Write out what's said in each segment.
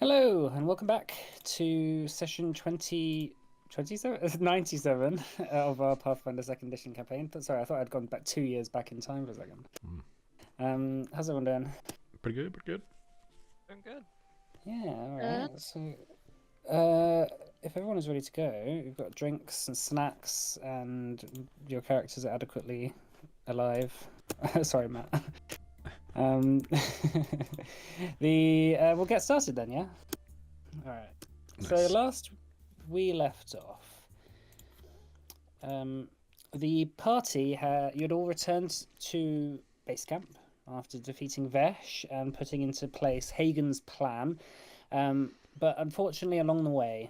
Hello, and welcome back to session 97 of our Pathfinder second edition campaign. Sorry, I thought I'd gone back 2 years back in time for a second. How's everyone doing? Pretty good, pretty good. Doing good. Yeah, alright. Good. So, if everyone is ready to go, we've got drinks and snacks, and your characters are adequately alive. Sorry, Matt. We'll get started then, yeah? Alright. So Nice. last we left off, the party you'd all returned to base camp after defeating Vesh and putting into place Hagen's plan. But unfortunately, along the way,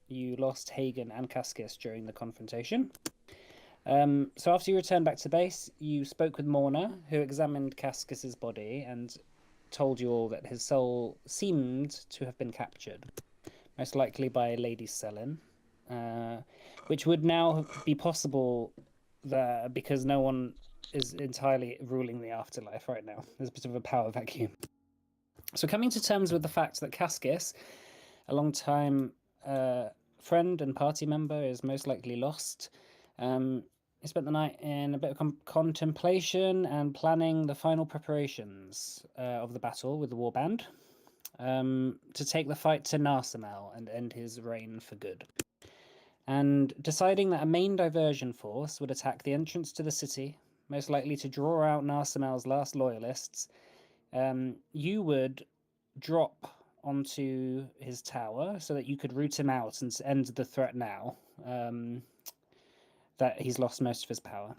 you lost Hagen and Cascus during the confrontation. So after you returned back to base, you spoke with Morna, who examined Cascus's body and told you all that his soul seemed to have been captured, most likely by Lady Selin, which would now be possible because no one is entirely ruling the afterlife right now. There's a bit of a power vacuum. So coming to terms with the fact that Cascus, a long-time friend and party member, is most likely lost, he spent the night in a bit of contemplation and planning the final preparations of the battle with the warband to take the fight to Narsamel and end his reign for good. And deciding that a main diversion force would attack the entrance to the city, most likely to draw out Narsamel's last loyalists, you would drop onto his tower so that you could root him out and end the threat now. That he's lost most of his power.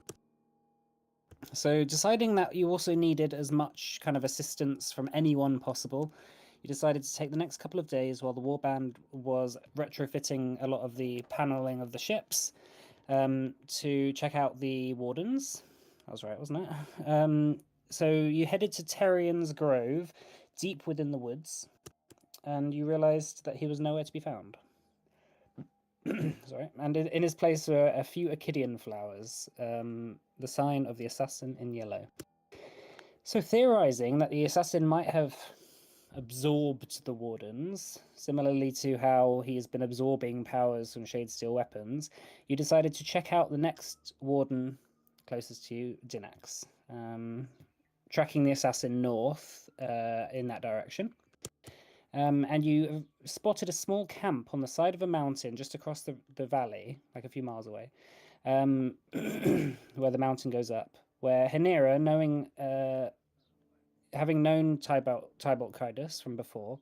So deciding that you also needed as much kind of assistance from anyone possible, you decided to take the next couple of days while the warband was retrofitting a lot of the paneling of the ships to check out the wardens. That was right, wasn't it? So you headed to Terrian's Grove, deep within the woods, and you realized that he was nowhere to be found. Sorry, and in his place were a few Achidian flowers, the sign of the assassin in yellow. So theorizing that the assassin might have absorbed the wardens, similarly to how he has been absorbing powers from Shadesteel weapons, you decided to check out the next warden closest to you, Dinax, tracking the assassin north in that direction. And you spotted a small camp on the side of a mountain just across the valley, like a few miles away, where the mountain goes up, where Hanira, having known Tybalt Kaidos from before,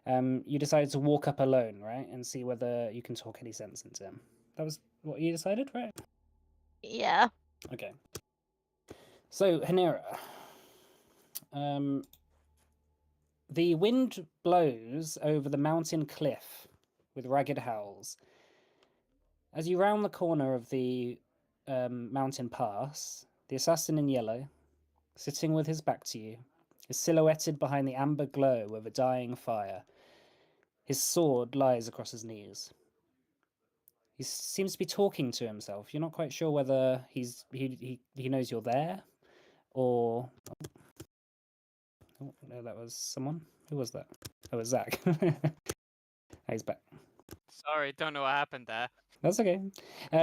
you decided to walk up alone, right, and see whether you can talk any sense into him. That was what you decided, right? Yeah. Okay. So, Hanira, the wind blows over the mountain cliff with ragged howls. As you round the corner of the mountain pass, the assassin in yellow, sitting with his back to you, is silhouetted behind the amber glow of a dying fire. His sword lies across his knees. He seems to be talking to himself. You're not quite sure whether he knows you're there, or... Oh, no, that was someone. Who was that? Oh, it was Zach. He's back. Sorry, don't know what happened there. That's okay.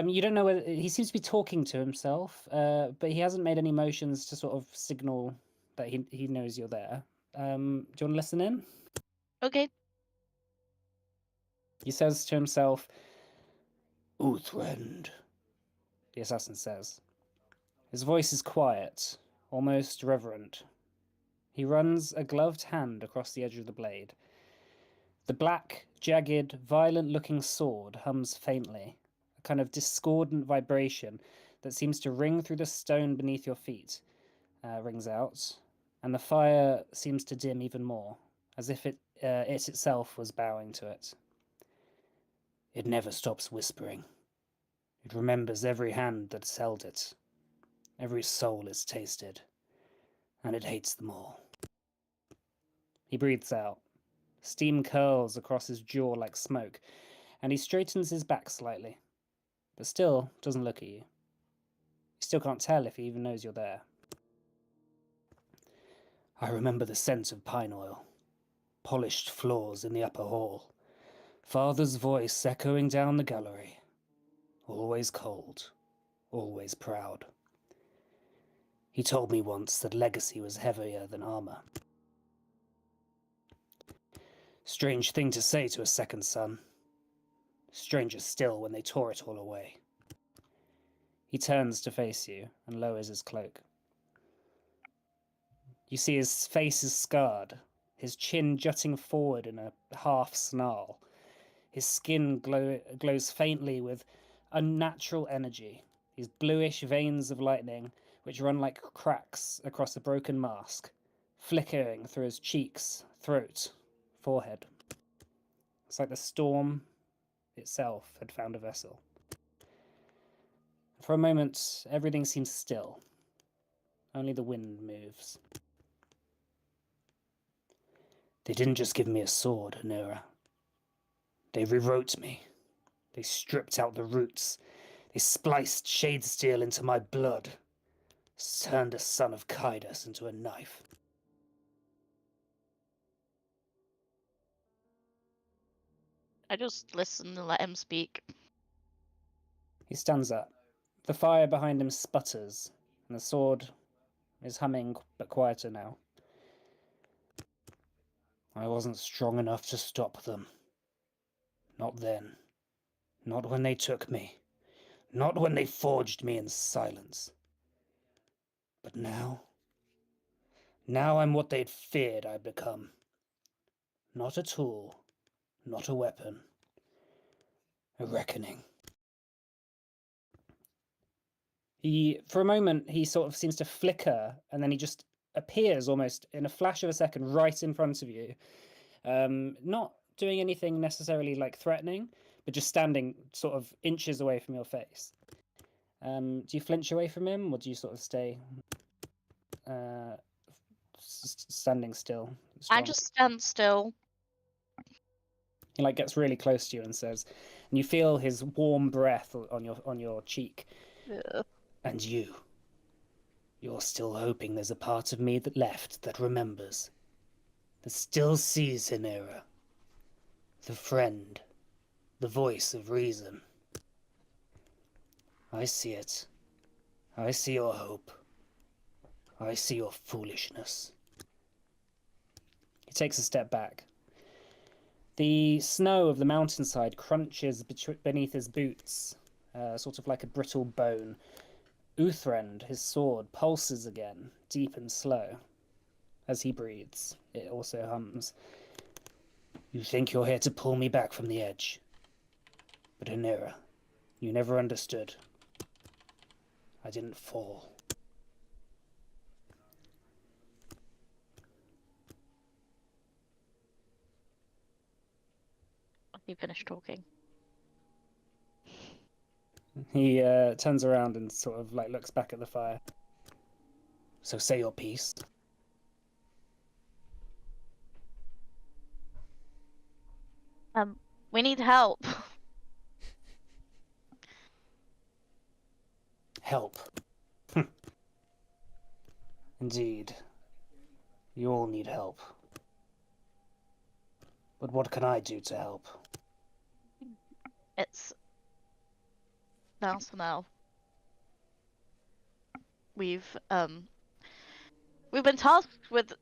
You don't know whether he seems to be talking to himself, but he hasn't made any motions to sort of signal that he knows you're there. Do you want to listen in? Okay. He says to himself, "Uthwend," the assassin says. His voice is quiet, almost reverent. He runs a gloved hand across the edge of the blade. The black, jagged, violent-looking sword hums faintly, a kind of discordant vibration that seems to ring through the stone beneath your feet, rings out, and the fire seems to dim even more, as if it itself was bowing to it. It never stops whispering. It remembers every hand that's held it. Every soul it's tasted, and it hates them all. He breathes out. Steam curls across his jaw like smoke, and he straightens his back slightly, but still doesn't look at you. You still can't tell if he even knows you're there. I remember the scent of pine oil. Polished floors in the upper hall. Father's voice echoing down the gallery. Always cold, always proud. He told me once that legacy was heavier than armor. Strange thing to say to a second son. Stranger still when they tore it all away. He turns to face you and lowers his cloak. You see his face is scarred, his chin jutting forward in a half snarl. His skin glows faintly with unnatural energy, these bluish veins of lightning which run like cracks across a broken mask, flickering through his cheeks, throat, forehead. It's like the storm itself had found a vessel. For a moment, everything seems still. Only the wind moves. They didn't just give me a sword, Nura. They rewrote me. They stripped out the roots. They spliced shade steel into my blood. Turned a son of Kaidas into a knife. I just listen and let him speak. He stands up. The fire behind him sputters, and the sword is humming but quieter now. I wasn't strong enough to stop them. Not then. Not when they took me. Not when they forged me in silence. But now... Now I'm what they'd feared I'd become. Not a tool. Not a weapon. A reckoning. For a moment, he sort of seems to flicker, and then he just appears almost in a flash of a second right in front of you. Not doing anything necessarily like threatening, but just standing sort of inches away from your face. Do you flinch away from him, or do you sort of stay standing still? I Strong? just stand still. He like gets really close to you and says, and you feel his warm breath on your cheek. Ugh. And you're still hoping there's a part of me that left that remembers, that still sees Hinera, the friend, the voice of reason. I see it. I see your hope. I see your foolishness. He takes a step back. The snow of the mountainside crunches beneath his boots, sort of like a brittle bone. Uthrend, his sword, pulses again, deep and slow. As he breathes, it also hums. You think you're here to pull me back from the edge. But Hinera, you never understood. I didn't fall. He finished talking. He turns around and sort of like looks back at the fire. So say your piece. We need help. Help. Indeed. You all need help. But what can I do to help? It's now for now. We've been tasked with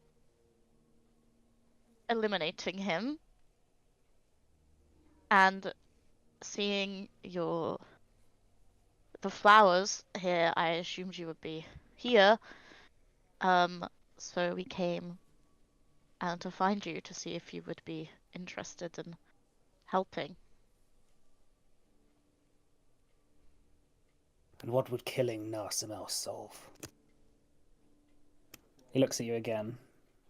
eliminating him and seeing the flowers here. I assumed you would be here. So we came to find you to see if you would be interested in helping. And what would killing Narsimel solve? He looks at you again,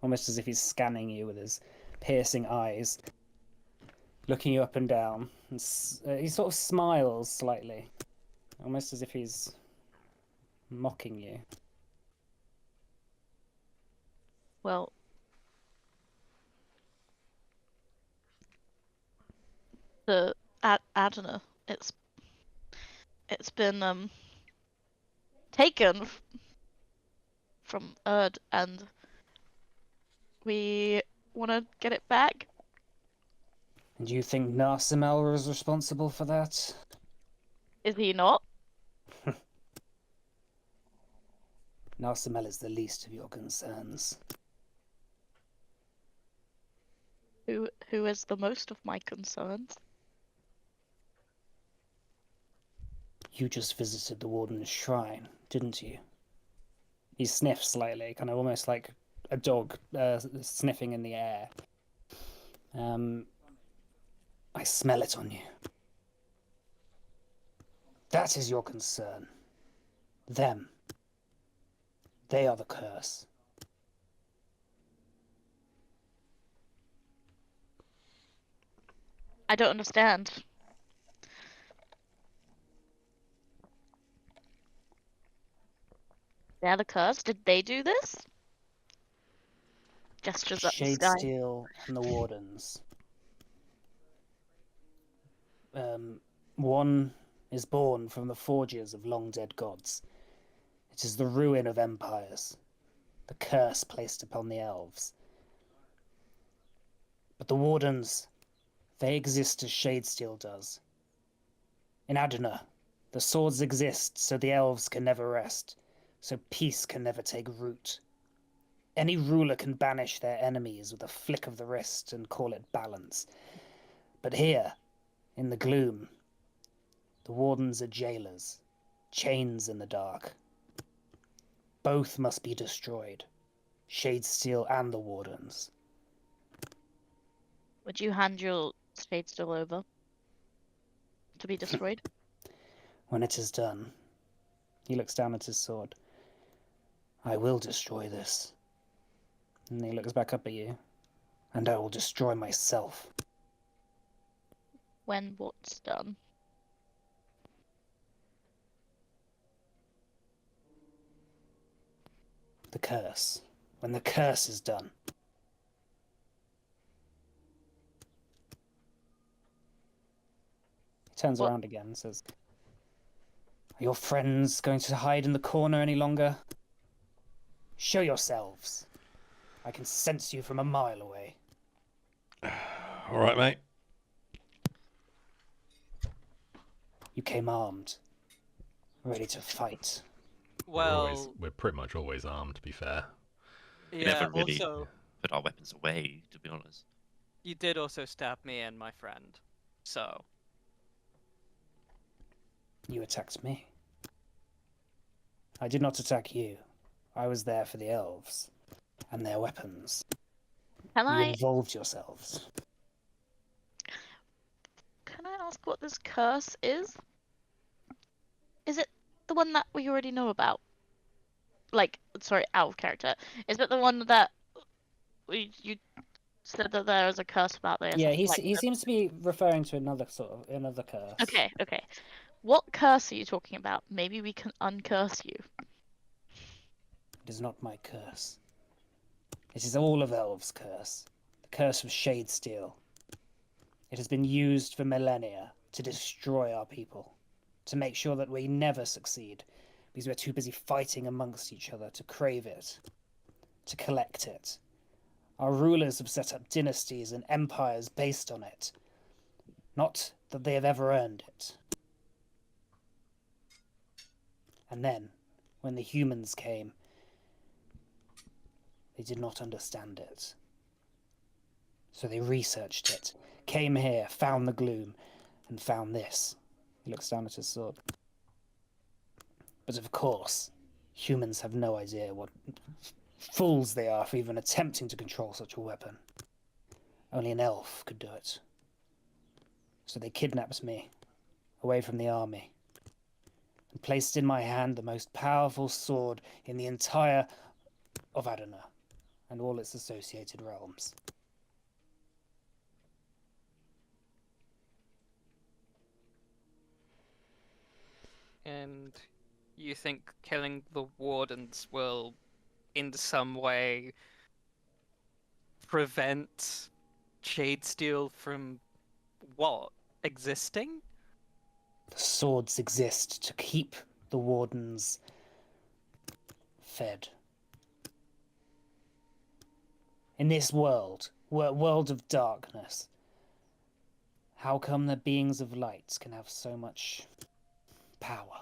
almost as if he's scanning you with his piercing eyes, looking you up and down. And he sort of smiles slightly, almost as if he's mocking you. Well, the Adana, it's been taken from Erd, and we want to get it back. And you think Narsimel was responsible for that? Is he not? Narsimel is the least of your concerns. Who is the most of my concerns? You just visited the Warden's shrine, didn't you? He sniffs slightly, kind of almost like a dog sniffing in the air. I smell it on you. That is your concern. Them. They are the curse. I don't understand. They're the curse? Did they do this? Gestures at the sky. Shadesteel and the Wardens. One is born from the forges of long-dead gods. It is the ruin of empires, the curse placed upon the elves. But the Wardens, they exist as Shadesteel does. In Adana, the swords exist so the elves can never rest, so peace can never take root. Any ruler can banish their enemies with a flick of the wrist and call it balance. But here, in the gloom, the Wardens are jailers, chains in the dark. Both must be destroyed, Shadesteel and the Wardens. Would you hand your Shadesteel over to be destroyed? When it is done, he looks down at his sword. I will destroy this. And he looks back up at you. And I will destroy myself. When what's done? The curse. When the curse is done. He turns around again and says, are your friends going to hide in the corner any longer? Show yourselves. I can sense you from a mile away. All right, mate. You came armed, ready to fight. Well, We're pretty much always armed, to be fair. yeah, never really also, put our weapons away, to be honest. you did also stab me and my friend, so... You attacked me. I did not attack you. I was there for the elves and their weapons. Can You I involved yourselves. ask what this curse is? Is it the one that we already know about? Like, sorry, out of character. Is it the one that you said that there is a curse about this? Yeah, he like, seems to be referring to another curse. Okay. What curse are you talking about? Maybe we can uncurse you. It is not my curse. It is all of elves' curse. The curse of Shadesteel. It has been used for millennia to destroy our people, to make sure that we never succeed, because we're too busy fighting amongst each other to crave it, to collect it. Our rulers have set up dynasties and empires based on it, not that they have ever earned it. And then, when the humans came, they did not understand it. So they researched it, came here, found the gloom, and found this. He looks down at his sword. But of course, humans have no idea what fools they are for even attempting to control such a weapon. Only an elf could do it. So they kidnapped me, away from the army, and placed in my hand the most powerful sword in the entire of Adana, and all its associated realms. And you think killing the wardens will, in some way, prevent Shadesteel from what? Existing? The swords exist to keep the wardens fed. In this world, world of darkness, how come the beings of light can have so much power?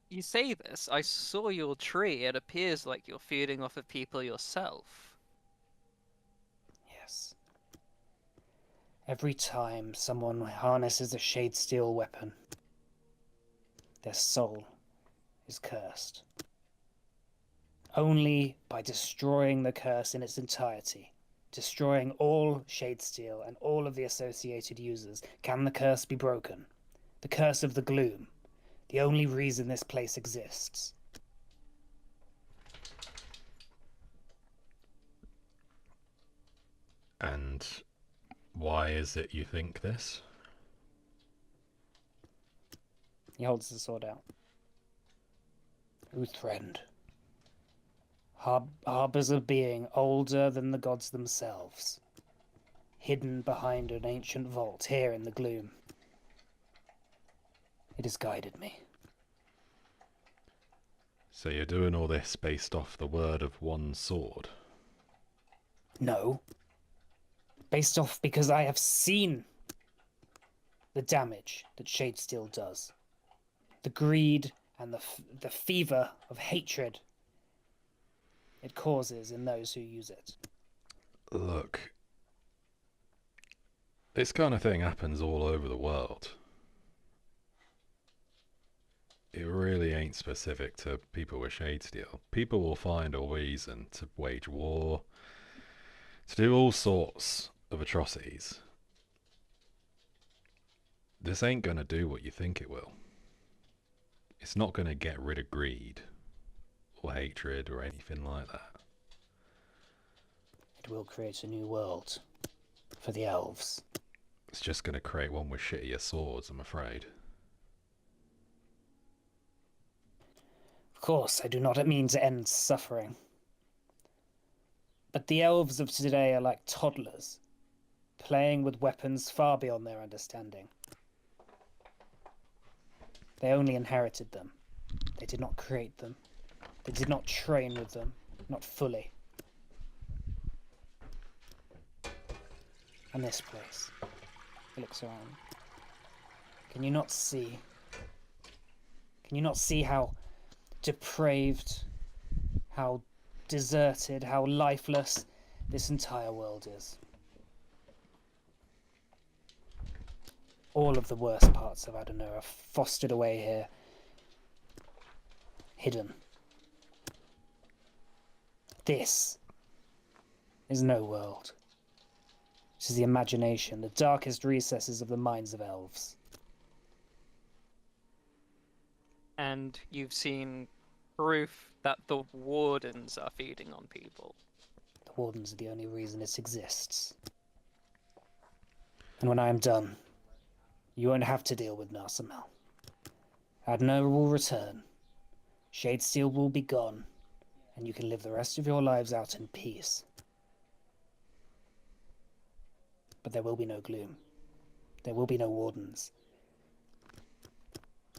You say this, I saw your tree. It appears like you're feeding off of people yourself. Yes. Every time someone harnesses a shade-steel weapon, their soul is cursed. Only by destroying the curse in its entirety, destroying all shade-steel and all of the associated users, can the curse be broken. The curse of the gloom. The only reason this place exists. And why is it you think this? He holds the sword out. Uthrend harbors a being older than the gods themselves, hidden behind an ancient vault here in the gloom. It has guided me. So you're doing all this based off the word of one sword? No. Based off because I have seen the damage that Shadesteel does. The greed and the fever of hatred it causes in those who use it. Look, this kind of thing happens all over the world. It really ain't specific to people with Shadesteel. People will find a reason to wage war, to do all sorts of atrocities. This ain't gonna do what you think it will. It's not gonna get rid of greed, or hatred, or anything like that. It will create a new world for the elves. It's just gonna create one with shittier swords, I'm afraid. Of course, I do not mean to end suffering. But the elves of today are like toddlers, playing with weapons far beyond their understanding. They only inherited them. They did not create them. They did not train with them, not fully. And this place. He looks around. Can you not see? Can you not see how depraved, how deserted, how lifeless this entire world is? All of the worst parts of Adenor are fostered away here, hidden. This is no world. This is the imagination, the darkest recesses of the minds of elves. And you've seen proof that the wardens are feeding on people. The wardens are the only reason it exists. And when I am done, you won't have to deal with Narsamel. Adenor will return. Shadesteel will be gone, and you can live the rest of your lives out in peace. But there will be no gloom. There will be no wardens.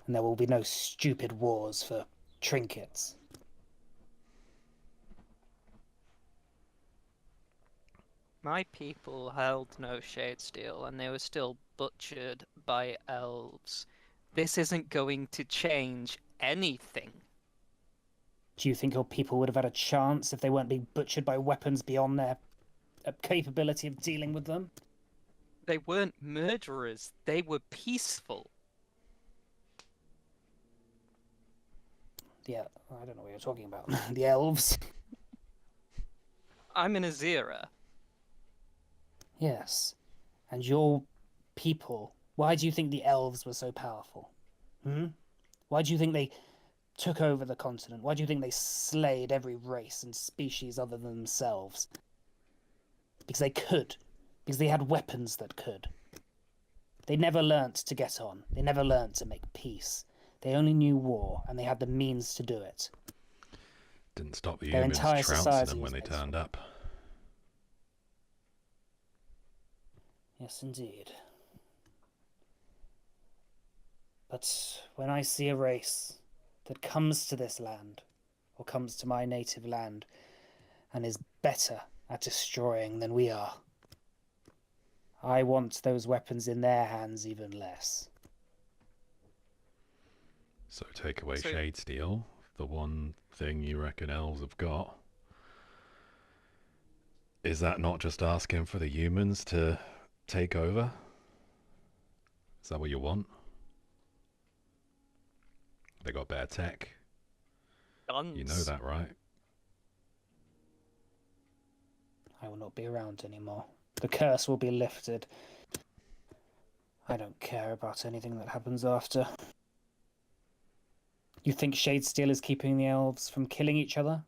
And there will be no stupid wars for trinkets. My people held no Shadesteel, and they were still butchered by elves. This isn't going to change anything. Do you think your people would have had a chance if they weren't being butchered by weapons beyond their capability of dealing with them? They weren't murderers, they were peaceful. Yeah, I don't know what you're talking about. The elves. I'm an Azira. Yes. And your people, why do you think the elves were so powerful? Why do you think they took over the continent? Why do you think they slayed every race and species other than themselves? Because they could. Because they had weapons that could. They never learnt to get on. They never learnt to make peace. They only knew war, and they had the means to do it. Didn't stop the Their humans entire trouncing society them was when they based turned on- up. Yes, indeed. But when I see a race that comes to this land, or comes to my native land and is better at destroying than we are. I want those weapons in their hands even less. So take away So- Shade Steel, the one thing you reckon elves have got. Is that not just asking for the humans to take over? Is that what you want? They got better tech. Guns. You know that, right? I will not be around anymore. The curse will be lifted. I don't care about anything that happens after. You think Shadesteel is keeping the elves from killing each other?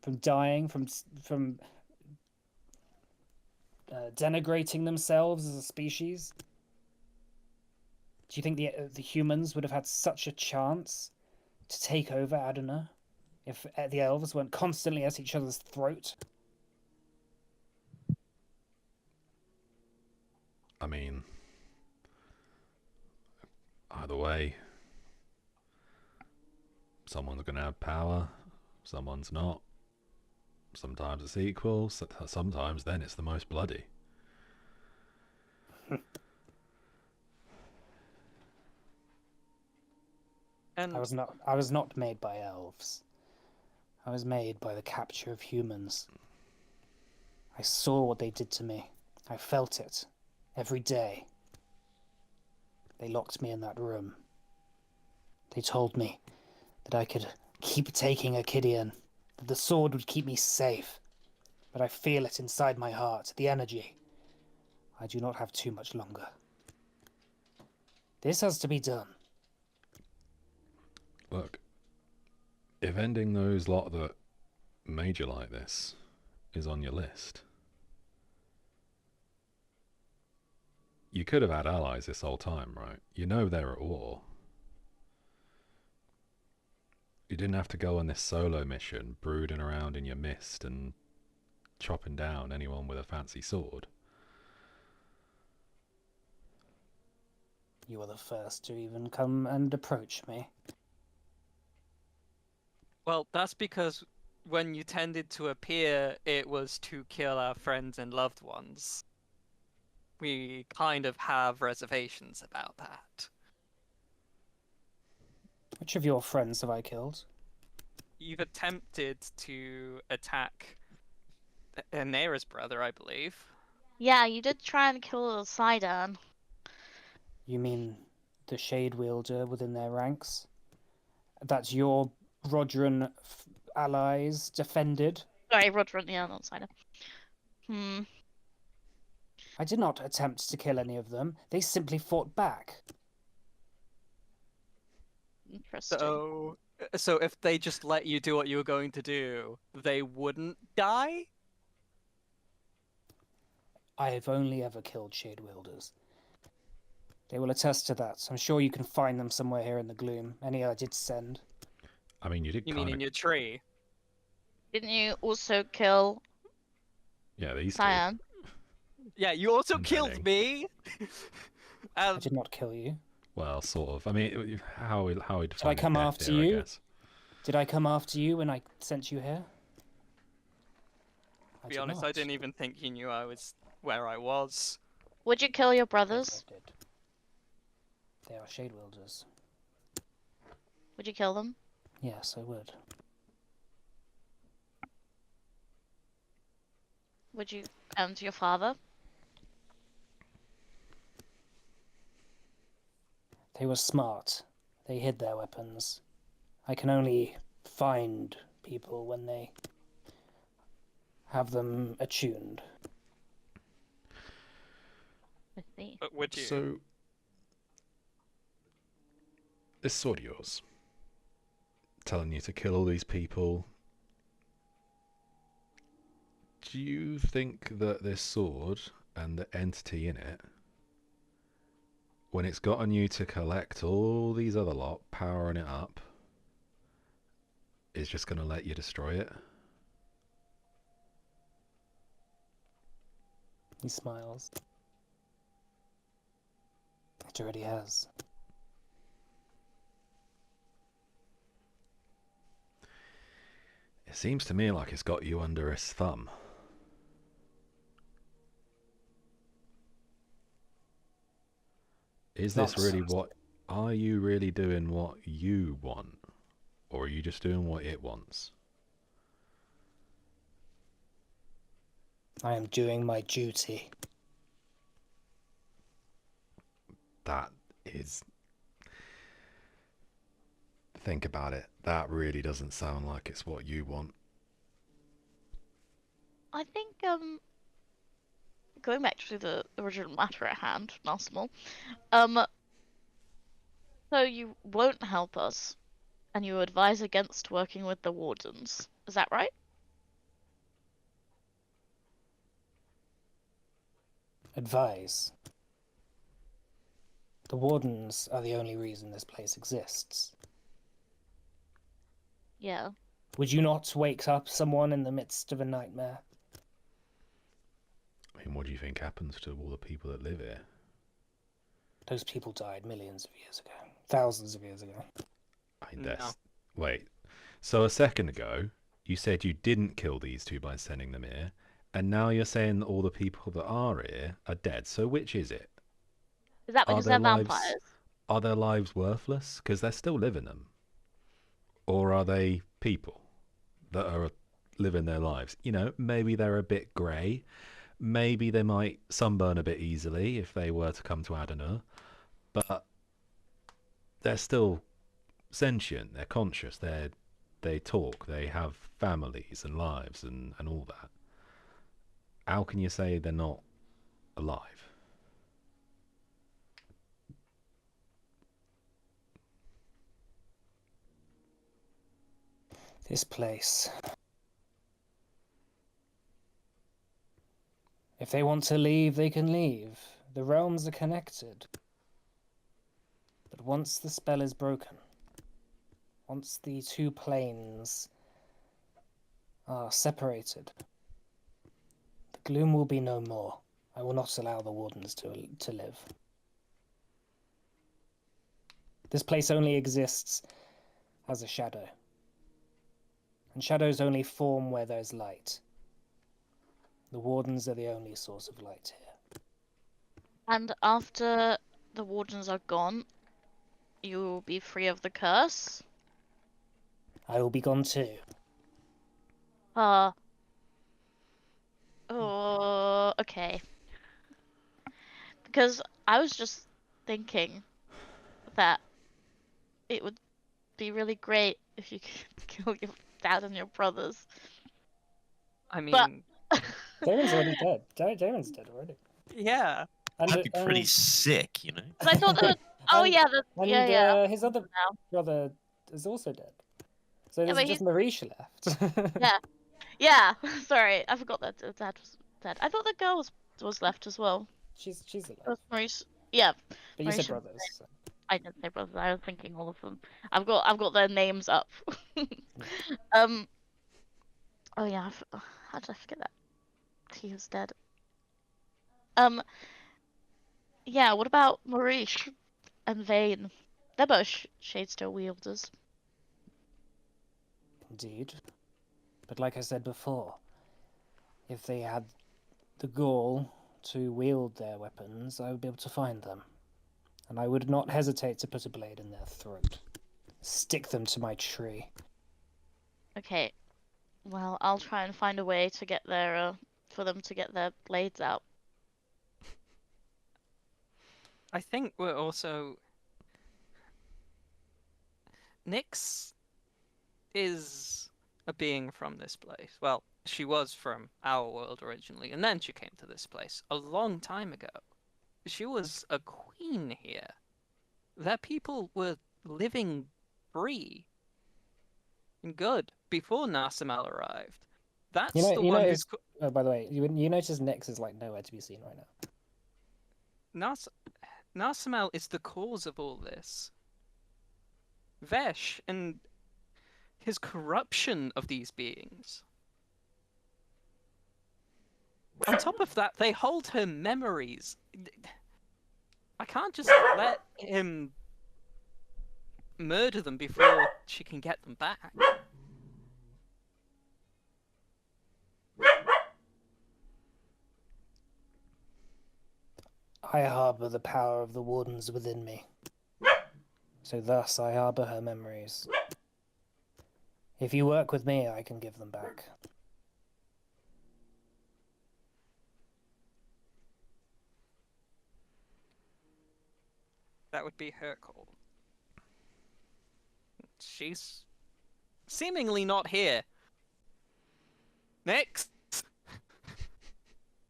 From dying? From denigrating themselves as a species? Do you think the humans would have had such a chance to take over Adana if the elves weren't constantly at each other's throat? I mean, either way, someone's going to have power, someone's not. Sometimes it's equal, sometimes then it's the most bloody. And I was not made by elves. I was made by the capture of humans. I saw what they did to me. I felt it every day. They locked me in that room. They told me that I could keep taking Akidian, that the sword would keep me safe. But I feel it inside my heart, the energy. I do not have too much longer. This has to be done. Look, if ending those lot that made you like this is on your list, you could have had allies this whole time, right? You know they're at war. You didn't have to go on this solo mission, brooding around in your mist and chopping down anyone with a fancy sword. You were the first to even come and approach me. well, that's because when you tended to appear, it was to kill our friends and loved ones. We kind of have reservations about that. Which of your friends have I killed? You've attempted to attack Nera's brother, I believe. Yeah, you did try and kill Sidon. You mean the Shade Wielder within their ranks? That's your Rodran allies defended? Sorry, Rodron, yeah, not Sidon. I did not attempt to kill any of them. They simply fought back. Interesting. So if they just let you do what you were going to do, they wouldn't die? I have only ever killed Shade Wielders. They will attest to that. I'm sure you can find them somewhere here in the gloom. Any I did send. I mean, you did You kind mean of... in your tree? Didn't you also kill Yeah, these two. Cyan? Yeah, you also And killed me! I did not kill you. Well, sort of. I mean, how we define I come death after here, you? I guess. Did I come after you when I sent you here? To be honest, I didn't even think you knew I was where I was. Would you kill your Yes, brothers? I did. They are Shade Wielders. Would you kill them? Yes, I would. Would you to your father? They were smart. They hid their weapons. I can only find people when they have them attuned. I see. But would you? So, this sword of yours, telling you to kill all these people, do you think that this sword and the entity in it, when it's gotten you to collect all these other lot, powering it up, is just going to let you destroy it? He smiles. It already has. It seems to me like it's got you under its thumb. Is this really Nonsense. what... Are you really doing what you want? Or are you just doing what it wants? I am doing my duty. That is... Think about it. That really doesn't sound like it's what you want. I think going back to the original matter at hand, Mastermal, so you won't help us, and you advise against working with the wardens. Is that right? Advise. The wardens are the only reason this place exists. Yeah. Would you not wake up someone in the midst of a nightmare? I mean, what do you think happens to all the people that live here? Those people died millions of years ago. Thousands of years ago. I mean, No. that's... Wait. So a second ago, you said you didn't kill these two by sending them here, and now you're saying that all the people that are here are dead. So which is it? Is that Are because their they're lives... vampires? Are their lives worthless? Because they're still living them. Or are they people that are living their lives? You know, maybe they're a bit grey. Maybe they might sunburn a bit easily if they were to come to Adenur. But they're still sentient. They're conscious. They talk. They have families and lives and all that. How can you say they're not alive? This place. If they want to leave, they can leave. The realms are connected. But once the spell is broken, once the two planes are separated, the gloom will be no more. I will not allow the wardens to live. This place only exists as a shadow. And shadows only form where there's light. The wardens are the only source of light here. And after the wardens are gone, you will be free of the curse? I will be gone too. Oh, okay. Because I was just thinking that it would be really great if you could kill your dad and your brothers. I But mean, Damon's already dead. Damon's dead already. yeah. And, That'd be pretty sick, you know? I thought there was... Oh And- yeah, his other now. brother is also dead. So Yeah, there's but just Marisha left. Yeah. Yeah, sorry, I forgot that the dad was dead. I thought the girl was left as well. She's It alive. was Maurice. Yeah, But you said Marisha- brothers. So. I didn't say brothers. I was thinking all of them. I've got their names up. Oh yeah. How did I forget that? He was dead. Yeah. What about Maurice and Vane? They're both Shadestone wielders. Indeed. But like I said before, if they had the gall to wield their weapons, I would be able to find them. And I would not hesitate to put a blade in their throat. Stick them to my tree. Okay. Well, I'll try and find a way to get their for them to get their blades out. I think we're also... Nyx is a being from this place. Well, she was from our world originally, and then she came to this place a long time ago. She was a queen here. Their people were living free and good before Narsimel arrived. That's the one who's... Oh, by the way, you notice Nyx is like nowhere to be seen right now. Narsimel is the cause of all this. Vesh and his corruption of these beings. On top of that, they hold her memories. I can't just let him murder them before she can get them back. I harbour the power of the wardens within me. So thus I harbour her memories. If you work with me, I can give them back. That would be her call. She's seemingly not here. Next!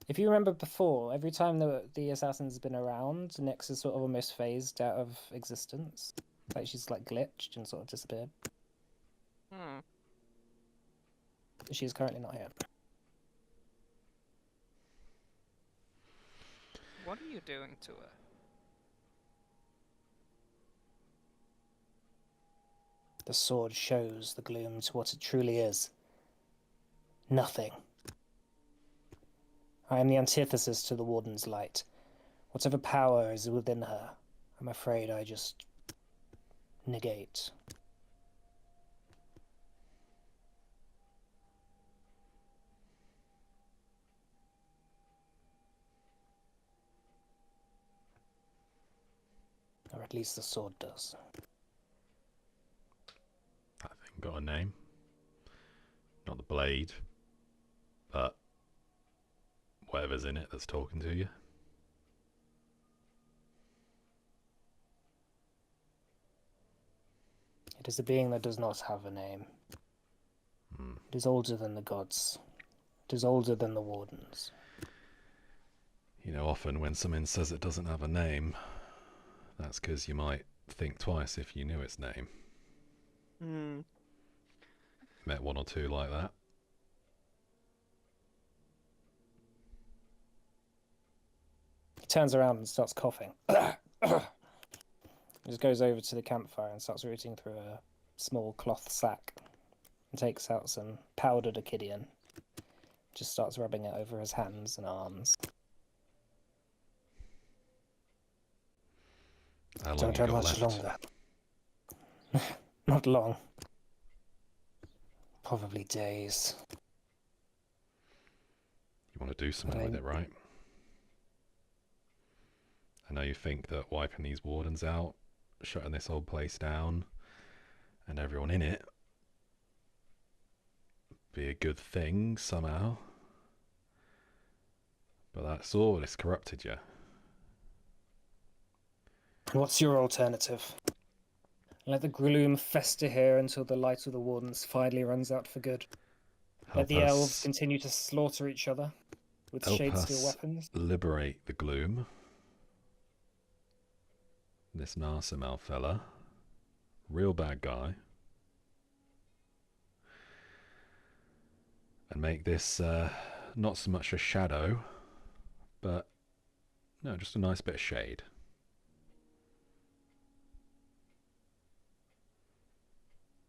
If you remember before, every time the assassin's been around, Nyx is sort of almost phased out of existence. Like she's like glitched and sort of disappeared. Hmm. She is currently not here. What are you doing to her? The sword shows the gloom to what it truly is. Nothing. I am the antithesis to the Warden's light. Whatever power is within her, I'm afraid I just negate. Or at least the sword does. That thing got a name. Not the blade, but whatever's in it that's talking to you. It is a being that does not have a name. It is older than the gods. It is older than the Wardens. You know, often when someone says it doesn't have a name, that's because you might think twice if you knew its name. Hmm. Met one or two like that. He turns around and starts coughing. He just goes over to the campfire and starts rooting through a small cloth sack and takes out some powdered Acidian. Just starts rubbing it over his hands and arms. How long Don't you have got much left? longer. Not long. Probably days. You want to do something with it, right? I know you think that wiping these wardens out, shutting this old place down, and everyone in it be a good thing somehow. But that sword has corrupted you. What's your alternative? Let the gloom fester here until the light of the Wardens finally runs out for good. Let Help the elves us, continue to slaughter each other with help shade-steel us weapons. liberate the gloom. This Narsimel fella, real bad guy. And make this not so much a shadow, but no, just a nice bit of shade.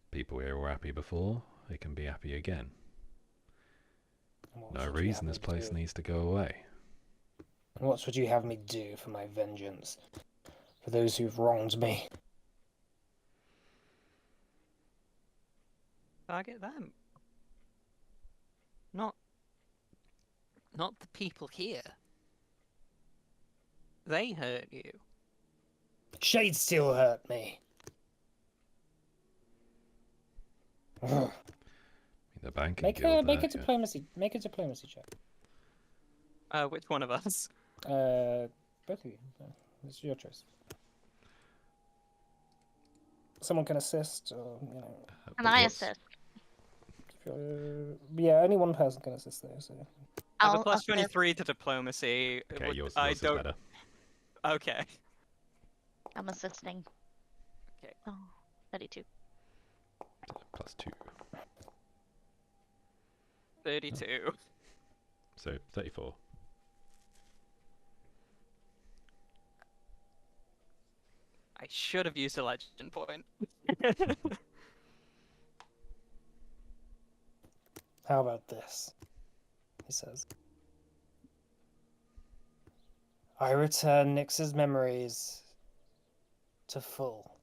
People here were happy before, they can be happy again. No reason this place needs to go away. What would you have me do for my vengeance? For those who've wronged me? Target them. Not the people here. They hurt you. Shade-steel hurt me. The banking Make guild a there, diplomacy check. Which one of us? Both of you. It's your choice. Someone can assist, or you know. And I assist. Yeah, only one person can assist though. So I have a I'll plus assist. 23 to diplomacy. Okay, yours I is don't. better. Okay. I'm assisting. Okay. Oh, 32. +2. 32. So 34. I should have used a legend point. how about this? He says. I return Nyx's memories to full.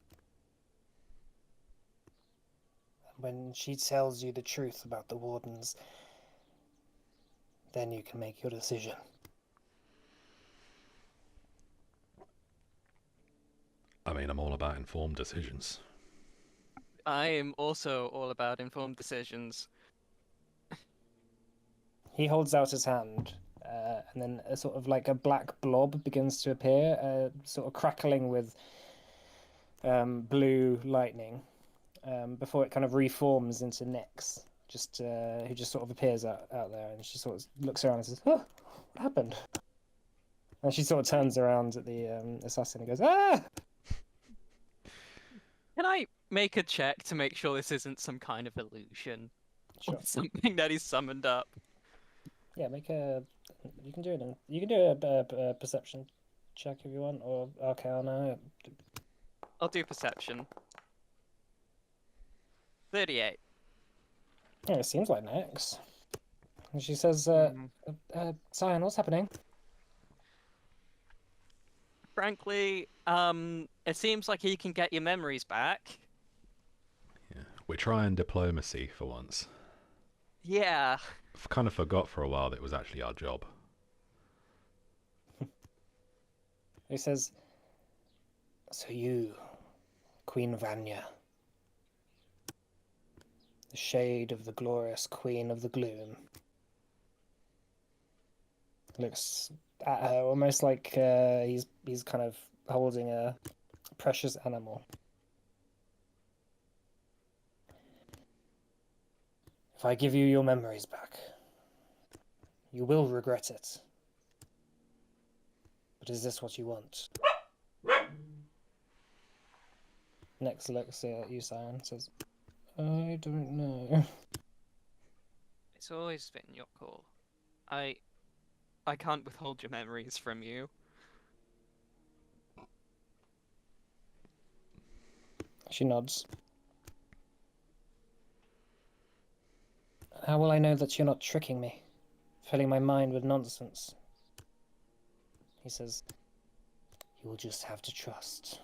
When she tells you the truth about the Wardens, then you can make your decision. I mean, I'm all about informed decisions. I am also all about informed decisions. He holds out his hand, and then a sort of like a black blob begins to appear, sort of crackling with blue lightning, before it kind of reforms into Nyx, who just sort of appears out there, and she sort of looks around and says, "Oh, what happened?" And she sort of turns around at the assassin and goes, "Ah!" Can I make a check to make sure this isn't some kind of illusion? Sure. Or something that he's summoned up? Yeah, make a. You can do it. You can do a perception check if you want, or Arcana. I'll do perception. 38. Yeah, it seems like Nyx. And she says, Mhm. Cyan, what's happening?" Frankly, it seems like he can get your memories back. Yeah. We're trying diplomacy for once. Yeah. Kind of forgot for a while that it was actually our job. He says, "So you, Queen Vanya, the shade of the glorious Queen of the Gloom," looks at her almost like he's kind of holding a precious animal. "If I give you your memories back, you will regret it. But is this what you want?" Next looks at you, Cyan, says, "I don't know." It's always been your call. I can't withhold your memories from you. She nods. "How will I know that you're not tricking me, filling my mind with nonsense?" He says, "You will just have to trust."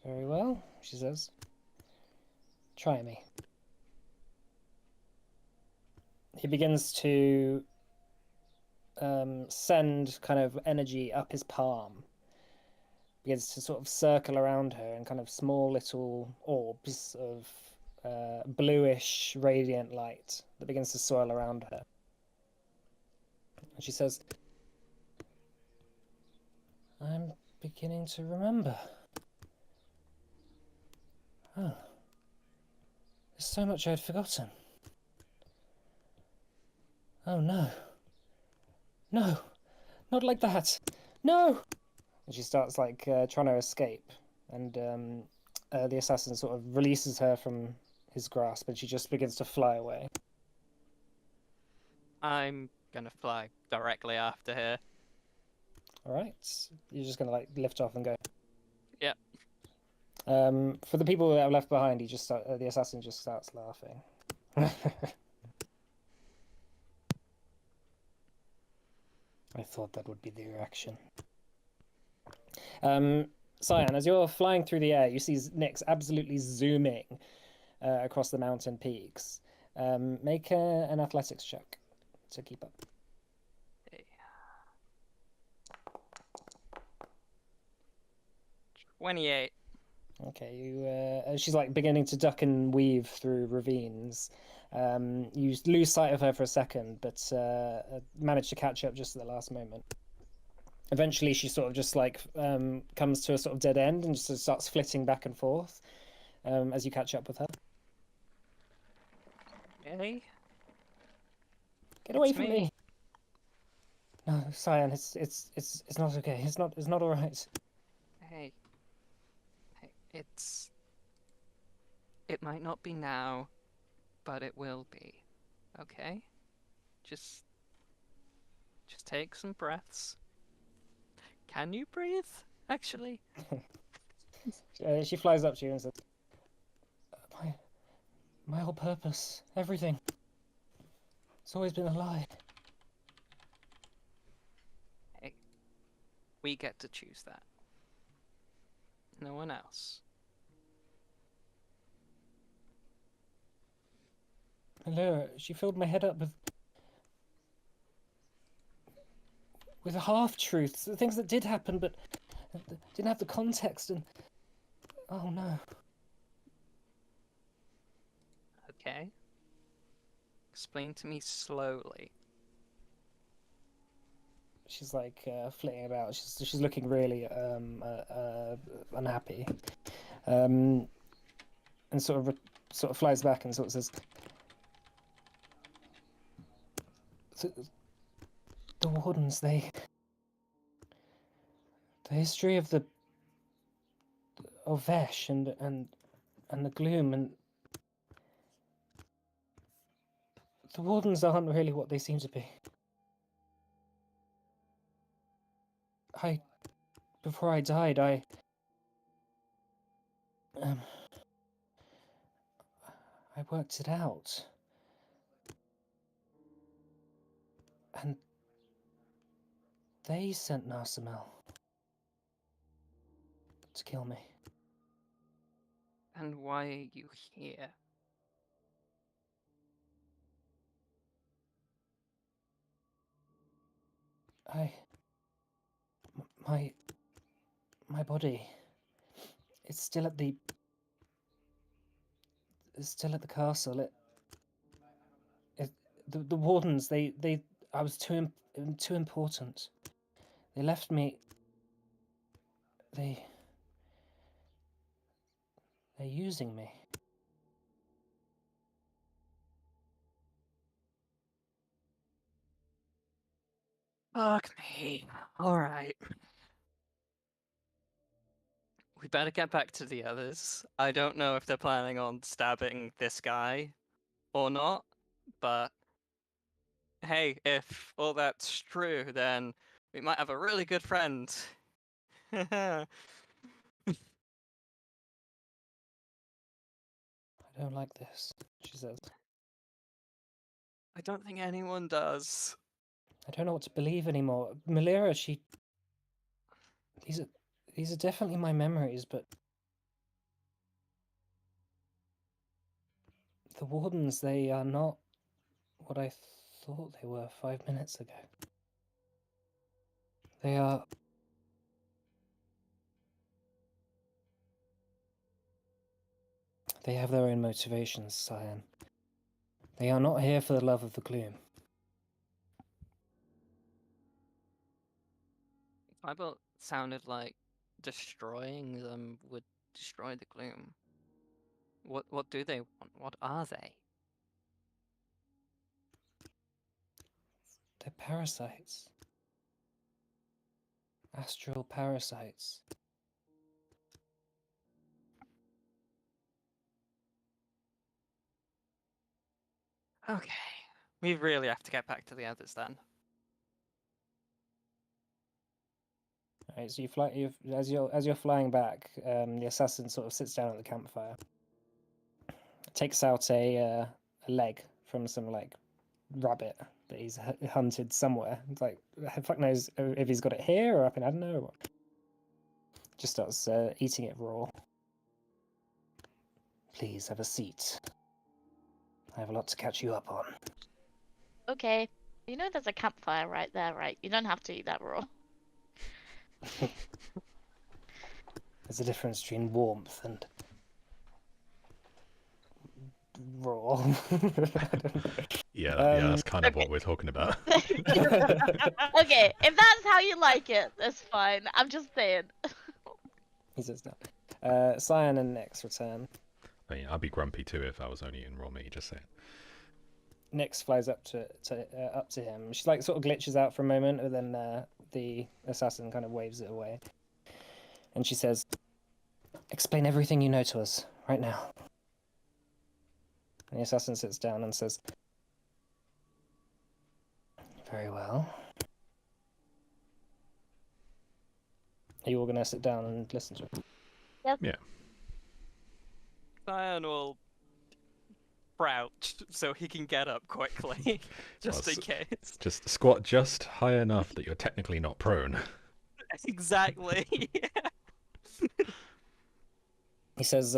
"Very well," she says. "Try me." He begins to send kind of energy up his palm. Begins to sort of circle around her in kind of small little orbs of bluish radiant light that begins to swirl around her. And she says, "I'm beginning to remember. Oh, there's so much I'd forgotten. Oh no. No, not like that. No!" And she starts like trying to escape, and the assassin sort of releases her from his grasp, and she just begins to fly away. I'm gonna fly directly after her. All right, you're just gonna like lift off and go. Yep. For the people that are left behind, the assassin just starts laughing. I thought that would be the reaction. Cyan, as you're flying through the air, you see Nyx absolutely zooming across the mountain peaks. Make an athletics check to keep up. Okay. 28. Okay, she's like beginning to duck and weave through ravines. You lose sight of her for a second, but manage to catch up just at the last moment. Eventually, she sort of just like comes to a sort of dead end and just starts flitting back and forth as you catch up with her. Okay. Get away It's from me. me! No, Cyan, it's not okay. It's not all right. Hey. Hey, it might not be now, but it will be. Okay? Just take some breaths. Can you breathe? Actually? She flies up to you and says, My whole purpose, everything. It's always been a lie." Hey. We get to choose that. No one else. Allura, she filled my head up with with half-truths, the things that did happen, but didn't have the context, and... Oh, no. Okay. Explain to me slowly. She's like flitting about. She's looking really unhappy, and sort of flies back and sort of says, "The wardens, the history of Vesh and the gloom, and the wardens aren't really what they seem to be. Before I died, um, I worked it out, and they sent Narsamel to kill me." And why are you here? My body, it's still at the castle. The wardens, I was too important. They left me. They're using me. Fuck me. Alright. We better get back to the others. I don't know if they're planning on stabbing this guy or not, but hey, if all that's true, then we might have a really good friend. I don't like this, she says. I don't think anyone does. I don't know what to believe anymore. Melira, these are definitely my memories, but the wardens, they are not what I thought they were 5 minutes ago. They are... They have their own motivations, Cyan. They are not here for the love of the gloom. Bible sounded like destroying them would destroy the gloom. What do they want? What are they? They're parasites. Astral parasites. Okay. We really have to get back to the others then. Right, so as you're flying back, the assassin sort of sits down at the campfire, takes out a leg from some like rabbit that he's hunted somewhere. It's like, fuck knows if he's got it here or up in Adno or what. Just starts eating it raw. Please have a seat. I have a lot to catch you up on. Okay. You know there's a campfire right there, right? You don't have to eat that raw. There's a difference between warmth and raw. Yeah, that's kind of what we're talking about. Okay, if that's how you like it, that's fine. I'm just saying. He says that. Cyan and Nyx return. I mean, I'd be grumpy too if I was only in raw meat. Just saying. Nyx flies up to him. She like sort of glitches out for a moment, and then the assassin kind of waves it away. And she says, "Explain everything you know to us right now." And the assassin sits down and says, "Very well. Are you all going to sit down and listen to it?" Yes. Yeah. Cyan will crouch so he can get up quickly, just in case. Just squat just high enough that you're technically not prone. Exactly. He says,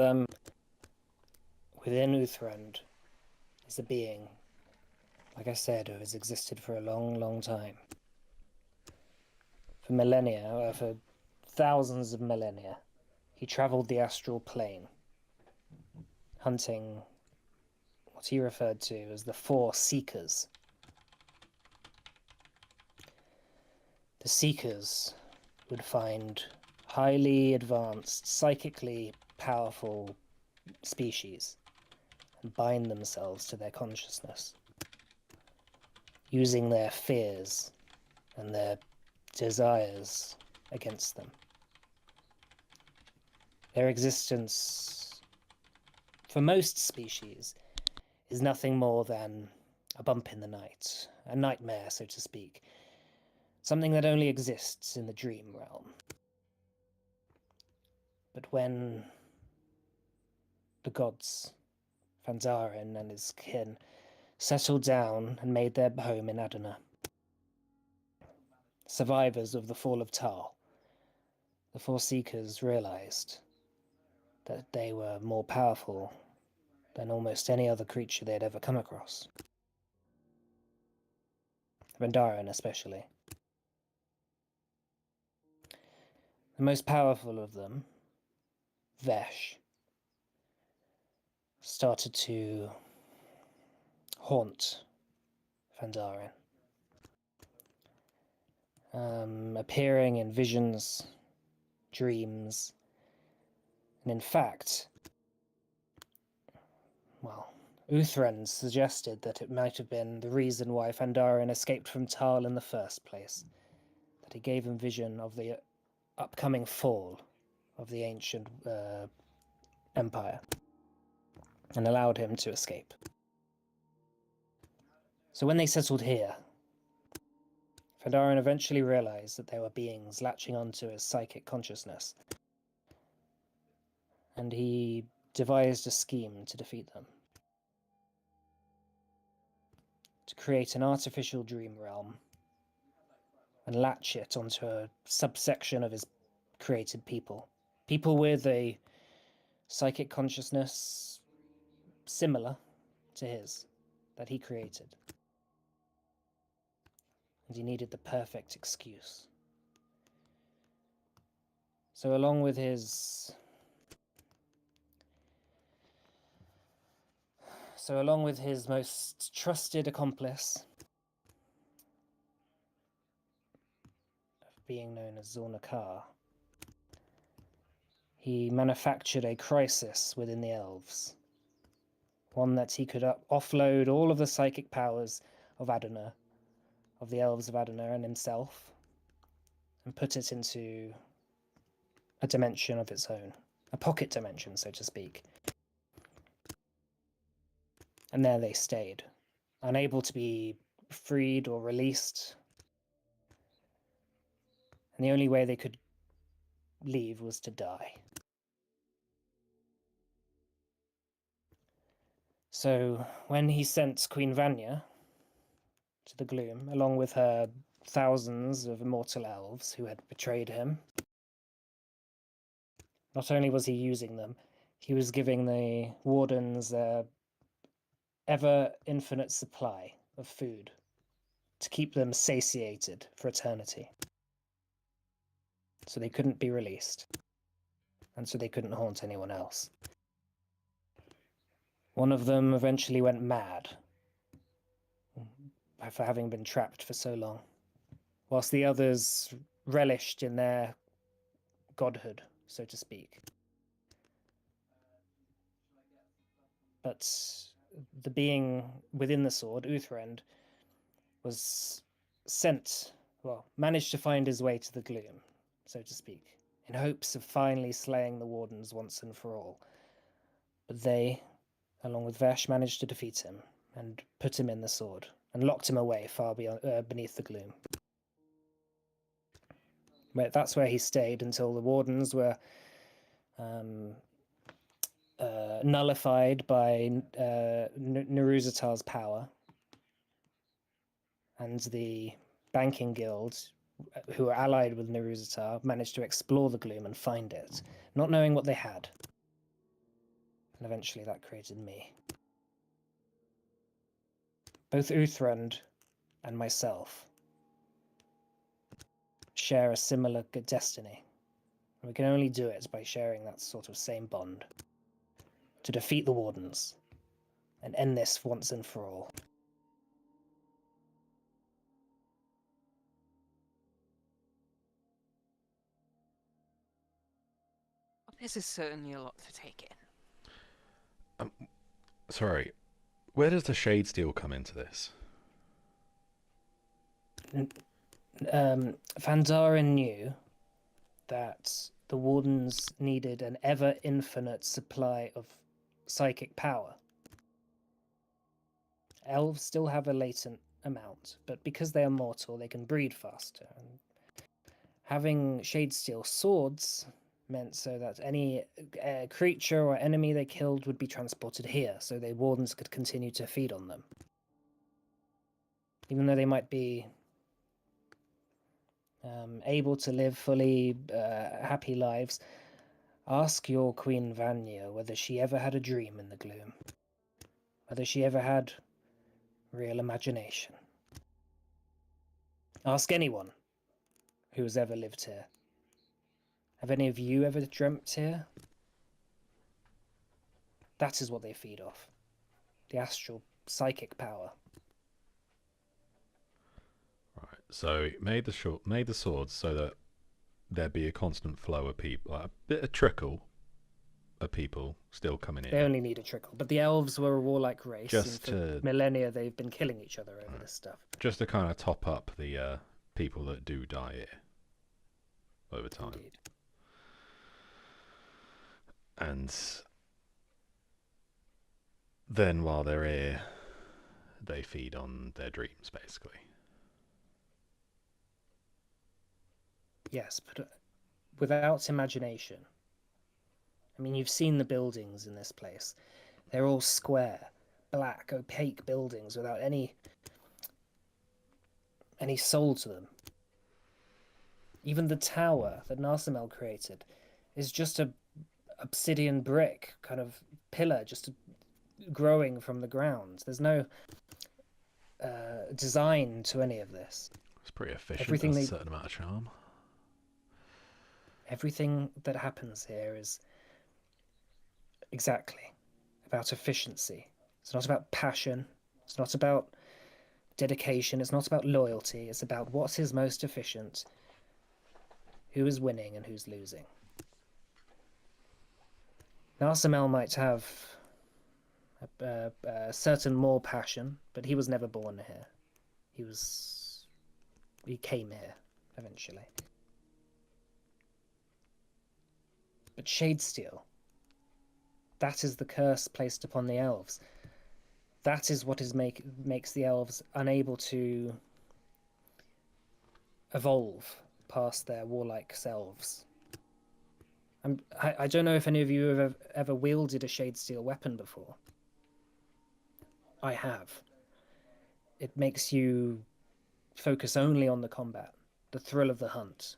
"Within Uthrend is a being, like I said, who has existed for a long, long time. For millennia, for thousands of millennia, he travelled the astral plane, hunting what he referred to as the four seekers. The seekers would find highly advanced, psychically powerful species and bind themselves to their consciousness, using their fears and their desires against them. Their existence, for most species, is nothing more than a bump in the night, a nightmare, so to speak, something that only exists in the dream realm. But when the gods, Fanzarin and his kin, settled down and made their home in Adana, survivors of the fall of Tal, the four seekers realized that they were more powerful than almost any other creature they had ever come across. Vendarin especially. The most powerful of them, Vesh, started to haunt Vendarin, appearing in visions, dreams, and in fact, well, Uthran suggested that it might have been the reason why Fandarin escaped from Tal in the first place, that he gave him vision of the upcoming fall of the ancient empire and allowed him to escape. So when they settled here, Fandarin eventually realized that there were beings latching onto his psychic consciousness, and he devised a scheme to defeat them. To create an artificial dream realm and latch it onto a subsection of his created people. People with a psychic consciousness similar to his, that he created. And he needed the perfect excuse. So along with his most trusted accomplice, being known as Zornakar, he manufactured a crisis within the elves. One that he could offload all of the psychic powers of Adana, of the elves of Adana and himself, and put it into a dimension of its own. A pocket dimension, so to speak. And there they stayed, unable to be freed or released. And the only way they could leave was to die. So when he sent Queen Vanya to the gloom, along with her thousands of immortal elves who had betrayed him, not only was he using them, he was giving the wardens their ever infinite supply of food to keep them satiated for eternity. So they couldn't be released, and so they couldn't haunt anyone else. One of them eventually went mad for having been trapped for so long, whilst the others relished in their godhood, so to speak. But the being within the sword, Uthrend, was managed to find his way to the gloom, so to speak, in hopes of finally slaying the wardens once and for all. But they, along with Vesh, managed to defeat him and put him in the sword and locked him away far beneath the gloom. That's where he stayed until the wardens were nullified by Naruzatar's power, and the banking guild, who were allied with Naruzatar, managed to explore the gloom and find it, not knowing what they had. And eventually that created me. Both Uthrend and myself share a similar destiny. And we can only do it by sharing that sort of same bond. To defeat the Wardens and end this once and for all. This is certainly a lot to take in. Sorry, where does the Shadesteel come into this? Vandara knew that the Wardens needed an ever infinite supply of psychic power. Elves still have a latent amount, but because they are mortal, they can breed faster. And having Shadesteel swords meant so that any creature or enemy they killed would be transported here, so the Wardens could continue to feed on them. Even though they might be able to live fully happy lives, ask your Queen Vanya whether she ever had a dream in the gloom. Whether she ever had real imagination. Ask anyone who has ever lived here. Have any of you ever dreamt here? That is what they feed off. The astral psychic power. Right. So made the swords so that there'd be a constant flow of people, like a bit of trickle of people still coming in. They only need a trickle, but the elves were a warlike race, Just and for to- millennia they've been killing each other over this stuff. Just to kind of top up the people that do die here over time. Indeed. And then while they're here, they feed on their dreams, basically. Yes, but without imagination. I mean, you've seen the buildings in this place. They're all square, black, opaque buildings without any soul to them. Even the tower that Narsimel created is just a obsidian brick kind of pillar just growing from the ground. There's no design to any of this. It's pretty efficient. Everything Has they- a certain amount of charm. Everything that happens here is exactly about efficiency. It's not about passion. It's not about dedication. It's not about loyalty. It's about what is most efficient, who is winning and who's losing. Narsimel might have a certain more passion, but he was never born here. He came here eventually. But Shadesteel, that is the curse placed upon the elves. That is what makes the elves unable to evolve past their warlike selves. I don't know if any of you have ever wielded a Shadesteel weapon before. I have. It makes you focus only on the combat, the thrill of the hunt.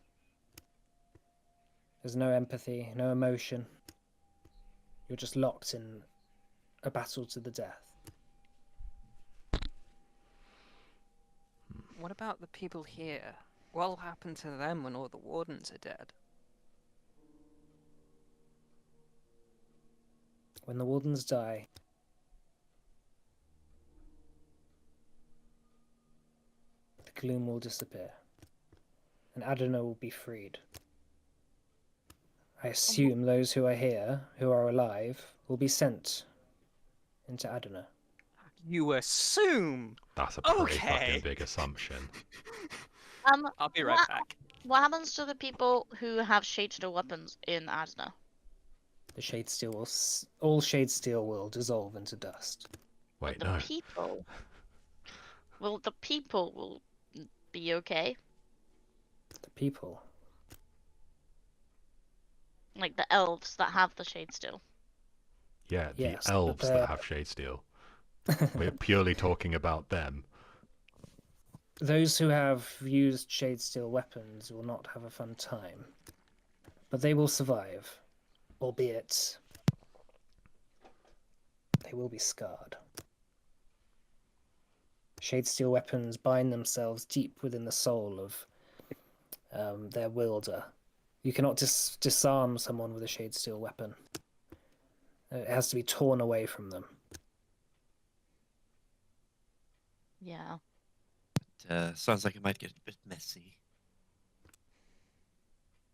There's no empathy, no emotion. You're just locked in a battle to the death. What about the people here? What'll happen to them when all the Wardens are dead? When the Wardens die, the gloom will disappear, and Adana will be freed. I assume those who are here, who are alive, will be sent into Adana. You assume? That's a pretty Okay. fucking big assumption. I'll be right What- back. What happens to the people who have Shadesteel weapons in Adana? The Shadesteel will, all Shadesteel will dissolve into dust. Wait, The no. people. Well, the people will be okay. The people. Like the elves that have the Shadesteel. Yeah, the Yes, but elves they're- that have Shadesteel. We're purely talking about them. Those who have used Shadesteel weapons will not have a fun time. But they will survive. Albeit they will be scarred. Shadesteel weapons bind themselves deep within the soul of their wielder. You cannot disarm someone with a shade steel weapon. It has to be torn away from them. Yeah. Sounds like it might get a bit messy.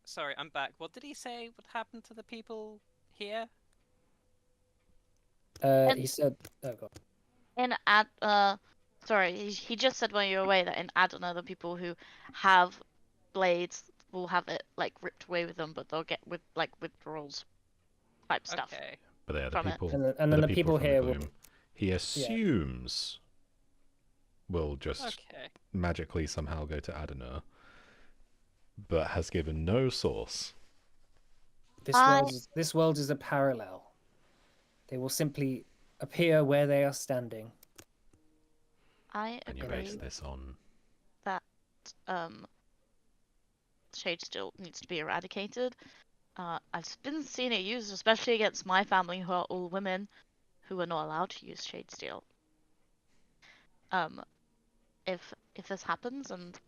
Sorry, I'm back. What did he say would happen to the people here? He said, "Oh God." In sorry, he just said when you were away that in Adana the people who have blades will have it like ripped away with them, but they'll get with like withdrawals type stuff. Okay. But they're the From it. people. And then the people from the here will. gloom. He assumes will just Okay. magically somehow go to Adenor, but has given no source. This world is a parallel. They will simply appear where they are standing. I And you agree base this on that shade still needs to be eradicated. I've been seeing it used, especially against my family, who are all women, who are not allowed to use shade steel. If this happens and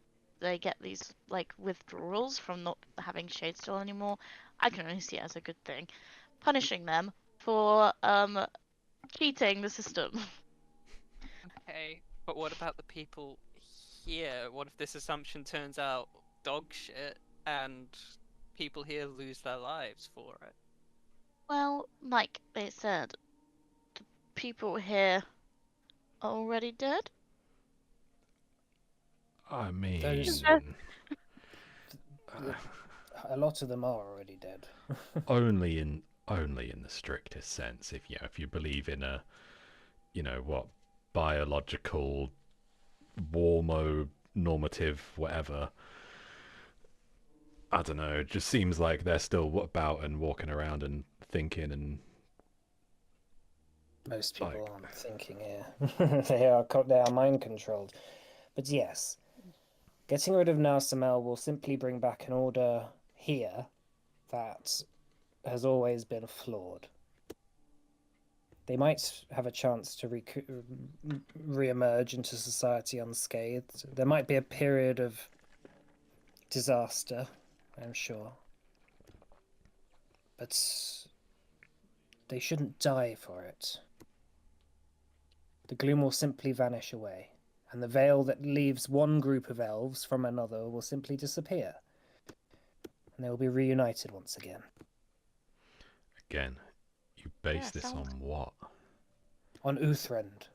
they get these like withdrawals from not having shade steel anymore, I can only see it as a good thing. Punishing them for cheating the system. Okay. But what about the people here? What if this assumption turns out dog shit and people here lose their lives for it? Well, like they said, the people here are already dead. I mean, A lot of them are already dead. only in the strictest sense. If you believe in a, biological, normative, whatever. I don't know. It just seems like they're still about and walking around and thinking and. Most people aren't thinking here. they are mind controlled. But yes, getting rid of Narsamel will simply bring back an order here that has always been flawed. They might have a chance to re-emerge into society unscathed. There might be a period of disaster, I'm sure. But they shouldn't die for it. The gloom will simply vanish away, and the veil that leaves one group of elves from another will simply disappear. And they will be reunited once again. Again, you base this on what? On Uthrend.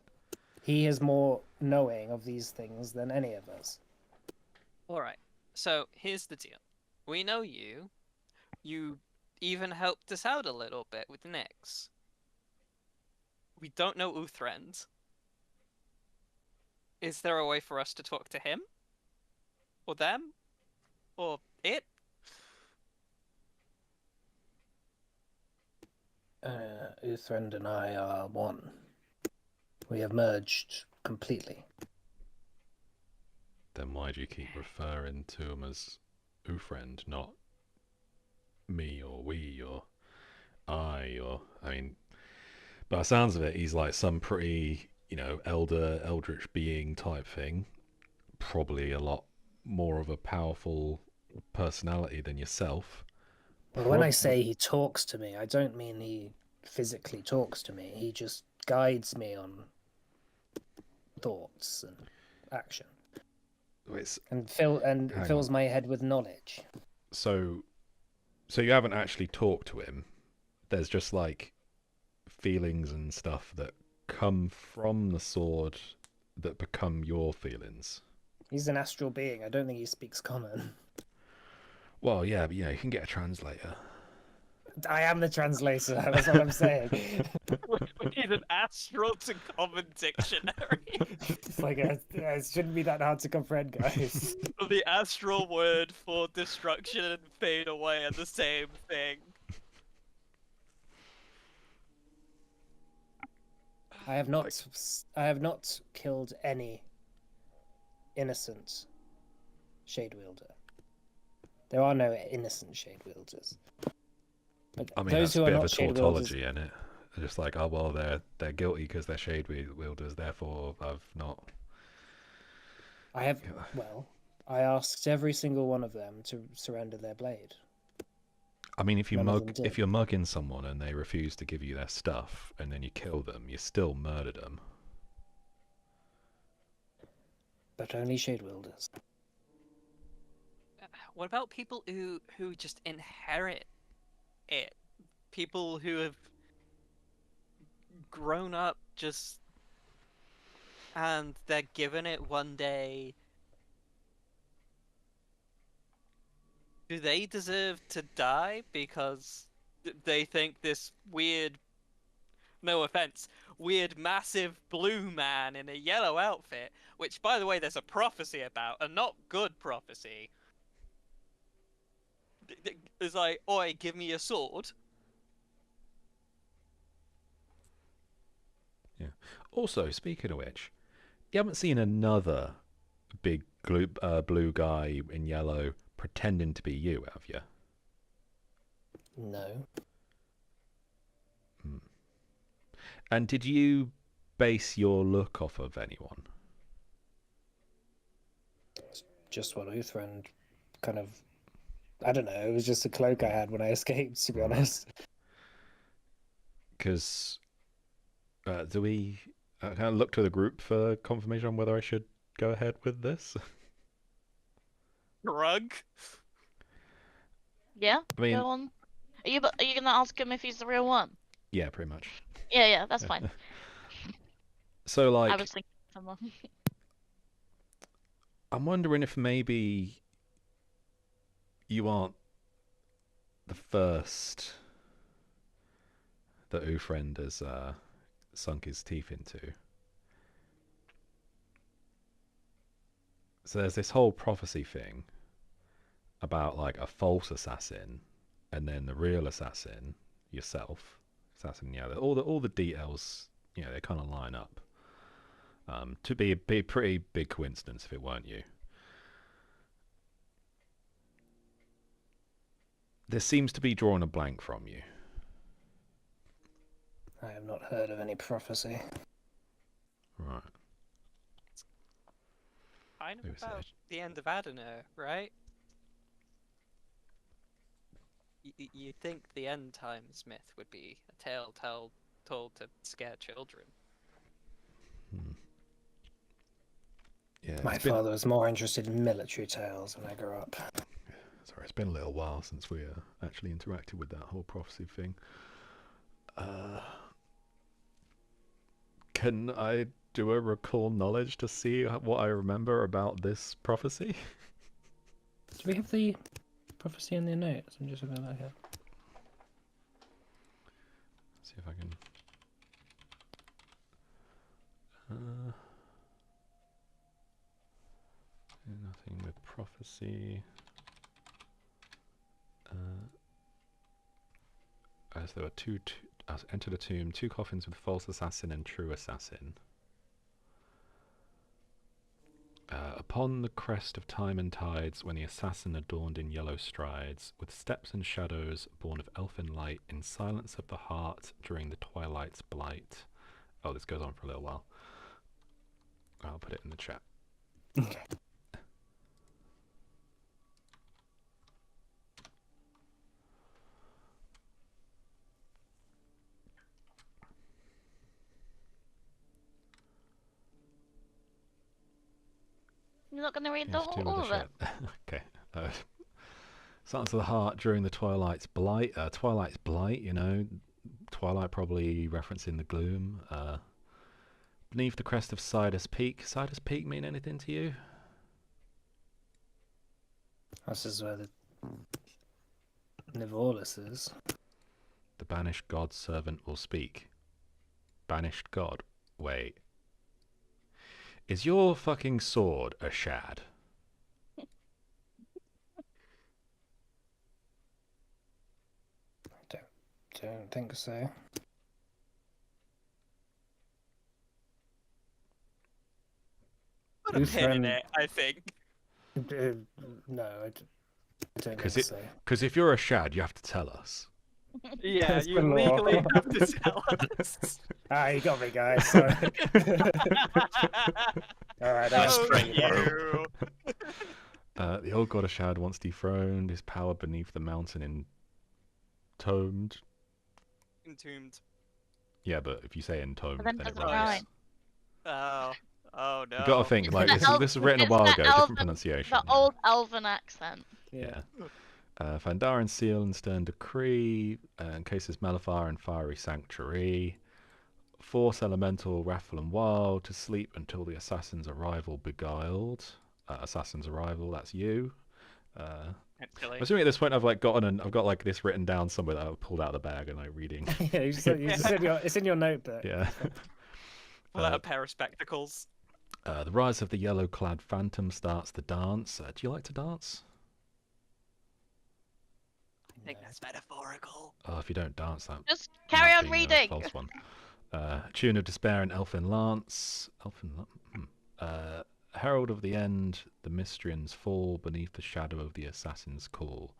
He is more knowing of these things than any of us. Alright, so here's the deal. We know you. You even helped us out a little bit with Nyx. We don't know Uthrend. Is there a way for us to talk to him? Or them? Or it? Uthrend and I are one. We have merged completely. Then why do you keep referring to him as Ufriend, not me or we or I or by the sounds of it, he's like some pretty, eldritch being type thing. Probably a lot more of a powerful personality than yourself. Well, when I say he talks to me, I don't mean he physically talks to me. He just guides me on thoughts and action. And fills my head with knowledge. So you haven't actually talked to him. There's just like feelings and stuff that come from the sword that become your feelings. He's an astral being. I don't think he speaks common. Well, yeah, but you can get a translator. I am the translator. That's what I'm saying. We need an astral to common dictionary. It's like it shouldn't be that hard to comprehend, guys. The astral word for destruction and fade away are the same thing. I have not killed any innocent shade wielder. There are no innocent shade wielders. But That's those who a are bit of not a shade tautology, wielders, isn't it? They're just like, oh well, they're guilty because they're shade wielders, therefore I've not. I asked every single one of them to surrender their blade. I mean, if None of them did. you're mugging someone and they refuse to give you their stuff, and then you kill them, you still murdered them. But only shade wielders. What about people who just inherit it? People who have grown up just and they're given it one day. Do they deserve to die because they think this weird, no offense, weird massive blue man in a yellow outfit, which by the way there's a prophecy about, a not good prophecy, is like, oi, give me a sword? Yeah. Also, speaking of which, you haven't seen another big blue guy in yellow pretending to be you, have you? No. And did you base your look off of anyone? Just one Uthran kind of. I don't know. It was just a cloak I had when I escaped, to be honest. Because do we kind of look to the group for confirmation on whether I should go ahead with this? Drug? Yeah, I mean, go on. Are you gonna ask him if he's the real one? yeah, pretty much. Yeah, that's fine. So, I like, was thinking someone. I'm wondering if maybe you aren't the first that Ufriend has sunk his teeth into. So there's this whole prophecy thing about like a false assassin and then the real assassin, yourself, assassin. Yeah, all the details, you know, they kind of line up. To be a pretty big coincidence if it weren't you. There seems to be drawing a blank from you. I have not heard of any prophecy. Right. I know Maybe so. about the end of Adenir, right? You think the end times myth would be a tale told to scare children? Yeah. My father was more interested in military tales when I grew up. Sorry, it's been a little while since we actually interacted with that whole prophecy thing. Can I do a recall knowledge to see what I remember about this prophecy? Do we have the prophecy in the notes? I'm just looking at that here. See if I can. Nothing with prophecy. As there were as entered a tomb, 2 coffins with false assassin and true assassin. Upon the crest of time and tides, when the assassin adorned in yellow strides, with steps and shadows born of elfin light, in silence of the heart during the twilight's blight. Oh, this goes on for a little while. I'll put it in the chat. Okay. You're not gonna read Yes, the two all with of it. the chat. Okay. Silence of the heart during the twilight's blight. Twilight's blight, you know. Twilight probably referencing the gloom. Beneath the crest of Sidus Peak. Sidus Peak mean anything to you? This is where the Nivorlis is. The banished god servant will speak. Banished god? Wait. Is your fucking sword a shad? Don't think so. Put a pin in it, I think. No, I don't Because think so. Because if you're a shad, you have to tell us. Yeah, That's you the law. legally have to tell us. You got me, guys. Sorry. All right, Oh, that's great. you. The old god of Shad once dethroned, his power beneath the mountain entombed. Entombed. Yeah, but if you say entombed, then then it doesn't rhymes. rhyme. Oh no. You got to think, like, the this was written a it's while the ago, different elven- pronunciation. The yeah. old elven accent. Yeah. Fandarin Seal and Stern Decree, Cases Malafar and Fiery Sanctuary, Force Elemental, Raffle and Wild, to sleep until the assassin's arrival beguiled. Assassin's arrival, that's you. I'm Actually. assuming at this point I've got like this written down somewhere that I've pulled out of the bag and like reading. Yeah, you just it's in your notebook. Yeah. Pull out a pair of spectacles. The rise of the yellow-clad phantom starts the dance. Do you like to dance? I think that's metaphorical. Oh, if you don't dance, that Just carry might on be, reading. a false one. Tune of Despair and Elfin Lance. Herald of the End. The Mystrians fall beneath the shadow of the assassin's call.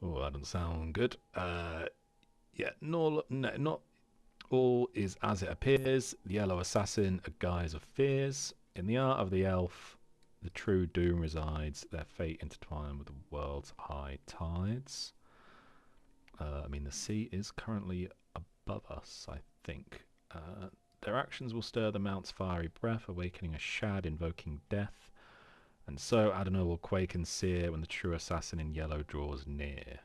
Oh, that doesn't sound good. Yeah, not all is as it appears. The Yellow Assassin, a guise of fears. In the art of the elf, the true doom resides. Their fate intertwined with the world's high tides. I mean, the sea is currently above us, I think. Their actions will stir the mount's fiery breath, awakening a shad, invoking death. And so Adonai will quake and sear when the true assassin in yellow draws near.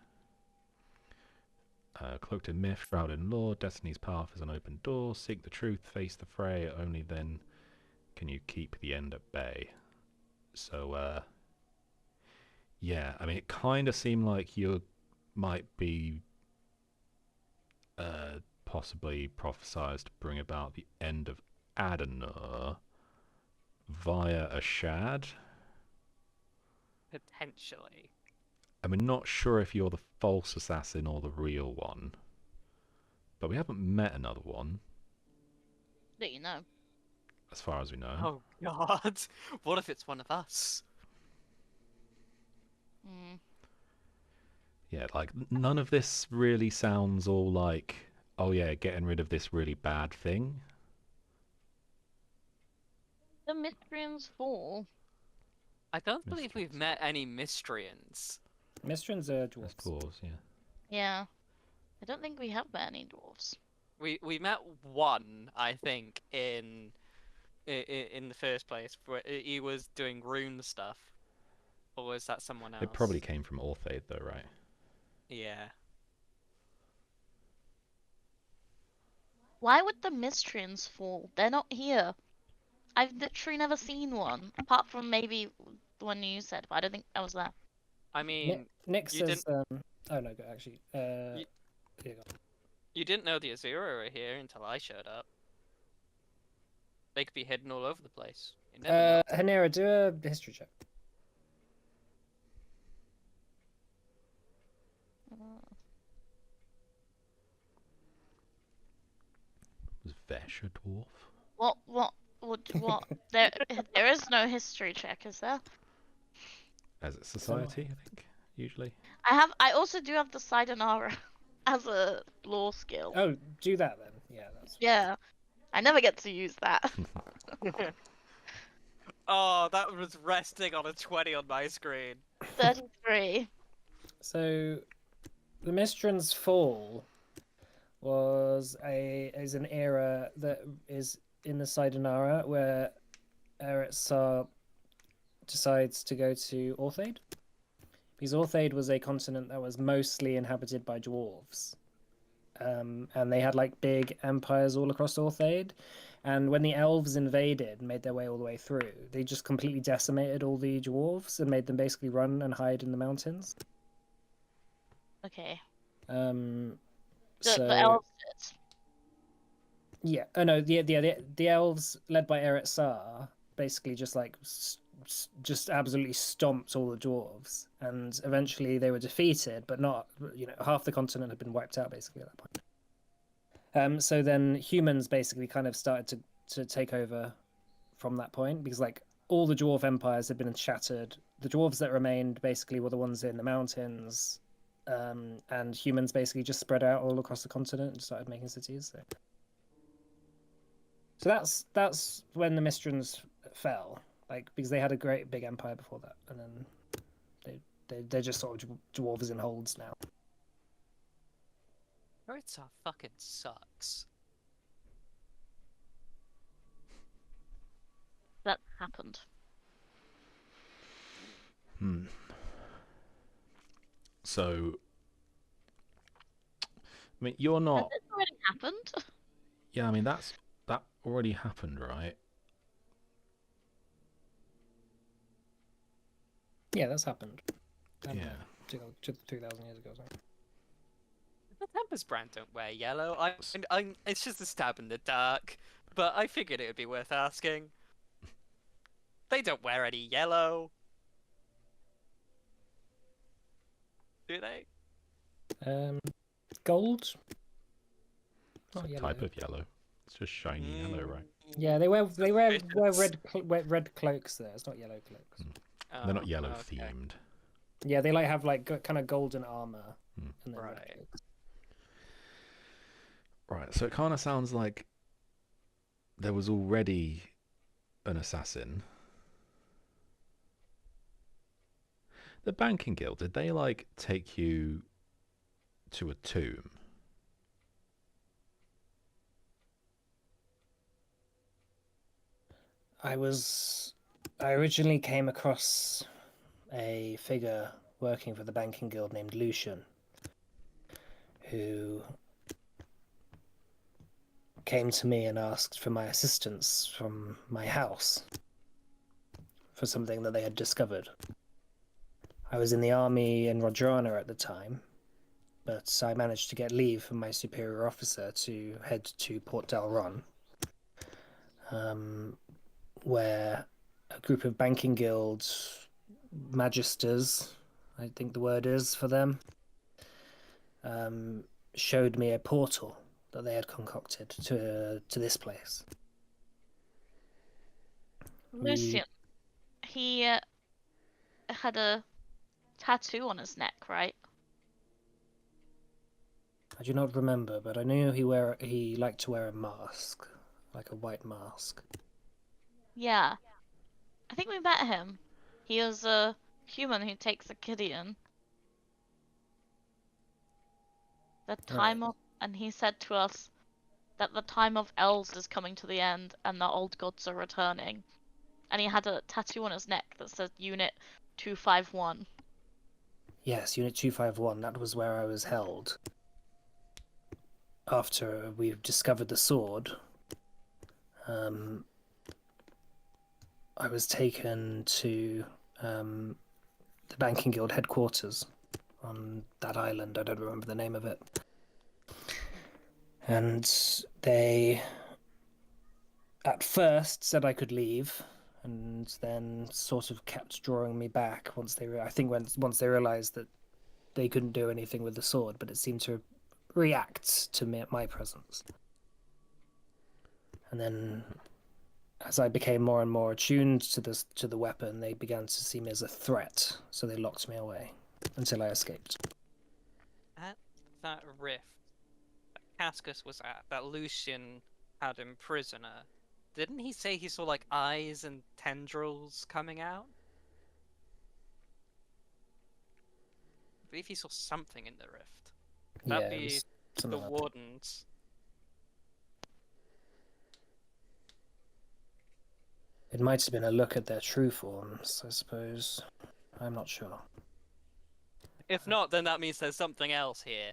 Cloaked in myth, shrouded in lore, destiny's path is an open door. Seek the truth, face the fray, only then can you keep the end at bay. So, yeah, I mean, it kind of seemed like you might be possibly prophesized to bring about the end of Adenor via a shad. Potentially. I'm not sure if you're the false assassin or the real one, but we haven't met another one, That you know. as far as we know. Oh god. What if it's one of us? Mm. Yeah, like none of this really sounds all like, oh yeah, getting rid of this really bad thing. The Mystrians fall. I don't believe we've Mystrians. met any Mystrians. Mystrians are Let's dwarves. pause, yeah. Yeah. I don't think we have met any dwarves. We met one, I think, in the first place, where he was doing rune stuff. Or was that someone else? It probably came from Orthaid though, right? Yeah. Why would the Mystrians fall? They're not here. I've literally never seen one, apart from maybe the one you said, but I don't think I was there. I mean, Nick you says, oh no, go actually. Here you go. you didn't know the Azura were here until I showed up. They could be hidden all over the place. You never know. Hanera, do a history check. Was Vesh a dwarf? What? There is no history check, is there? As a society, I think, usually. I also do have the Sayonara as a law skill. Oh, do that then. Yeah, that's. Yeah. I never get to use that. Oh, that was resting on a 20 on my screen. 33. So, the Mystrians' fall is an era that is in the Sayonara where Eretzar decides to go to Orthaid. Because Orthaid was a continent that was mostly inhabited by dwarves. And they had like big empires all across Orthaid. And when the elves invaded and made their way all the way through, they just completely decimated all the dwarves and made them basically run and hide in the mountains. Okay. So The elves did. yeah, oh no, the elves led by Eretzar basically just like just absolutely stomped all the dwarves, and eventually they were defeated, but not, half the continent had been wiped out basically at that point. So then humans basically kind of started to take over from that point, because like all the dwarf empires had been shattered. The dwarves that remained basically were the ones in the mountains, and humans basically just spread out all across the continent and started making cities. So that's when the Mystrians fell, like because they had a great big empire before that, and then they're just sort of dwarves in holds now. Eritza fucking sucks. That happened. So, I mean, you're Has not. this already happened? Yeah, I mean that already happened, right? Yeah, that's happened. Yeah. 2,000 years ago. Sorry. The Tempest brand don't wear yellow. It's just a stab in the dark, but I figured it would be worth asking. They don't wear any yellow, do they? Gold. It's Not a yellow. type of yellow. It's just shiny yellow, right? Yeah, they wear Suspicious. red cloaks there. It's not yellow cloaks. They're not Oh, yellow okay. themed. Yeah, they have kind of golden armor and then red Right. cloaks. Right. So it kind of sounds like there was already an assassin. The banking guild, did they like take you to a tomb? I originally came across a figure working for the banking guild named Lucian, who came to me and asked for my assistance from my house for something that they had discovered. I was in the army in Rodrana at the time, but I managed to get leave from my superior officer to head to Port Dalron, where a group of banking guild magisters, I think the word is for them, showed me a portal that they had concocted to this place. Lucian, he had a tattoo on his neck, right? I do not remember, but I knew he liked to wear a mask, like a white mask. Yeah. I think we met him. He was a human who takes a Gideon. The time of, and he said to us that the time of elves is coming to the end and the old gods are returning. And he had a tattoo on his neck that says Unit 251. Yes, Unit 251, that was where I was held. After we discovered the sword, I was taken to the Banking Guild headquarters on that island. I don't remember the name of it. And they at first said I could leave, and then sort of kept drawing me back once they realized that they couldn't do anything with the sword, but it seemed to react to my presence. And then as I became more and more attuned to the weapon, they began to see me as a threat, so they locked me away until I escaped. At that rift that Cascus was at, that Lucian had him prisoner, didn't he say he saw like eyes and tendrils coming out? I believe he saw something in the rift. That'd Yeah, it be was the something like that. wardens. It might have been a look at their true forms, I suppose. I'm not sure. If not, then that means there's something else here.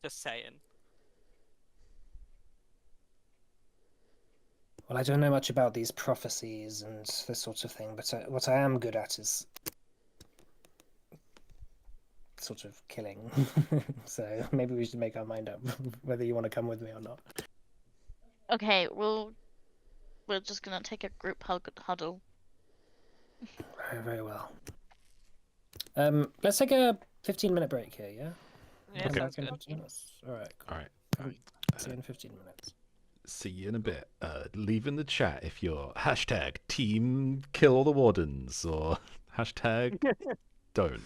Just saying. Well, I don't know much about these prophecies and this sort of thing, but what I am good at is sort of killing. So maybe we should make our mind up whether you want to come with me or not. Okay, we're just gonna take a group huddle. Very, very well. Let's take a 15-minute break here, yeah? Yeah, Come sounds back in good. 15 minutes. All right. All right. See you in 15 minutes. See you in a bit. Leave in the chat if you're hashtag team kill the wardens or hashtag don't.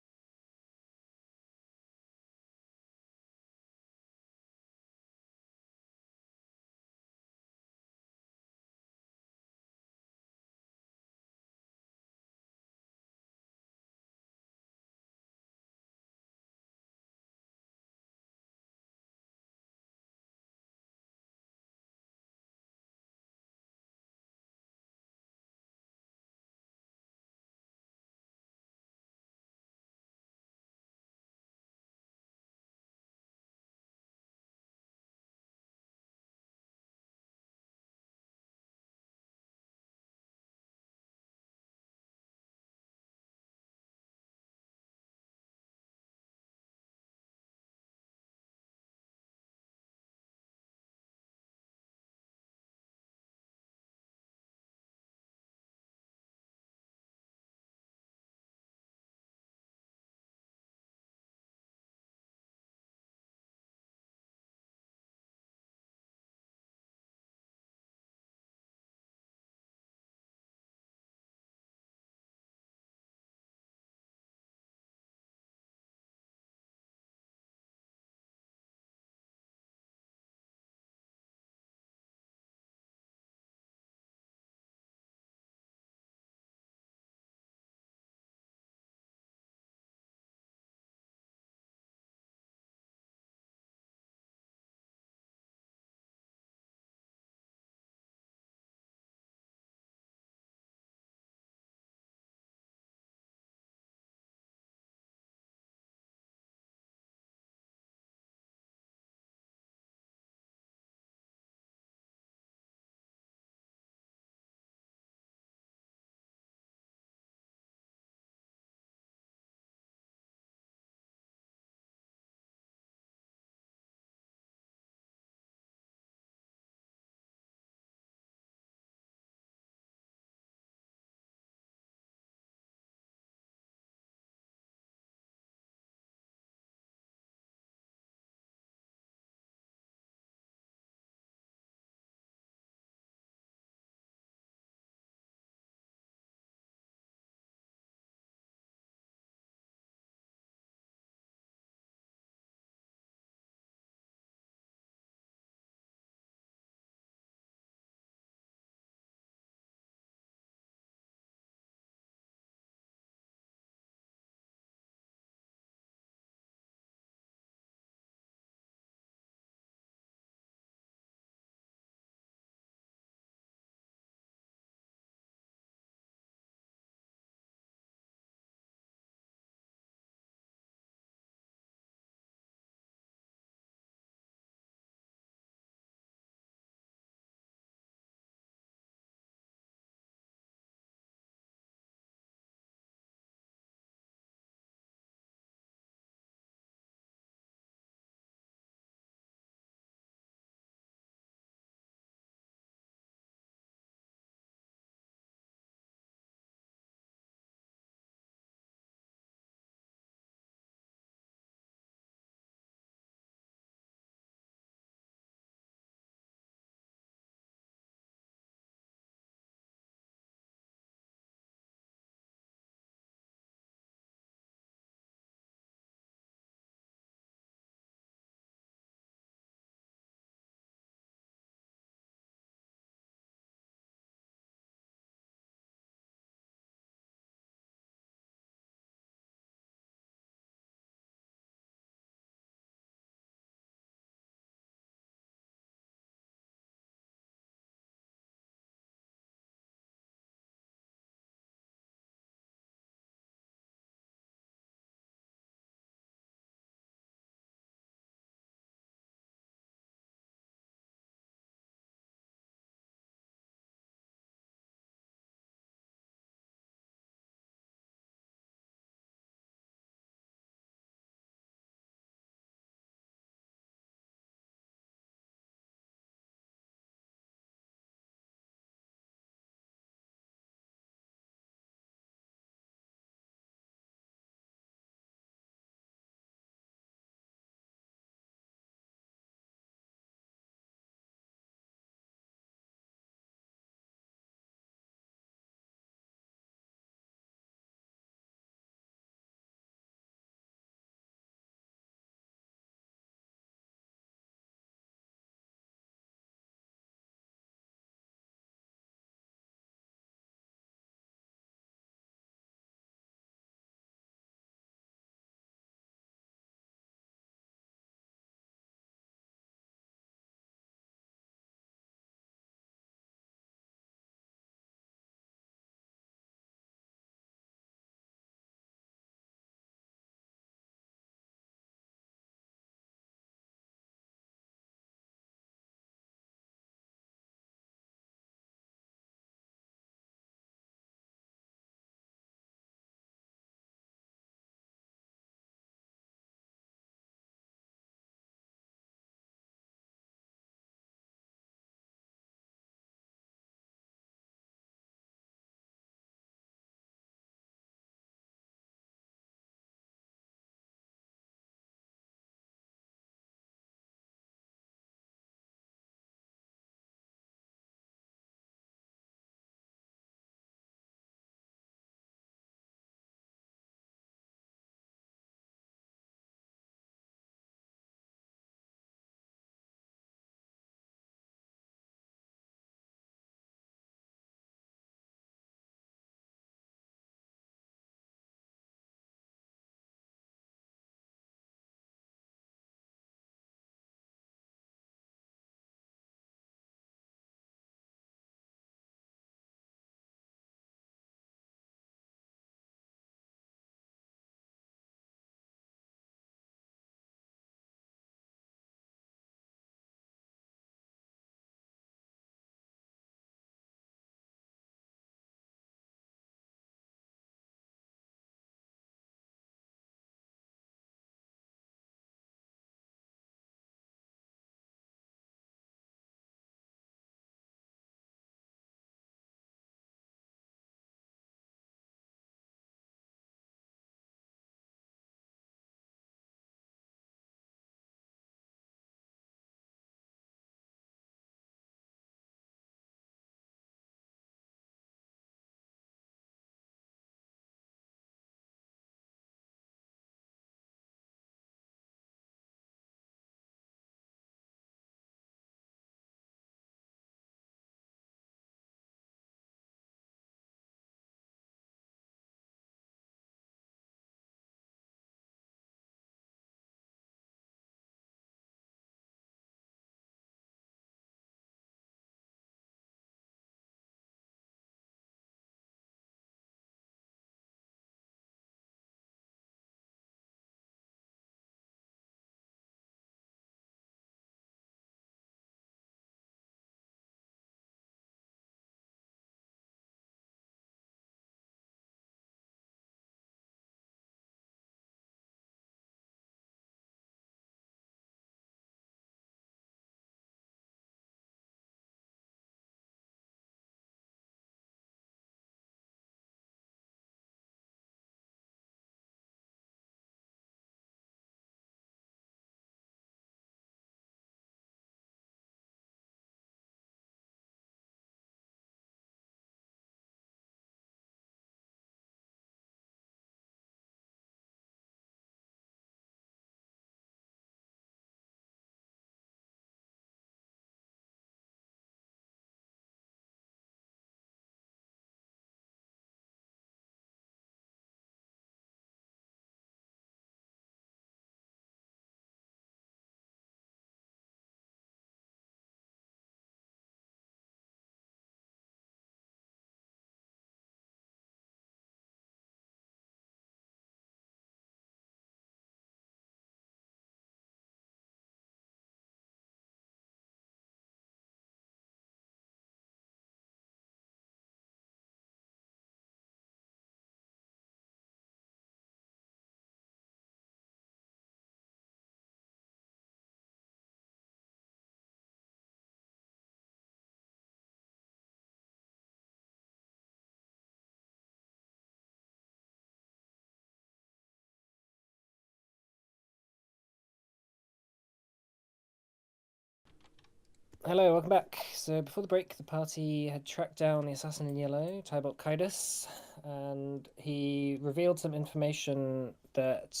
Hello, welcome back. So before the break, the party had tracked down the assassin in yellow, Tybalt Kaidos, and he revealed some information that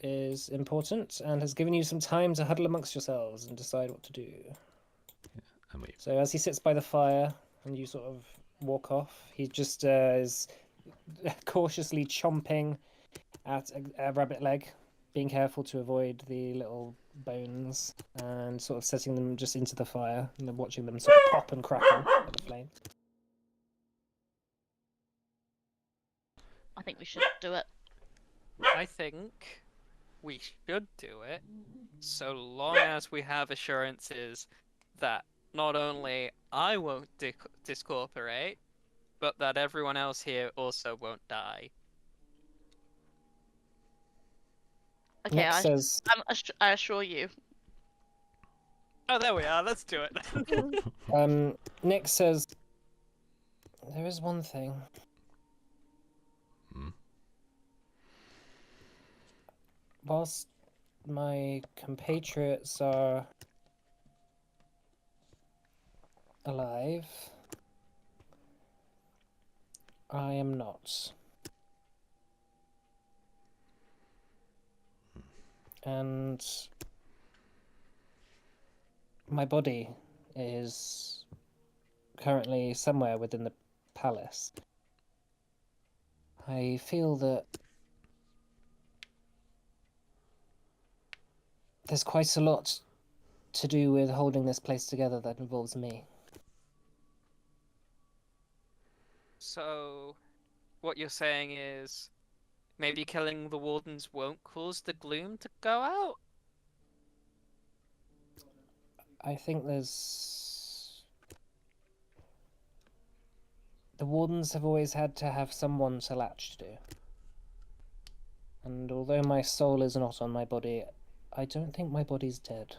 is important and has given you some time to huddle amongst yourselves and decide what to do. And we So as he sits by the fire and you sort of walk off, he just is cautiously chomping at a rabbit leg, being careful to avoid the little bones and sort of setting them just into the fire and then watching them sort of pop and crackle at the flame. I think we should do it. I think we should do it, so long as we have assurances that not only I won't discorporate, but that everyone else here also won't die. Okay, Nick says, I assure you. Oh, there we are. Let's do it. Nick says, there is one thing. Hmm. Whilst my compatriots are alive, I am not. And my body is currently somewhere within the palace. I feel that there's quite a lot to do with holding this place together that involves me. So, what you're saying is maybe killing the wardens won't cause the gloom to go out? I think there's... The wardens have always had to have someone to latch to. And although my soul is not on my body, I don't think my body's dead.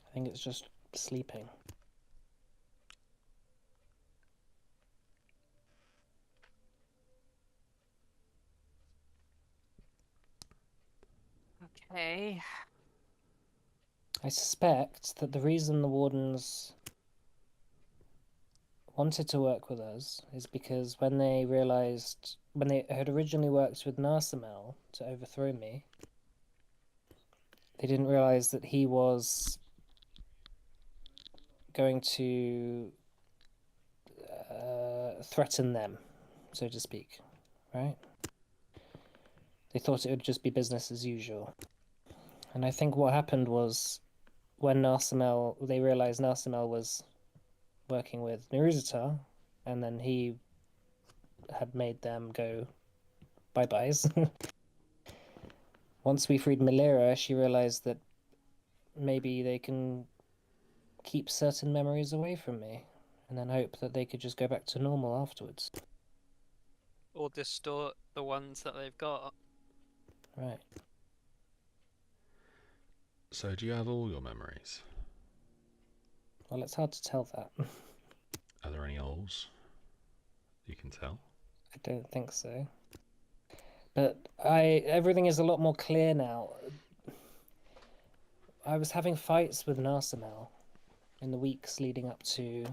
I think it's just sleeping. Okay. I suspect that the reason the wardens wanted to work with us is because when they had originally worked with Narsamel to overthrow me, they didn't realize that he was going to threaten them, so to speak, right? They thought it would just be business as usual. And I think what happened was when they realized Narsamel was working with Neruzatar, and then he had made them go bye-byes. Once we freed Melira, she realized that maybe they can keep certain memories away from me, and then hope that they could just go back to normal afterwards. Or distort the ones that they've got. Right. So, do you have all your memories? Well, it's hard to tell that. Are there any holes you can tell? I don't think so. But everything is a lot more clear now. I was having fights with Narsamel in the weeks leading up to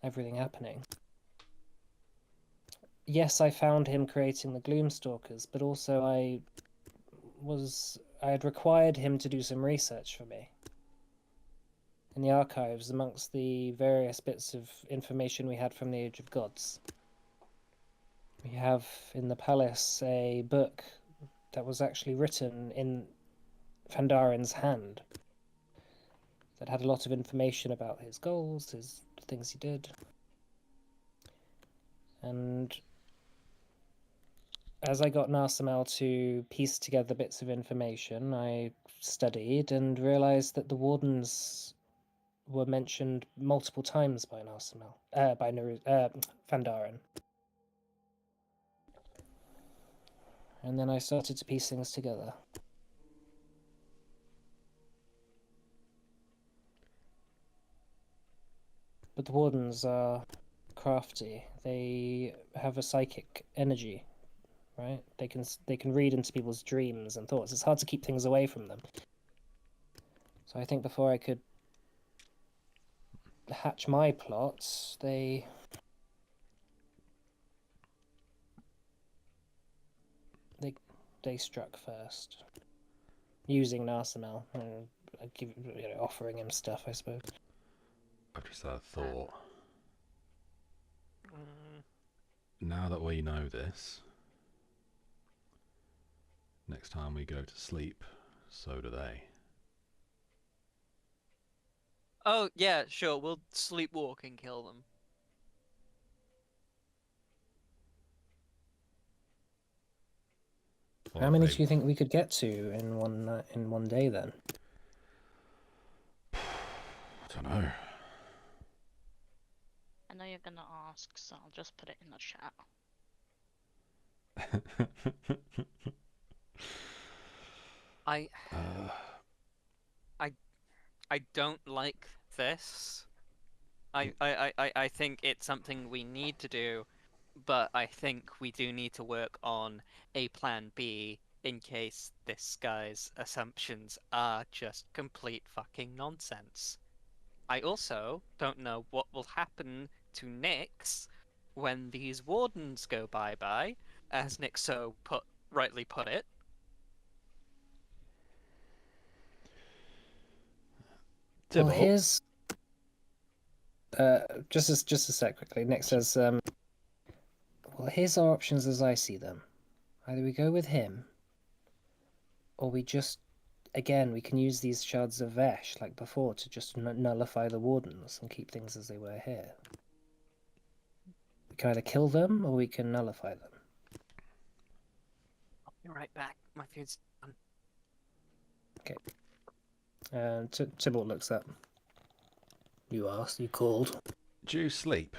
everything happening. Yes, I found him creating the Gloomstalkers, but also I had required him to do some research for me in the archives amongst the various bits of information we had from the Age of Gods. We have in the palace a book that was actually written in Fandarin's hand that had a lot of information about his goals, the things he did. And as I got Narsamel to piece together bits of information, I studied and realized that the wardens were mentioned multiple times by Fandarin. And then I started to piece things together. But the wardens are crafty. They have a psychic energy, right? They can read into people's dreams and thoughts. It's hard to keep things away from them. So I think before I could hatch my plots, they struck first, using Narsimel and offering him stuff, I suppose. I've just had a thought. Mm, Now that we know this, next time we go to sleep, so do they. Oh, yeah, sure. We'll sleepwalk and kill them. Or How if many they- do you think we could get to in one day then? I don't know. I know you're gonna ask, so I'll just put it in the chat. I uh, I don't like this. I think it's something we need to do, but I think we do need to work on a plan B in case this guy's assumptions are just complete fucking nonsense. I also don't know what will happen to Nyx when these wardens go bye-bye, as Nick so rightly put it. Well, Tybalt, here's just a sec quickly. Nick says, well, here's our options as I see them. Either we go with him, or we just, again, we can use these shards of Vesh like before to just nullify the wardens and keep things as they were here. We can either kill them or we can nullify them. I'll be right back. My food's done. Tybalt looks up. You asked, you called. do you sleep?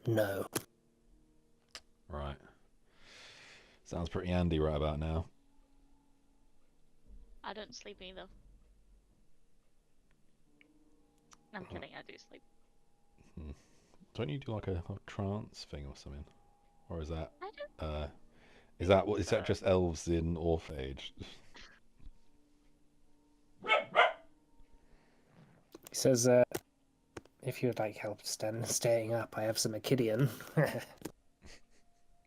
No. Right. Sounds pretty handy right about now. I don't sleep either. I'm kidding, I do sleep. Don't you do like a trance thing or something? Or is that I don't. is that just elves in Orphage? He says, if you'd like help staying up, I have some Achidian.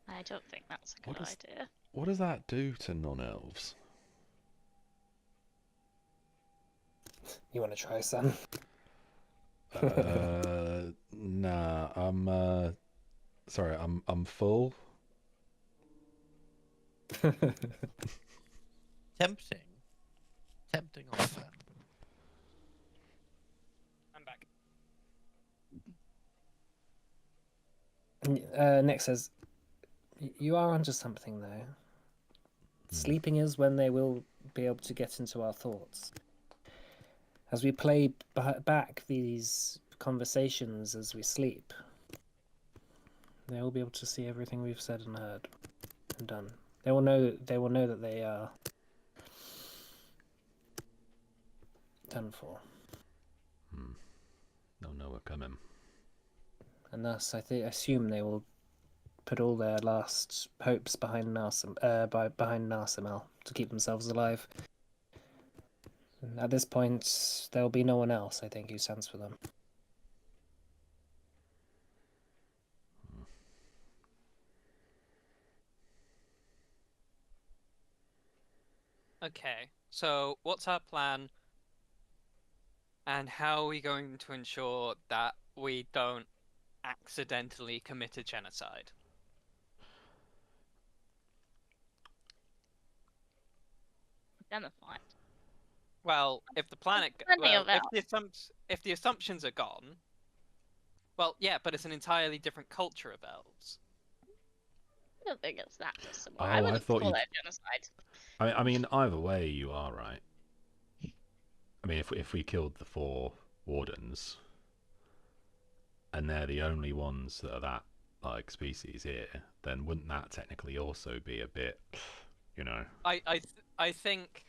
I don't think that's a good idea. What does that do to non-elves? You want to try some? Nah, I'm full. Tempting. Tempting offer. I'm back. Nick says, you are onto something though. Sleeping is when they will be able to get into our thoughts. As we play back these conversations as we sleep, they will be able to see everything we've said and heard and done. They will know that they are done for. They'll know we're coming. And thus, I assume they will put all their last hopes behind Narsimel to keep themselves alive. And at this point, there will be no one else, I think, who stands for them. Okay, so what's our plan? And how are we going to ensure that we don't accidentally commit a genocide? Genocide. Well, if the planet, Plenty well, of elves. if the assumptions are gone, well, yeah, but it's an entirely different culture of elves. I don't think it's that dissimilar. Oh, I I wouldn't thought call you'd- it genocide. I mean, either way, you are right. I mean, if we killed the 4 wardens, and they're the only ones that are that like species here, then wouldn't that technically also be a bit, you know? I think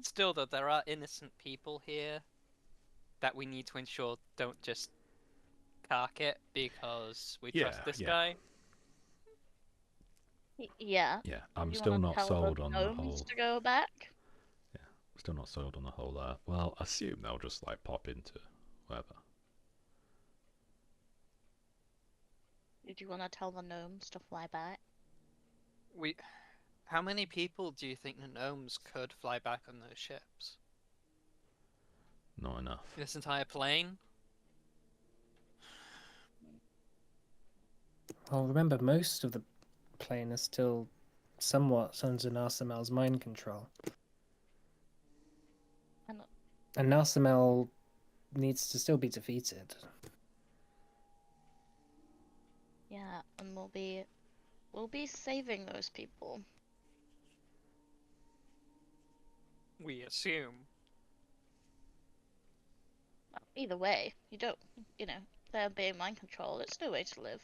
still that there are innocent people here that we need to ensure don't just cark it because we trust Yeah, this yeah. guy. Yeah. Yeah, I'm You still wanna not tell sold the on the gnomes whole. to go back? Still not sold on the whole. Well, assume they'll just like pop into wherever. Did you want to tell the gnomes to fly back? How many people do you think the gnomes could fly back on those ships? Not enough. This entire plane? Well, remember, most of the plane is still somewhat under Narsamel's mind control. And And Narsamel needs to still be defeated. yeah, and we'll be saving those people. We assume. Either way, they're being mind controlled. It's no way to live.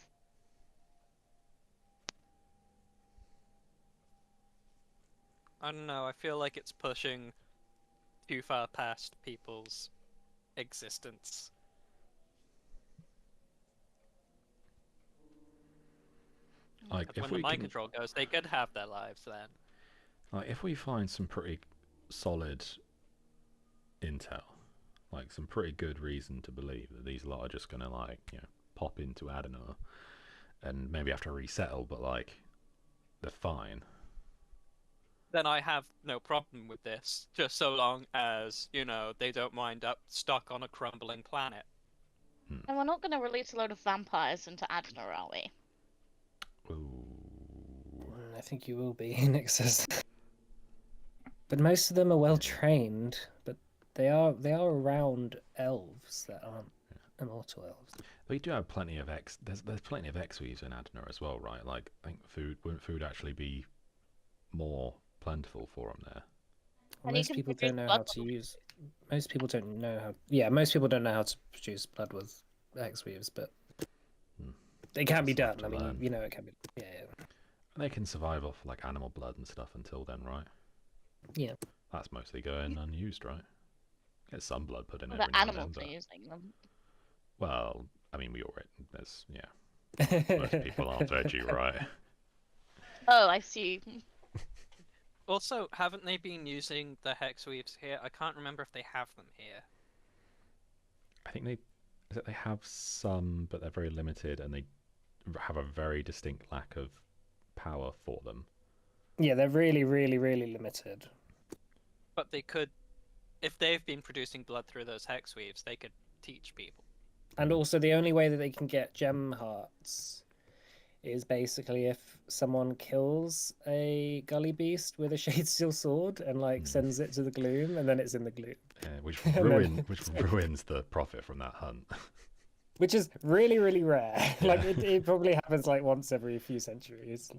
I don't know, I feel like it's pushing too far past people's existence. Like if When we the mind can, control goes, they could have their lives then. like if we find some pretty solid intel, like some pretty good reason to believe that these lot are just gonna like pop into Adenor and maybe have to resettle, but like they're fine. Then I have no problem with this, just so long as, they don't wind up stuck on a crumbling planet. And we're not going to release a load of vampires into Adna, are we? Ooh. I think you will be, Nick says. But most of them are well trained, but they are around elves that aren't immortal elves. We do have plenty of There's plenty of X-Weaves in Adenor as well, right? Like I think wouldn't food actually be more plentiful for them there? Well, And you most can people produce don't know blood how to use. Most people don't know how. Yeah, most people don't know how to produce blood with X-Weaves, but it can be Still have done. to I mean, learn. you know, it can be. Yeah, And they can survive off like animal blood and stuff until then, right? yeah. That's mostly going unused, right? Get some blood put in the every now and then, animals but are using them. well, I mean, we already there's most people aren't veggie, right? Oh, I see. Also, haven't they been using the Hexweaves here? I can't remember if they have them here. I think they have some, but they're very limited, and they have a very distinct lack of power for them. Yeah, they're really, really, really limited. But they could, if they've been producing blood through those Hexweaves, they could teach people. And also, the only way that they can get gem hearts is basically if someone kills a gully beast with a shadesteel sword and like sends it to the gloom, and then it's in the gloom. Which then- ruins the profit from that hunt. Which is really, really rare. Like Yeah. it probably happens like once every few centuries.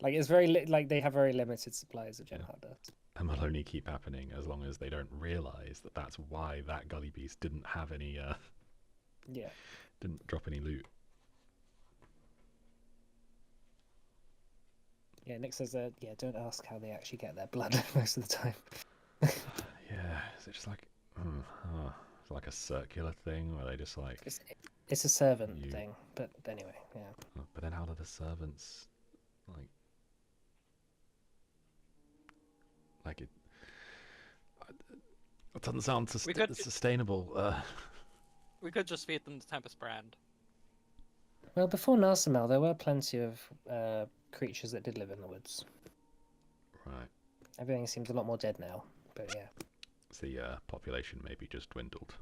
Like it's very like they have very limited supplies of gem heart dust. And will only keep happening as long as they don't realise that that's why that gully beast didn't have any Yeah. didn't drop any loot. Yeah, Nick says yeah, don't ask how they actually get their blood most of the time. Yeah, is it just like it's like a circular thing where they just like It's a servant thing, but anyway, yeah. but then how do the servants like it doesn't sound sustainable. We could just feed them the Tempest brand. Well, before Narsamel, there were plenty of creatures that did live in the woods. Right. Everything seems a lot more dead now, but yeah. So the population maybe just dwindled.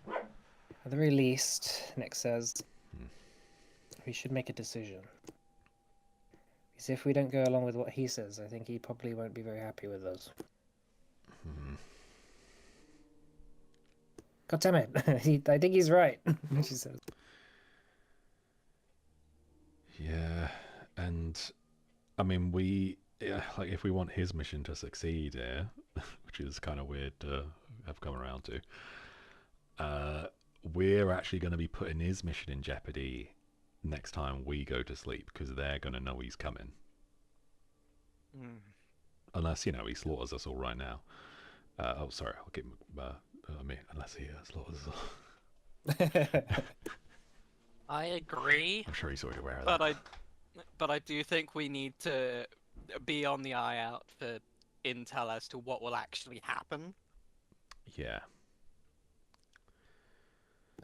At the very least, Nick says, we should make a decision. Because if we don't go along with what he says, I think he probably won't be very happy with us. God damn it. I think he's right, she says. Yeah, and I mean like if we want his mission to succeed here, which is kind of weird to have come around to, we're actually going to be putting his mission in jeopardy next time we go to sleep because they're going to know he's coming. Unless, he slaughters us all right now. Oh, sorry, I'll give him, unless he slaughters us all. I agree. I'm sure he's already aware of But that. But I do think we need to be on the eye out for intel as to what will actually happen. Yeah.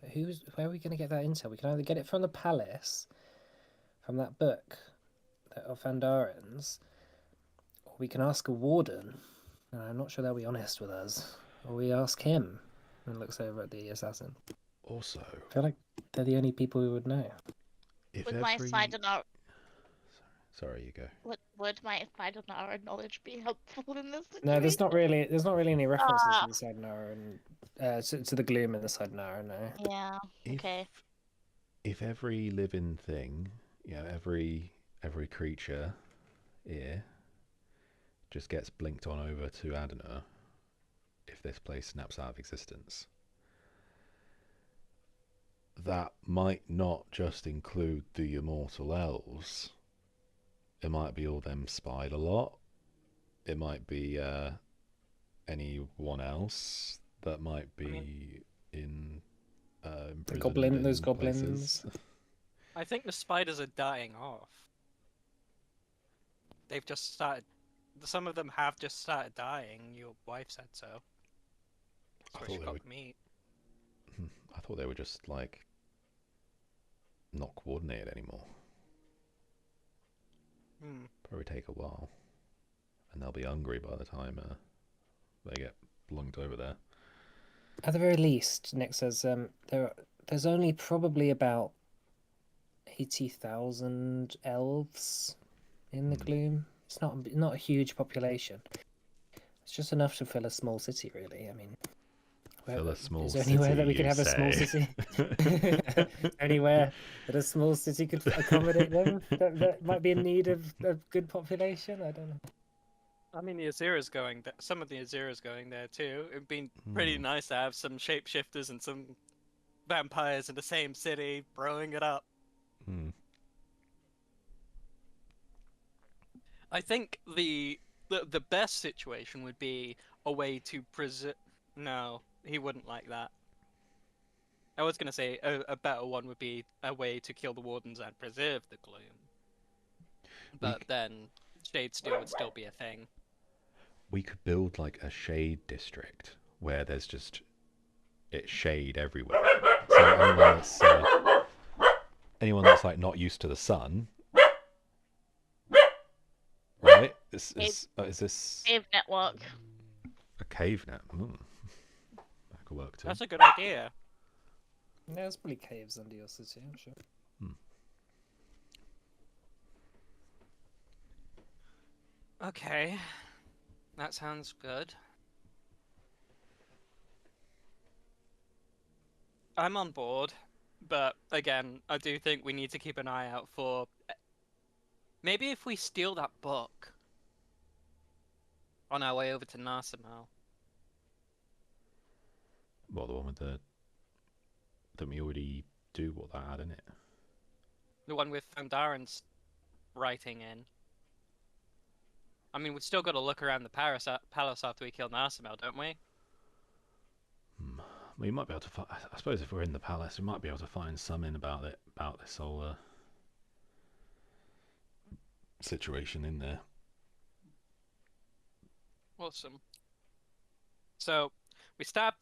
But where are we going to get that intel? We can either get it from the palace, from that book of Vandaren's, or we can ask a warden. And I'm not sure they'll be honest with us. Or we ask him and looks over at the assassin. Also, I feel like they're the only people who would know. if Would my every... Sidenar Sorry, you go. would my Sidenar knowledge be helpful in this situation? No, there's not really any references Ah. to the Sidenar and to the gloom in the Sidenar. No. Yeah. Okay. If every living thing, every creature here just gets blinked on over to Adana, if this place snaps out of existence, that might not just include the immortal elves. It might be all them spider lot. It might be anyone else that might be in imprisoned Those in goblins. places. I think the spiders are dying off. They've just started. Some of them have just started dying. Your wife said so. I That's where thought she they got would- the meat. I thought they were just like not coordinated anymore. Hmm. Probably take a while, and they'll be hungry by the time they get blunked over there. At the very least, Nick says there's only probably about 80,000 elves in the gloom. It's not a huge population. It's just enough to fill a small city, really. I mean, Fill a small is there anywhere that we city, could you have a small say? city? Anywhere that a small city could accommodate them that might be in need of good population? I don't know. I mean, the Azira's going. Some of the Azira's going there too. It'd been pretty nice to have some shapeshifters and some vampires in the same city, throwing it up. Hmm. I think the best situation would be a way to preserve. No, he wouldn't like that. I was gonna say a better one would be a way to kill the wardens and preserve the gloom. But then Shade Steel would still be a thing. We could build like a shade district where there's just it's shade everywhere. So anyone that's like not used to the sun, right? Is this Cave network. a cave net? That could work too. That's a good idea. Yeah, there's probably caves under your city, I'm sure. Okay, that sounds good. I'm on board, but again, I do think we need to keep an eye out for. Maybe if we steal that book on our way over to Narsamal. Well, the one with the that we already do what that had in it. The one with Vandaren's writing in. I mean, we've still got to look around the palace after we kill Narsamal, don't we? We might be able to find. I suppose if we're in the palace, we might be able to find something about this whole situation in there. Awesome. So we stab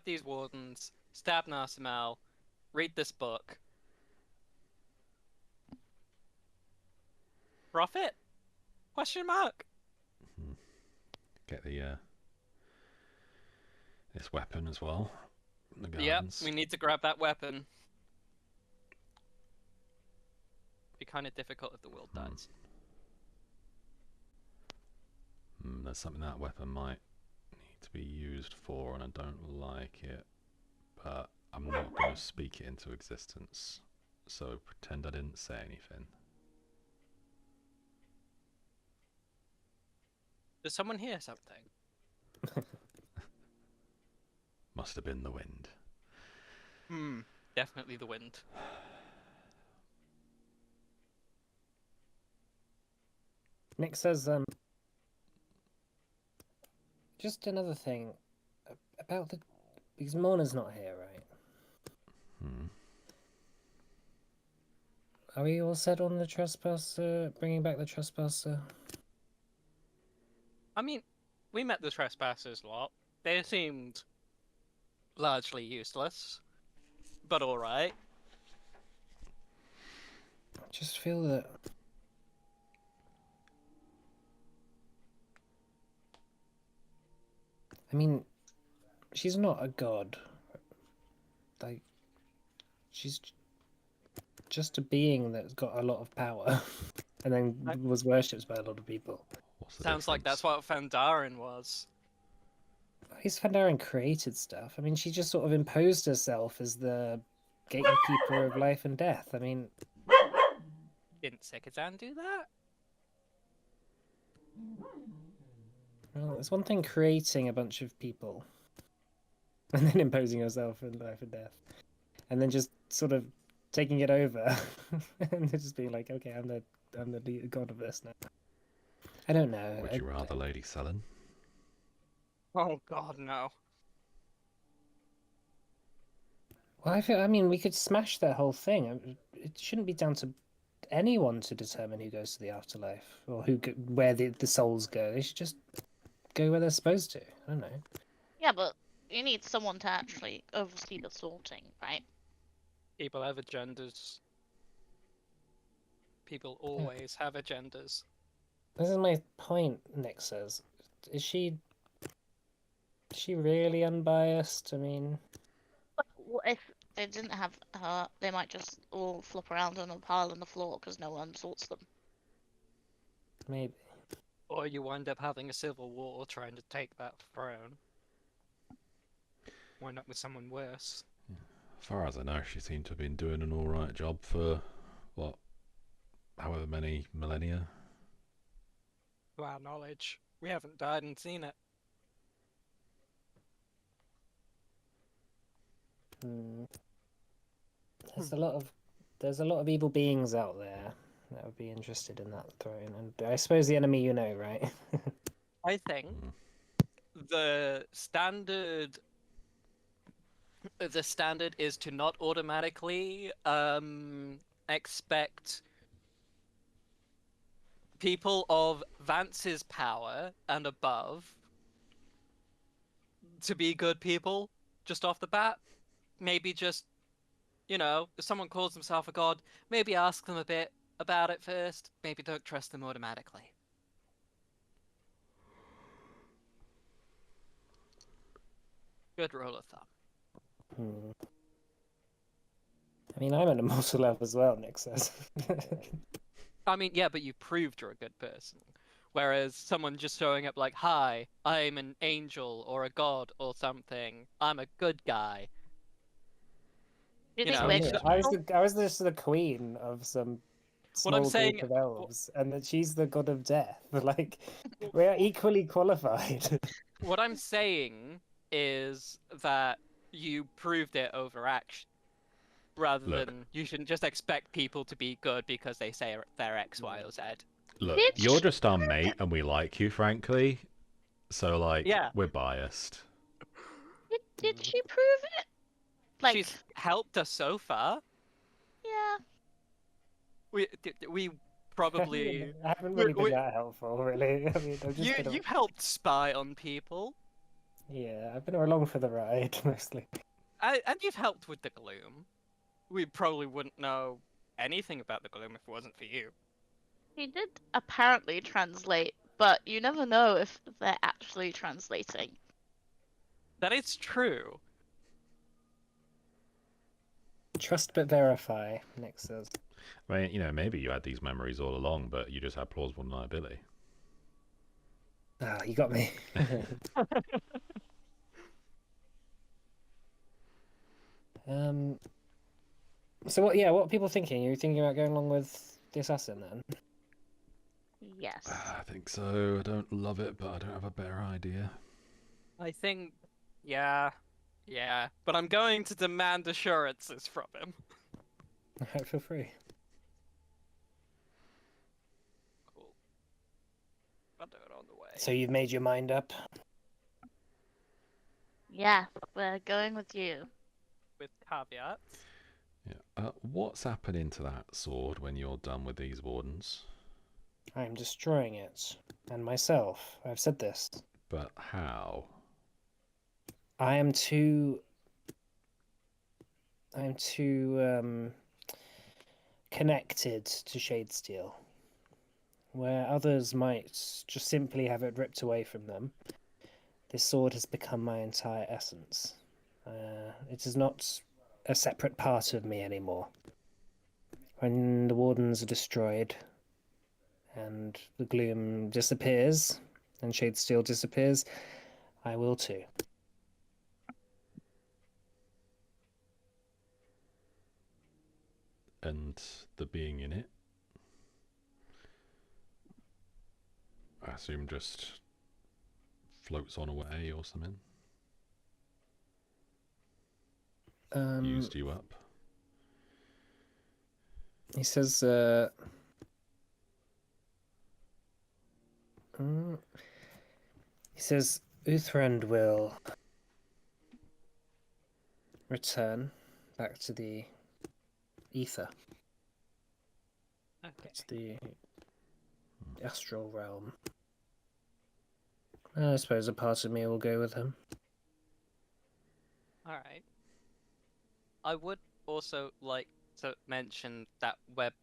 these wardens, stab Narsamal, read this book. Profit? Question mark. Get the this weapon as well. The Yep, guns. we need to grab that weapon. Be kind of difficult if the world dies. There's something that weapon might need to be used for, and I don't like it. But I'm not going to speak it into existence. So pretend I didn't say anything. Does someone hear something? Must have been the wind. Definitely the wind. Nick says, just another thing about because Morna's not here, right? Are we all set on the trespasser? Bringing back the trespasser? I mean, we met the trespassers lot. They seemed largely useless, but alright. I just feel that. I mean, she's not a god. Like, she's just a being that's got a lot of power, and then was worshipped by a lot of people. What's the Sounds like that's difference? what Fandaren was. His Fandaren created stuff. I mean, she just sort of imposed herself as the gatekeeper of life and death. I mean, Didn't Sekizan do that? well, it's one thing creating a bunch of people, and then imposing herself in life and death, and then just sort of taking it over, and just being like, okay, I'm the god of this now. I don't know. Would you rather, Lady Selin? Oh god, no. Well, I mean, we could smash that whole thing. It shouldn't be down to anyone to determine who goes to the afterlife or where the souls go. They should just go where they're supposed to. I don't know. Yeah, but you need someone to actually oversee the sorting, right? People have agendas. People always have agendas. This is my point, Nick says. Is she really unbiased? I mean, What if they didn't have her? They might just all flop around on a pile on the floor because no one sorts them. maybe. Or you wind up having a civil war trying to take that throne. Wind up with someone worse. As far as I know, she seemed to have been doing an alright job for, what, however many millennia? To our knowledge, we haven't died and seen it. There's a lot of evil beings out there that would be interested in that throne, and I suppose the enemy you know, right? I think the standard is to not automatically expect people of Vance's power and above to be good people just off the bat. Maybe just, if someone calls themselves a god, maybe ask them a bit about it first. Maybe don't trust them automatically. Good rule of thumb. I mean, I'm an immortal elf as well, Nick says. I mean, yeah, but you proved you're a good person. Whereas someone just showing up like, hi, I'm an angel or a god or something. I'm a good guy. Do you You think know, we're Sounds good? I was just the queen of some What I'm small saying, group of elves, and that she's the god of death. Like, we are equally qualified. what I'm saying is that you proved it over action. Rather Look. than you shouldn't just expect people to be good because they say they're X, Y, or Z. Look, Bitch. you're just our mate and we like you, frankly. So, like, Yeah. we're biased. Did she prove it? Like, She's helped us so far. yeah. We probably I haven't really been that helpful, really. I mean, I've just been you helped spy on people. Yeah, I've been along for the ride mostly. And you've helped with the gloom. We probably wouldn't know anything about the gloom if it wasn't for you. She did apparently translate, but you never know if they're actually translating. That is true. Trust but verify, Nick says. I mean, maybe you had these memories all along, but you just had plausible deniability. Ah, you got me. So what are people thinking? Are you thinking about going along with the assassin then? Yes. I think so. I don't love it, but I don't have a better idea. I think, yeah. But I'm going to demand assurances from him. Alright, feel free. Cool. I'll do it on the way. So you've made your mind up? Yeah, we're going with you. With caveats. Yeah. What's happening to that sword when you're done with these wardens? I'm destroying it. And myself. I've said this. But how? I am too connected to Shadesteel. Where others might just simply have it ripped away from them, this sword has become my entire essence. It is not a separate part of me anymore. When the wardens are destroyed, and the gloom disappears, and Shadesteel disappears, I will too. And the being in it? I assume just floats on away or something? Used you up? He says, Uthrend will return back to the ether. Okay. It's the astral realm. I suppose a part of me will go with him. All right. I would also like to mention that web,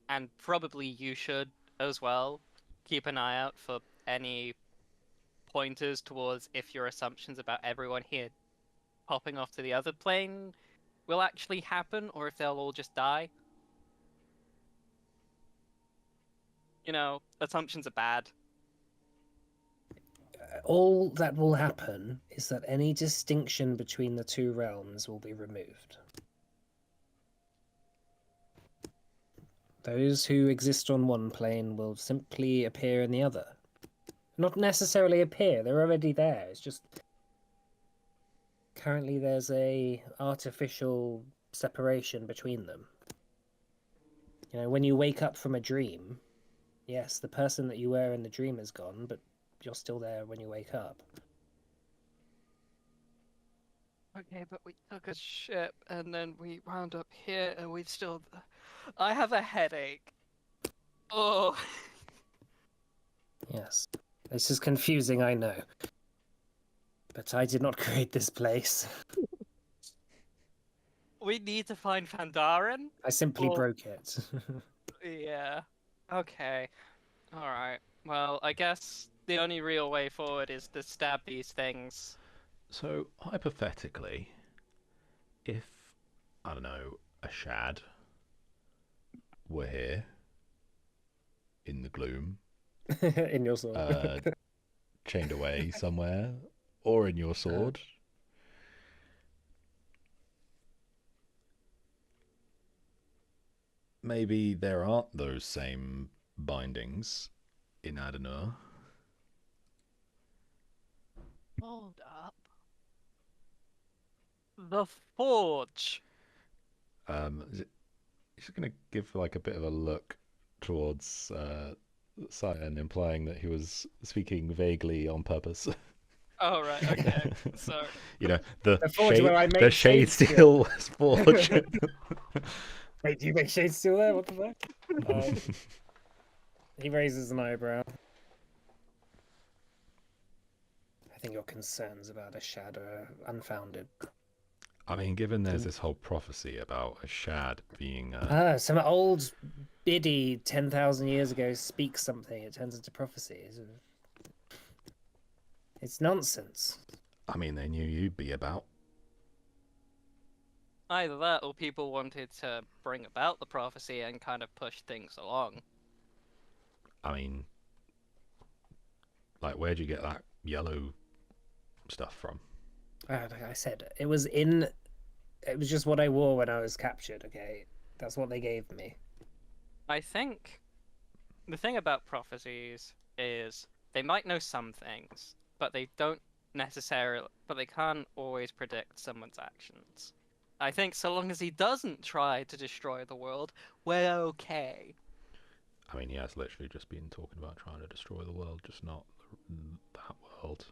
and probably you should as well, keep an eye out for any pointers towards if your assumptions about everyone here popping off to the other plane will actually happen, or if they'll all just die. You know, assumptions are bad. All that will happen is that any distinction between the two realms will be removed. Those who exist on one plane will simply appear in the other. Not necessarily appear, they're already there. It's just currently there's a artificial separation between them. You know, when you wake up from a dream, yes, the person that you were in the dream is gone, but you're still there when you wake up. Okay, but we took a ship and then we wound up here and we still. I have a headache. Oh. Yes. This is confusing, I know. But I did not create this place. We need to find Fandaren? I simply Or- broke it. Yeah. Okay. Alright. Well, I guess the only real way forward is to stab these things. So, hypothetically, if, I don't know, a shad were here in the gloom, In your sword. chained away somewhere, or in your sword, maybe there aren't those same bindings in Adenur. Hold up. The Forge! He's going to give like a bit of a look towards Cyan, implying that he was speaking vaguely on purpose. Oh, right, okay. Sorry. You know, the The forge where I the make shade Shadesteel. steel forge. Wait, do you make Shadesteel there? What the fuck? He raises an eyebrow. I think your concerns about a shadow are unfounded. I mean, given there's this whole prophecy about a shad being Some old biddy 10,000 years ago speaks something, it turns into prophecy. It's nonsense. I mean, they knew you'd be about. Either that or people wanted to bring about the prophecy and kind of push things along. I mean, like, where'd you get that yellow stuff from? Like I said, it was just what I wore when I was captured, okay? That's what they gave me. I think the thing about prophecies is they might know some things, but they can't always predict someone's actions. I think so long as he doesn't try to destroy the world, we're okay. I mean, he has literally just been talking about trying to destroy the world, just not that world.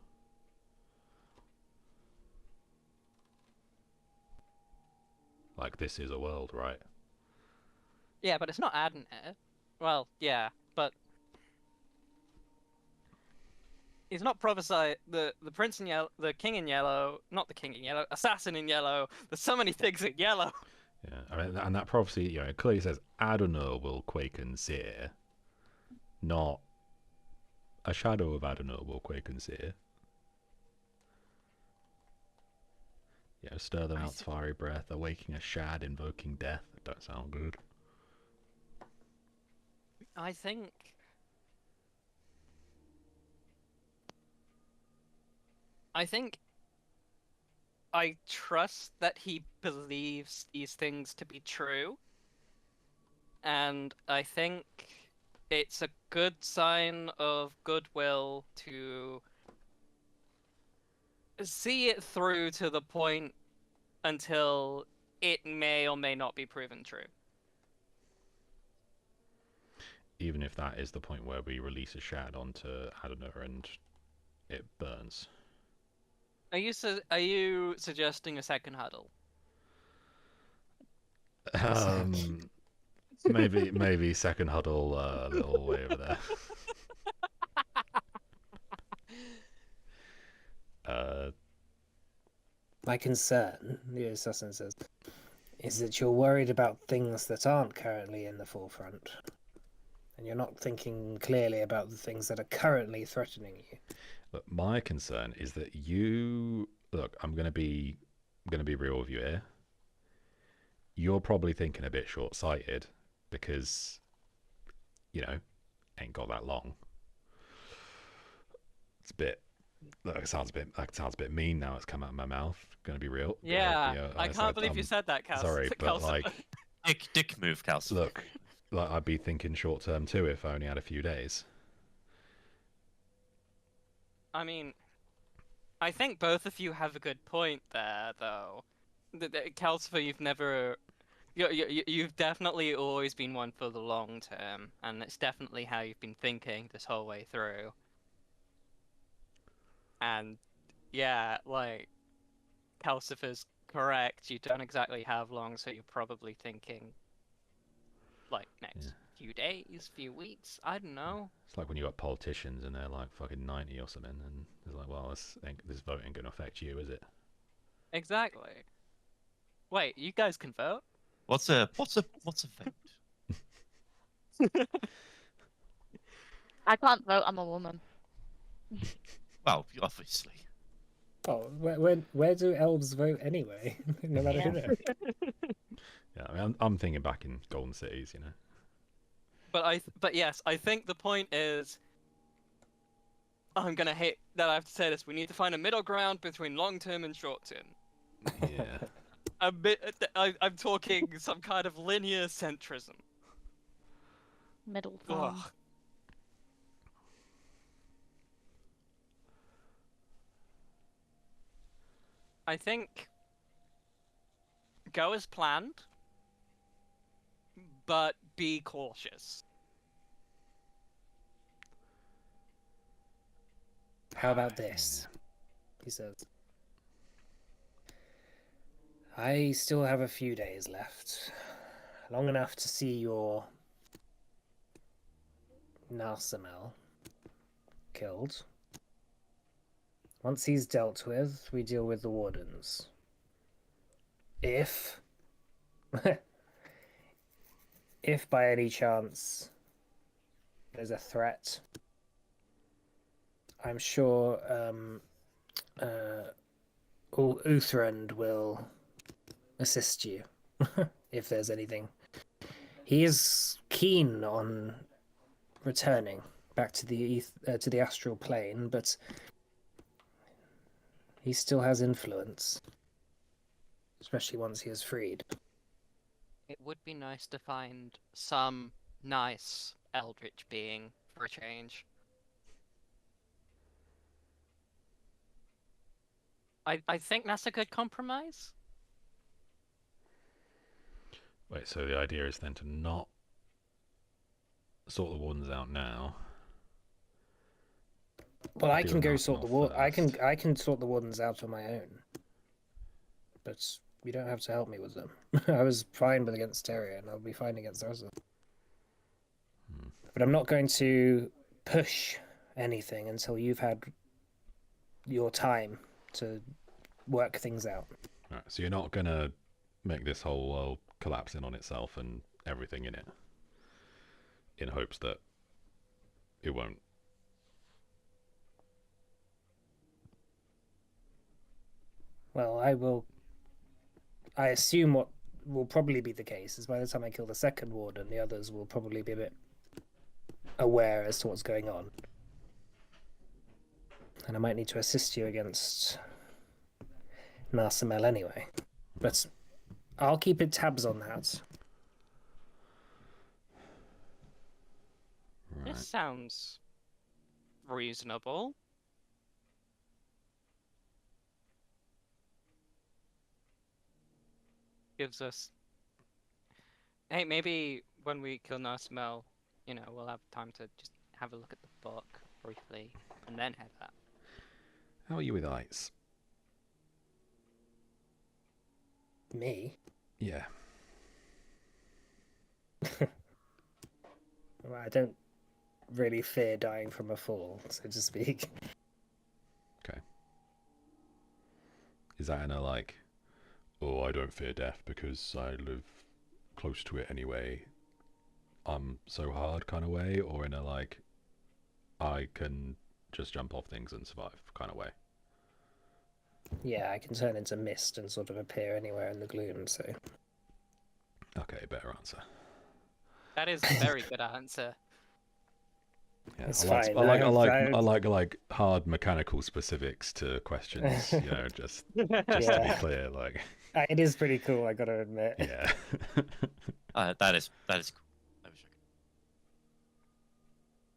Like, like this is a world, right? Yeah, but it's not Adnir. Well, yeah, but he's not prophesy the prince in yellow, the king in yellow, not the king in yellow, assassin in yellow. There's so many things in yellow. Yeah, I mean, and that prophecy, it clearly says Adonai will quake and sear, not a shadow of Adonai will quake and sear. Stir the mouth's fiery breath, awaking a shad, invoking death. It don't sound good. I think I trust that he believes these things to be true, and I think it's a good sign of goodwill to see it through to the point until it may or may not be proven true. Even if that is the point where we release a shad onto Adonai and it burns. Are you suggesting a second huddle? Maybe second huddle a little way over there. My concern, the assassin says, is that you're worried about things that aren't currently in the forefront. And you're not thinking clearly about the things that are currently threatening you. Look, my concern is that you look. I'm gonna be real with you here. You're probably thinking a bit short-sighted because, ain't got that long. It's a bit. Look, it sounds a bit mean now. It's come out of my mouth. Gonna be real. Yeah, I can't believe you said that, Cal. Sorry, but like, dick move, Calcifer. look, like I'd be thinking short-term too if I only had a few days. I mean, I think both of you have a good point there, though. Calcifer, you've definitely always been one for the long term, and it's definitely how you've been thinking this whole way through. And yeah, like, Calcifer's correct. You don't exactly have long, so you're probably thinking, like, next few days, few weeks. I don't know. It's like when you got politicians and they're like fucking 90 or something, and it's like, well, this vote ain't gonna affect you, is it? Exactly. Wait, you guys can vote? What's a vote? I can't vote. I'm a woman. Well, obviously. Oh, where do elves vote anyway? No matter who they are. Yeah, I mean, I'm thinking back in Golden Cities, But yes, I think the point is, I'm gonna hate that I have to say this. We need to find a middle ground between long term and short term. Yeah. I'm talking some kind of linear centrism. Middle farm. Ugh. I think go as planned, but be cautious. How about this? He says. I still have a few days left. Long enough to see your Narsamel killed. Once he's dealt with, we deal with the wardens. If by any chance there's a threat, I'm sure Uthrend will assist you if there's anything. He is keen on returning back to the astral plane, but he still has influence, especially once he is freed. It would be nice to find some nice eldritch being for a change. I think that's a good compromise. Wait, so the idea is then to not sort the wardens out now. Well, I Do can go an sort the Arsenal I first. can sort the wardens out on my own. But You don't have to help me with them. I was fine with against Tyrion, and I'll be fine against the rest of them. But I'm not going to push anything until you've had your time to work things out. Right, so you're not gonna make this whole world collapse in on itself and everything in it, in hopes that it won't. Well, I assume what will probably be the case is by the time I kill the second warden, the others will probably be a bit aware as to what's going on. And I might need to assist you against Narsimel anyway. But I'll keep it tabs on that. Right. This sounds reasonable. Gives us. Hey, maybe when we kill Narsimel, we'll have time to just have a look at the book briefly and then head out. How are you with ice? Me? Yeah. Well, I don't really fear dying from a fall, so to speak. Okay. Is that in a like, oh, I don't fear death because I live close to it anyway, I'm so hard kind of way, or in a like, I can just jump off things and survive kind of way? Yeah, I can turn into mist and sort of appear anywhere in the gloom, so... Okay, better answer. That is a very good answer. Yeah, It's I like, fine. I like hard mechanical specifics to questions. Just to be clear, like. It is pretty cool, I gotta admit. Yeah. That is cool. I wish I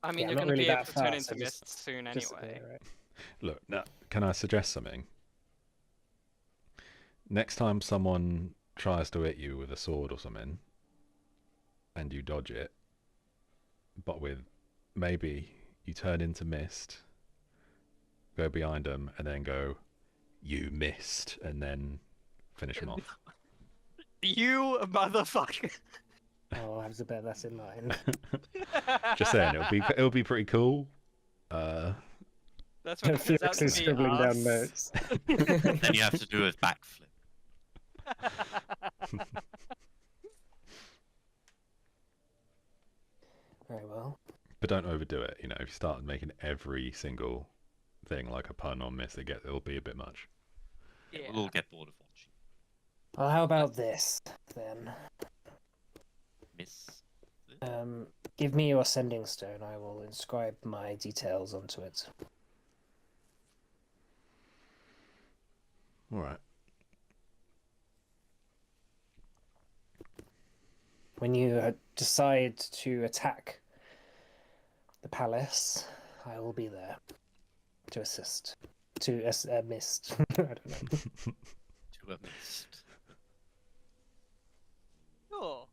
could. I mean, Yeah, I'm you're not going to really be able that to turn fast, into I just- mist soon Just- anyway. yeah, right. Look, now, can I suggest something? Next time someone tries to hit you with a sword or something, and you dodge it, but with maybe you turn into mist, go behind them, and then go, "You missed," and then finish them off. You motherfucker! Oh, I'll have to bear that in mind. Just saying, it'll be pretty cool. That's what it turns out Furiously to be scribbling down us. notes. Then you have to do a backflip. Very well. But don't overdo it. If you start making every single thing like a pun on miss, it'll be a bit much. Yeah. We'll all get bored of watching. Well, how about this, then? Miss. Give me your sending stone. I will inscribe my details onto it. All right. When you decide to attack the palace, I will be there to assist. To assist. I don't know. To a mist. Sure.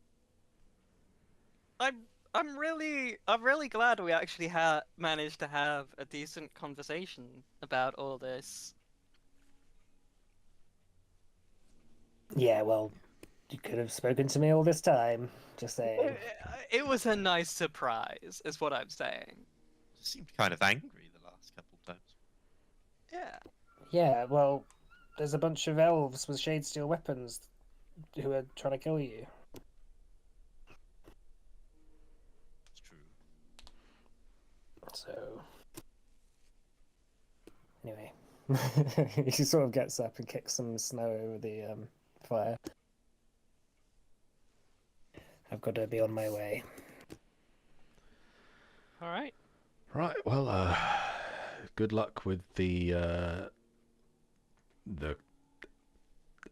I'm really glad we actually managed to have a decent conversation about all this. Yeah, well, you could have spoken to me all this time. Just saying. It was a nice surprise, is what I'm saying. Seemed kind of angry the last couple of times. Yeah. Yeah, well, there's a bunch of elves with shade steel weapons who are trying to kill you. It's true. So, anyway, he sort of gets up and kicks some snow over the fire. I've got to be on my way. All right. Right. Well, good luck with the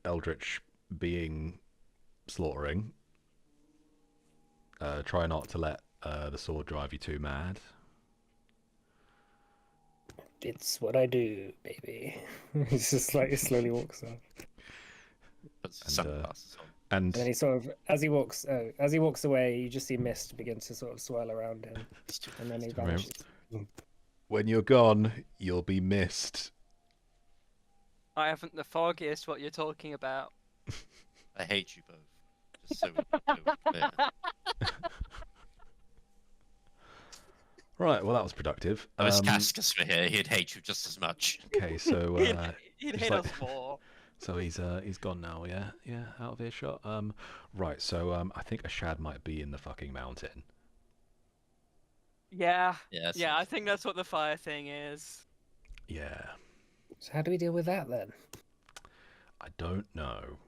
eldritch being slaughtering. Try not to let the sword drive you too mad. It's what I do, baby. He's just like, he slowly walks off. Put sunglasses on. And And then he sort of, as he walks away, you just see mist begin to sort of swirl around him, and then he vanishes. when you're gone, you'll be missed. I haven't the foggiest what you're talking about. I hate you both. Just so we're clear. Right, well that was productive. I was Cascus for here. He'd hate you just as much. Okay, so He'd just hate like- us more. so he's gone now, yeah, out of earshot. Right, so I think a shad might be in the fucking mountain. Yeah. Yeah. Yeah, I think that's what the fire thing is. Yeah, So how do we deal with that then? I don't know.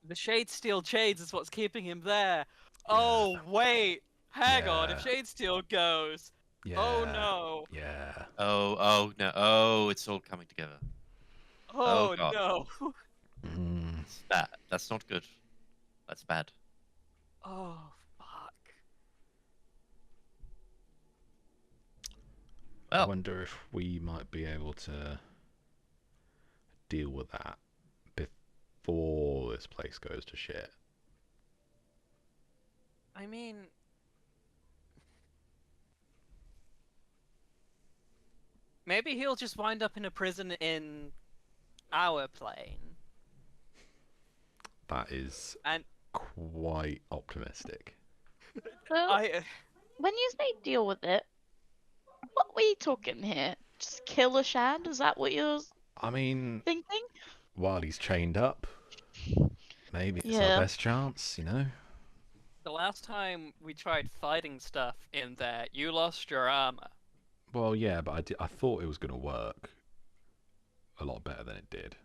The Shadesteel Shades is what's keeping him there. Oh, wait. Hang on. If Yeah. Shadesteel goes. Yeah. Oh, no. Yeah. Oh no. Oh, it's all coming together. Oh, God. no. Mm, It's bad. That's not good. That's bad. Oh, fuck. I Well, wonder if we might be able to deal with that before this place goes to shit. I mean. Maybe he'll just wind up in a prison in our plane. That is And quite optimistic. So, I. when you say deal with it, what were you talking here? Just kill a shad? Is that what you're I mean, thinking? while he's chained up, maybe it's our Yeah. best chance, you know? The last time we tried fighting stuff in there, you lost your armor. Well, yeah, but I thought it was going to work a lot better than it did.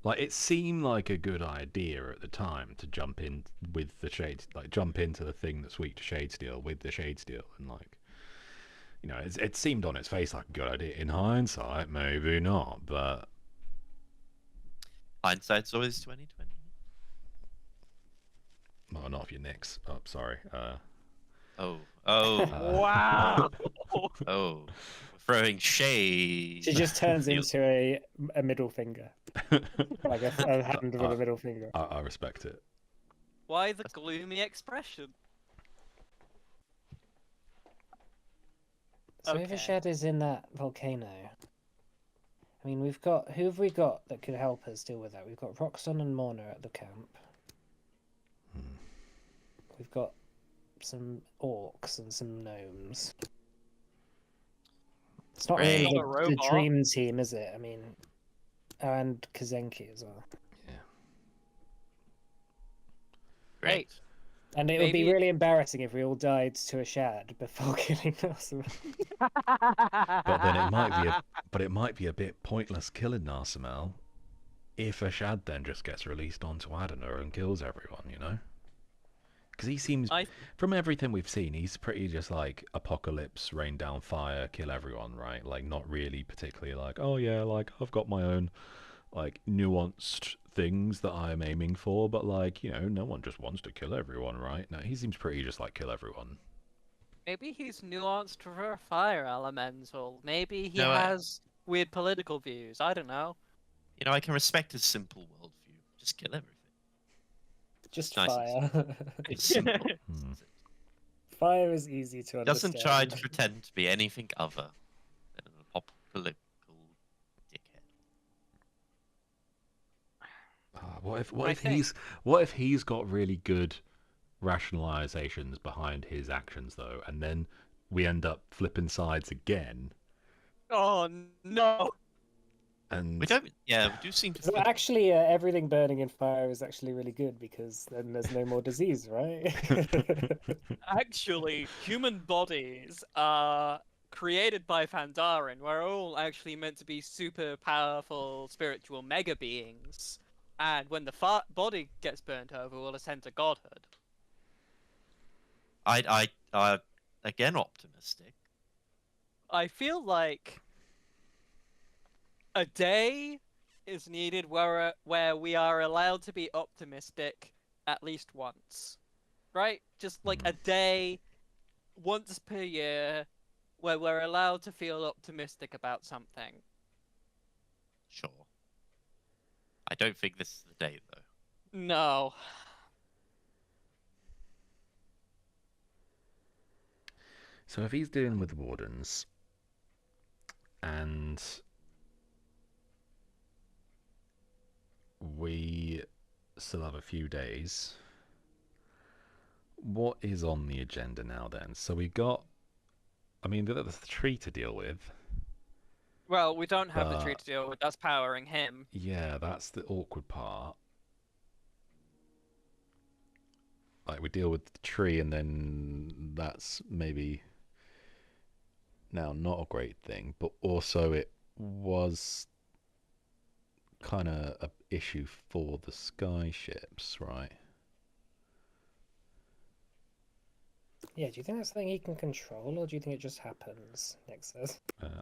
Like, it seemed like a good idea at the time to jump in with the shade, like jump into the thing that's weak to Shadesteel with the Shadesteel, and like, you know, it seemed on its face like a good idea. In hindsight, maybe not, but hindsight's always 20/20. well, not if you're Nyx. Oh, sorry. Oh. Wow! Oh. Throwing shade. She just turns Feel- into a middle finger, like a hand with a middle finger. I respect it. Why the gloomy expression? So if a Okay. shed is in that volcano, I mean, who have we got that could help us deal with that? We've got Roxon and Morna at the camp. Hmm. We've got some orcs and some gnomes. It's not Great. really Not a the robot. dream team, is it? I mean, and Kazenki as well. Great. And it would be Maybe- really embarrassing if we all died to a shad before killing us. But then it might be a bit pointless killing Narsimel if a shad then just gets released onto Adana and kills everyone, you know? Because he seems, I- from everything we've seen, he's pretty just like apocalypse, rain down fire, kill everyone, right? Like not really particularly like, oh yeah, like I've got my own like nuanced things that I'm aiming for, but like, you know, no one just wants to kill everyone, right? No, he seems pretty just like kill everyone. Maybe he's nuanced for a fire elemental. Maybe he No, I- has weird political views. I don't know. You know, I can respect his simple worldview. Just kill everything. Just Nice and fire. It's simple. Hmm. Fire is easy to understand. Doesn't try to pretend to be anything other than an apocalyptic dickhead. What if he's got really good rationalizations behind his actions though, and then we end up flipping sides again, Oh no! and We don't. Yeah, we do seem to. So flip- actually, everything burning in fire is actually really good because then there's no more disease, right? Actually, human bodies are created by Pandaren. We're all actually meant to be super powerful spiritual mega beings. And when the body gets burnt over, we'll ascend to godhood. Again optimistic. I feel like a day is needed where we are allowed to be optimistic at least once. Right? Just like a day once per year where we're allowed to feel optimistic about something. Sure. I don't think this is the day though. No. so if he's dealing with wardens, and we still have a few days. What is on the agenda now then? So we got, I mean, the tree to deal with. Well, we don't have the tree But to deal with. That's powering him. yeah, that's the awkward part. Like we deal with the tree, and then that's maybe now not a great thing, but also it was kind of an issue for the sky ships, right? Yeah, do you think that's something he can control, or do you think it just happens? Nick says.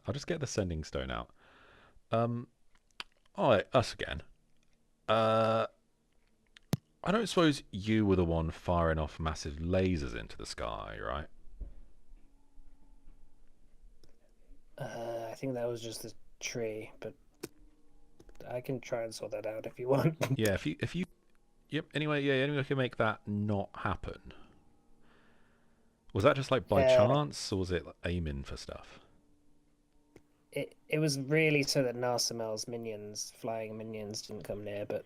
I'll just get the sending stone out. Alright, us again. I don't suppose you were the one firing off massive lasers into the sky, right? I think that was just the tree, but I can try and sort that out if you want. Yeah, if you yep, anyway, yeah, anyway, I can make that not happen. Was that just like by chance, or was it like, aiming for stuff? It was really so that Narsamel's minions, flying minions, didn't come near, but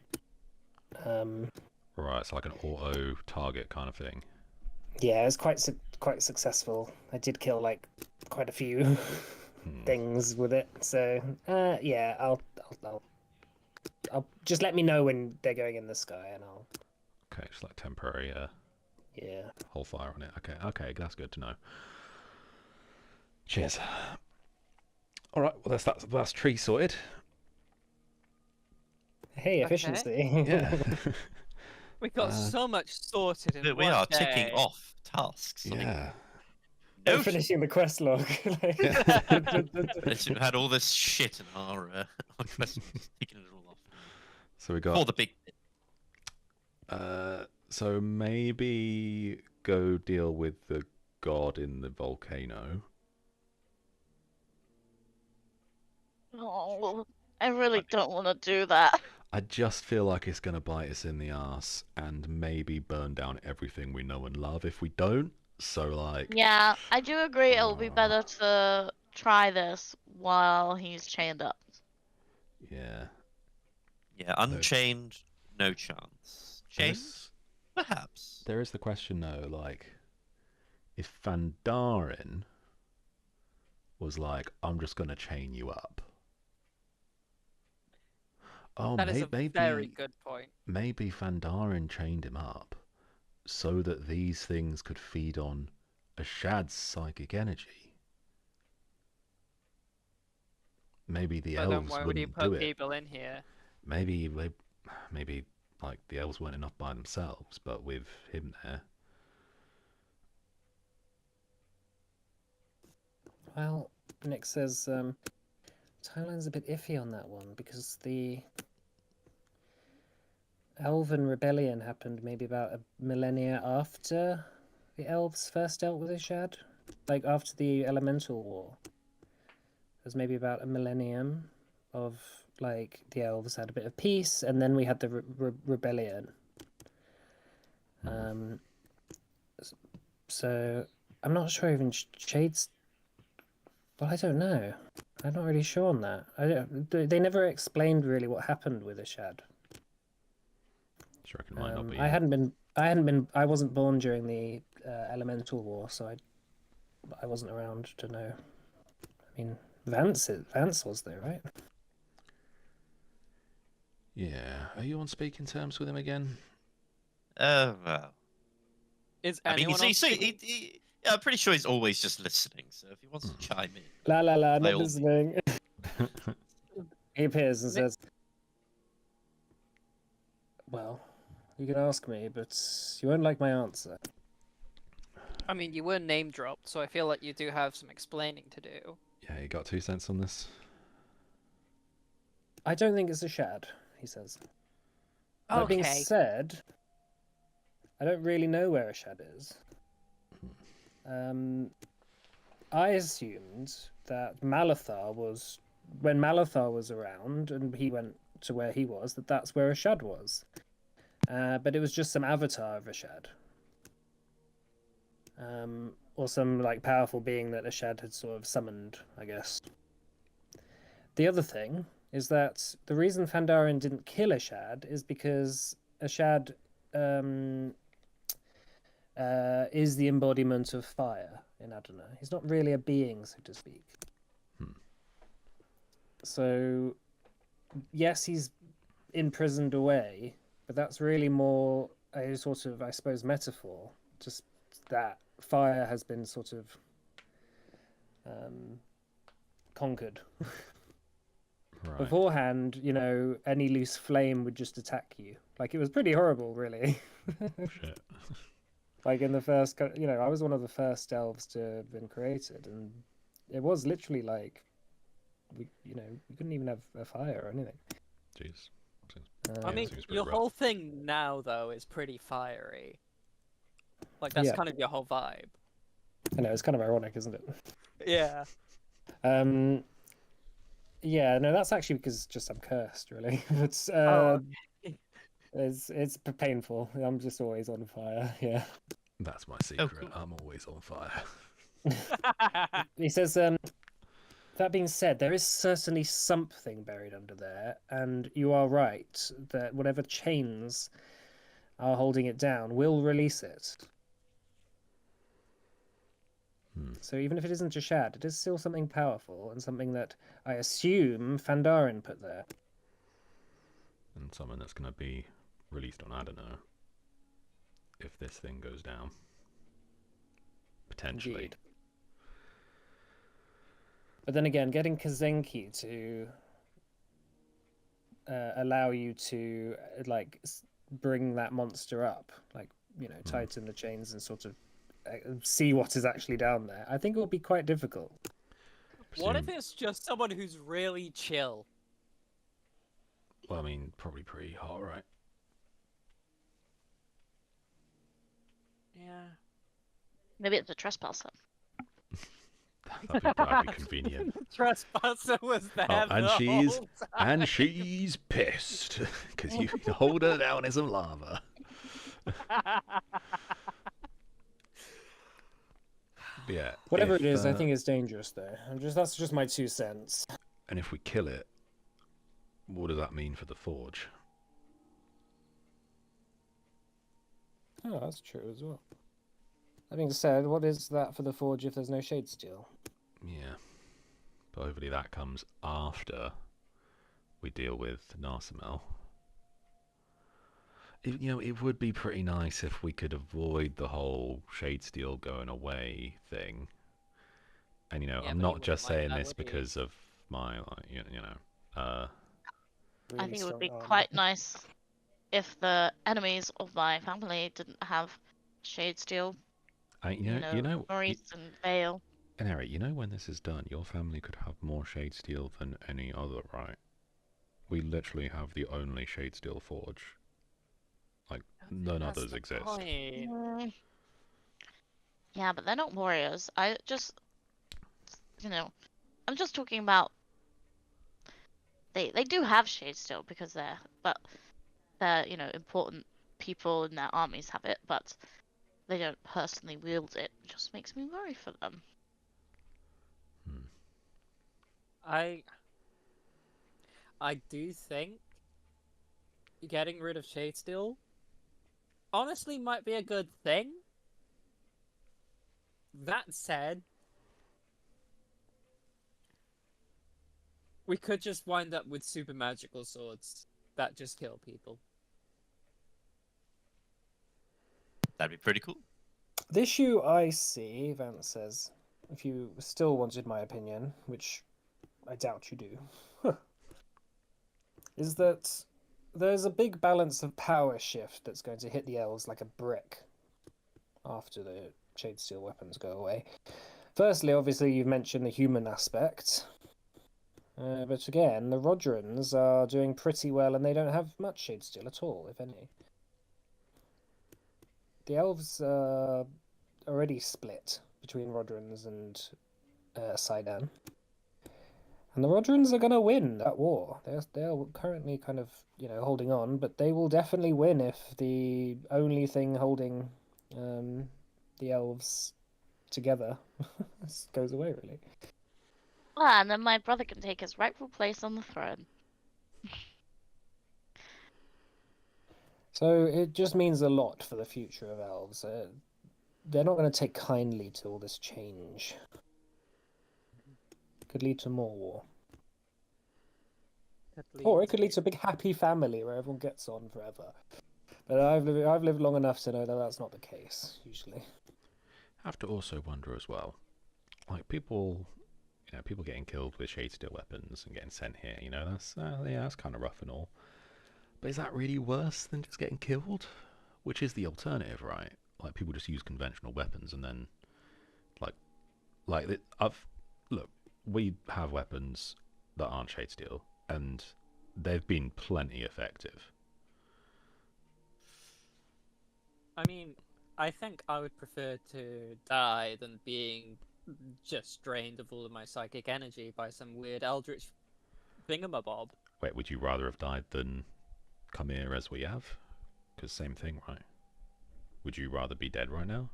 Right, it's like an auto target kind of thing. yeah, it was quite successful. I did kill like quite a few things with it. So yeah, I'll just let me know when they're going in the sky, and I'll. Okay, just like temporary Yeah. hold fire on it. Okay, that's good to know. Cheers. All right, well that's tree sorted. Hey, Okay. efficiency. Yeah. We got so much sorted in We one are day. ticking off tasks. Yeah. We're No, finishing the quest log. Like- we had all this shit in our quest, taking it all off. So we For got the big. so maybe go deal with the god in the volcano. Oh, I really don't want to do that. I just feel like it's gonna bite us in the ass and maybe burn down everything we know and love if we don't. So like Yeah, I do agree it'll be better to try this while he's chained up. yeah. Yeah, unchained, no chance. Chained, There's, perhaps. there is the question though, like if Fandarin was like, I'm just gonna chain you up. Oh, That is a maybe very good point. maybe Fandarin chained him up so that these things could feed on Ashad's psychic energy. Maybe the But then elves why would he wouldn't do put it. people in here? Maybe like the elves weren't enough by themselves, but with him there. Well, Nick says timeline's a bit iffy on that one because the Elven rebellion happened maybe about a millennia after the elves first dealt with Ishad, like after the Elemental War. It was maybe about a millennium of like the elves had a bit of peace, and then we had the rebellion. So I'm not sure even Shade's. Well, I don't know. I'm not really sure on that. I don't. They never explained really what happened with Ishad. Sure, it might not be. I wasn't born during the Elemental War, so I wasn't around to know. I mean, Vance was there, right? Yeah. Are you on speaking terms with him again? Well. Is I mean, anyone I'm pretty sure he's always just listening, so if he wants to chime in. La la la, By not all means. listening. He appears and says, "Well, you can ask me, but you won't like my answer." I mean, you were name dropped, so I feel like you do have some explaining to do. Yeah, you got 2 cents on this? I don't think it's a shad, he says. That being Okay. said, I don't really know where a shad is. I assumed that Malathar was, when Malathar was around and he went to where he was, that's where a shad was. But it was just some avatar of a shad. Or some like powerful being that a shad had sort of summoned, I guess. The other thing is that the reason Fandaren didn't kill Ashad is because Ashad is the embodiment of fire in Adana. He's not really a being, so to speak. So, yes, he's imprisoned away, but that's really more a sort of, I suppose, metaphor. Just that fire has been sort of conquered. Right. Beforehand, any loose flame would just attack you. Like, it was pretty horrible, really. Shit. Like in the first, I was one of the first elves to have been created, and it was literally like, we couldn't even have a fire or anything. Jeez. I mean, seems pretty your rough. whole thing now, though, is pretty fiery. Like, that's Yeah. kind of your whole vibe. I know, it's kind of ironic, isn't it? Yeah. Yeah, no, that's actually because just I'm cursed, really. It's Oh, it's painful. I'm just always on fire. Yeah. That's my secret. cool. I'm always on fire. He says, that being said, there is certainly something buried under there, and you are right that whatever chains are holding it down will release it. So even if it isn't Jashad, it is still something powerful and something that I assume Fandaren put there. And something that's going to be released on Adana if this thing goes down. Potentially. Indeed. But then again, getting Kazenki to allow you to bring that monster up, tighten the chains and sort of see what is actually down there, I think it will be quite difficult. What if it's just someone who's really chill? Well, I mean, probably pretty hot, right? Yeah. Maybe it's a trespasser. That'd be convenient. Trespasser was there and the she's whole time. and she's pissed because you hold her down in some lava. Yeah. Whatever it is, I think it's dangerous though. That's just my 2 cents. And if we kill it, what does that mean for the forge? Oh, that's true as well. That being said, what is that for the forge if there's no shade steel? Yeah. But hopefully that comes after we deal with Narsimel. It would be pretty nice if we could avoid the whole shade steel going away thing. And Yeah, I'm but not you just wouldn't like saying that, this would you? because of my I Really think it would strong be armor. quite nice if the enemies of my family didn't have shade steel, Maurice and Vale. And Eric, when this is done, your family could have more shade steel than any other, right? We literally have the only shade steel forge. Like, none That's others the exist. point. Yeah, but they're not warriors. I'm just talking about they do have shade steel because they're important people in their armies have it, but they don't personally wield it. It just makes me worry for them. I do think getting rid of shade steel honestly might be a good thing. That said, we could just wind up with super magical swords that just kill people. That'd be pretty cool. The issue I see, Vance says, if you still wanted my opinion, which I doubt you do, is that there's a big balance of power shift that's going to hit the elves like a brick after the shade steel weapons go away. Firstly, obviously, you've mentioned the human aspect. But again, the Rogerans are doing pretty well and they don't have much shade steel at all, if any. The elves are already split between Rogerans and Sidon. And the Rogerans are going to win that war. They're currently kind of, holding on, but they will definitely win if the only thing holding the elves together goes away, really. Ah, and then my brother can take his rightful place on the throne. So it just means a lot for the future of elves. They're not going to take kindly to all this change. Could lead to more war. Or it could lead to a big happy family where everyone gets on forever. But I've lived long enough to know that that's not the case, usually. Have to also wonder as well, like people getting killed with shade steel weapons and getting sent here. That's kind of rough and all. But is that really worse than just getting killed? Which is the alternative, right? Like people just use conventional weapons and then, look, we have weapons that aren't shade steel, and they've been plenty effective. I mean, I think I would prefer to die than being just drained of all of my psychic energy by some weird eldritch thingamabob. Wait, would you rather have died than come here as we have? Because same thing, right? Would you rather be dead right now?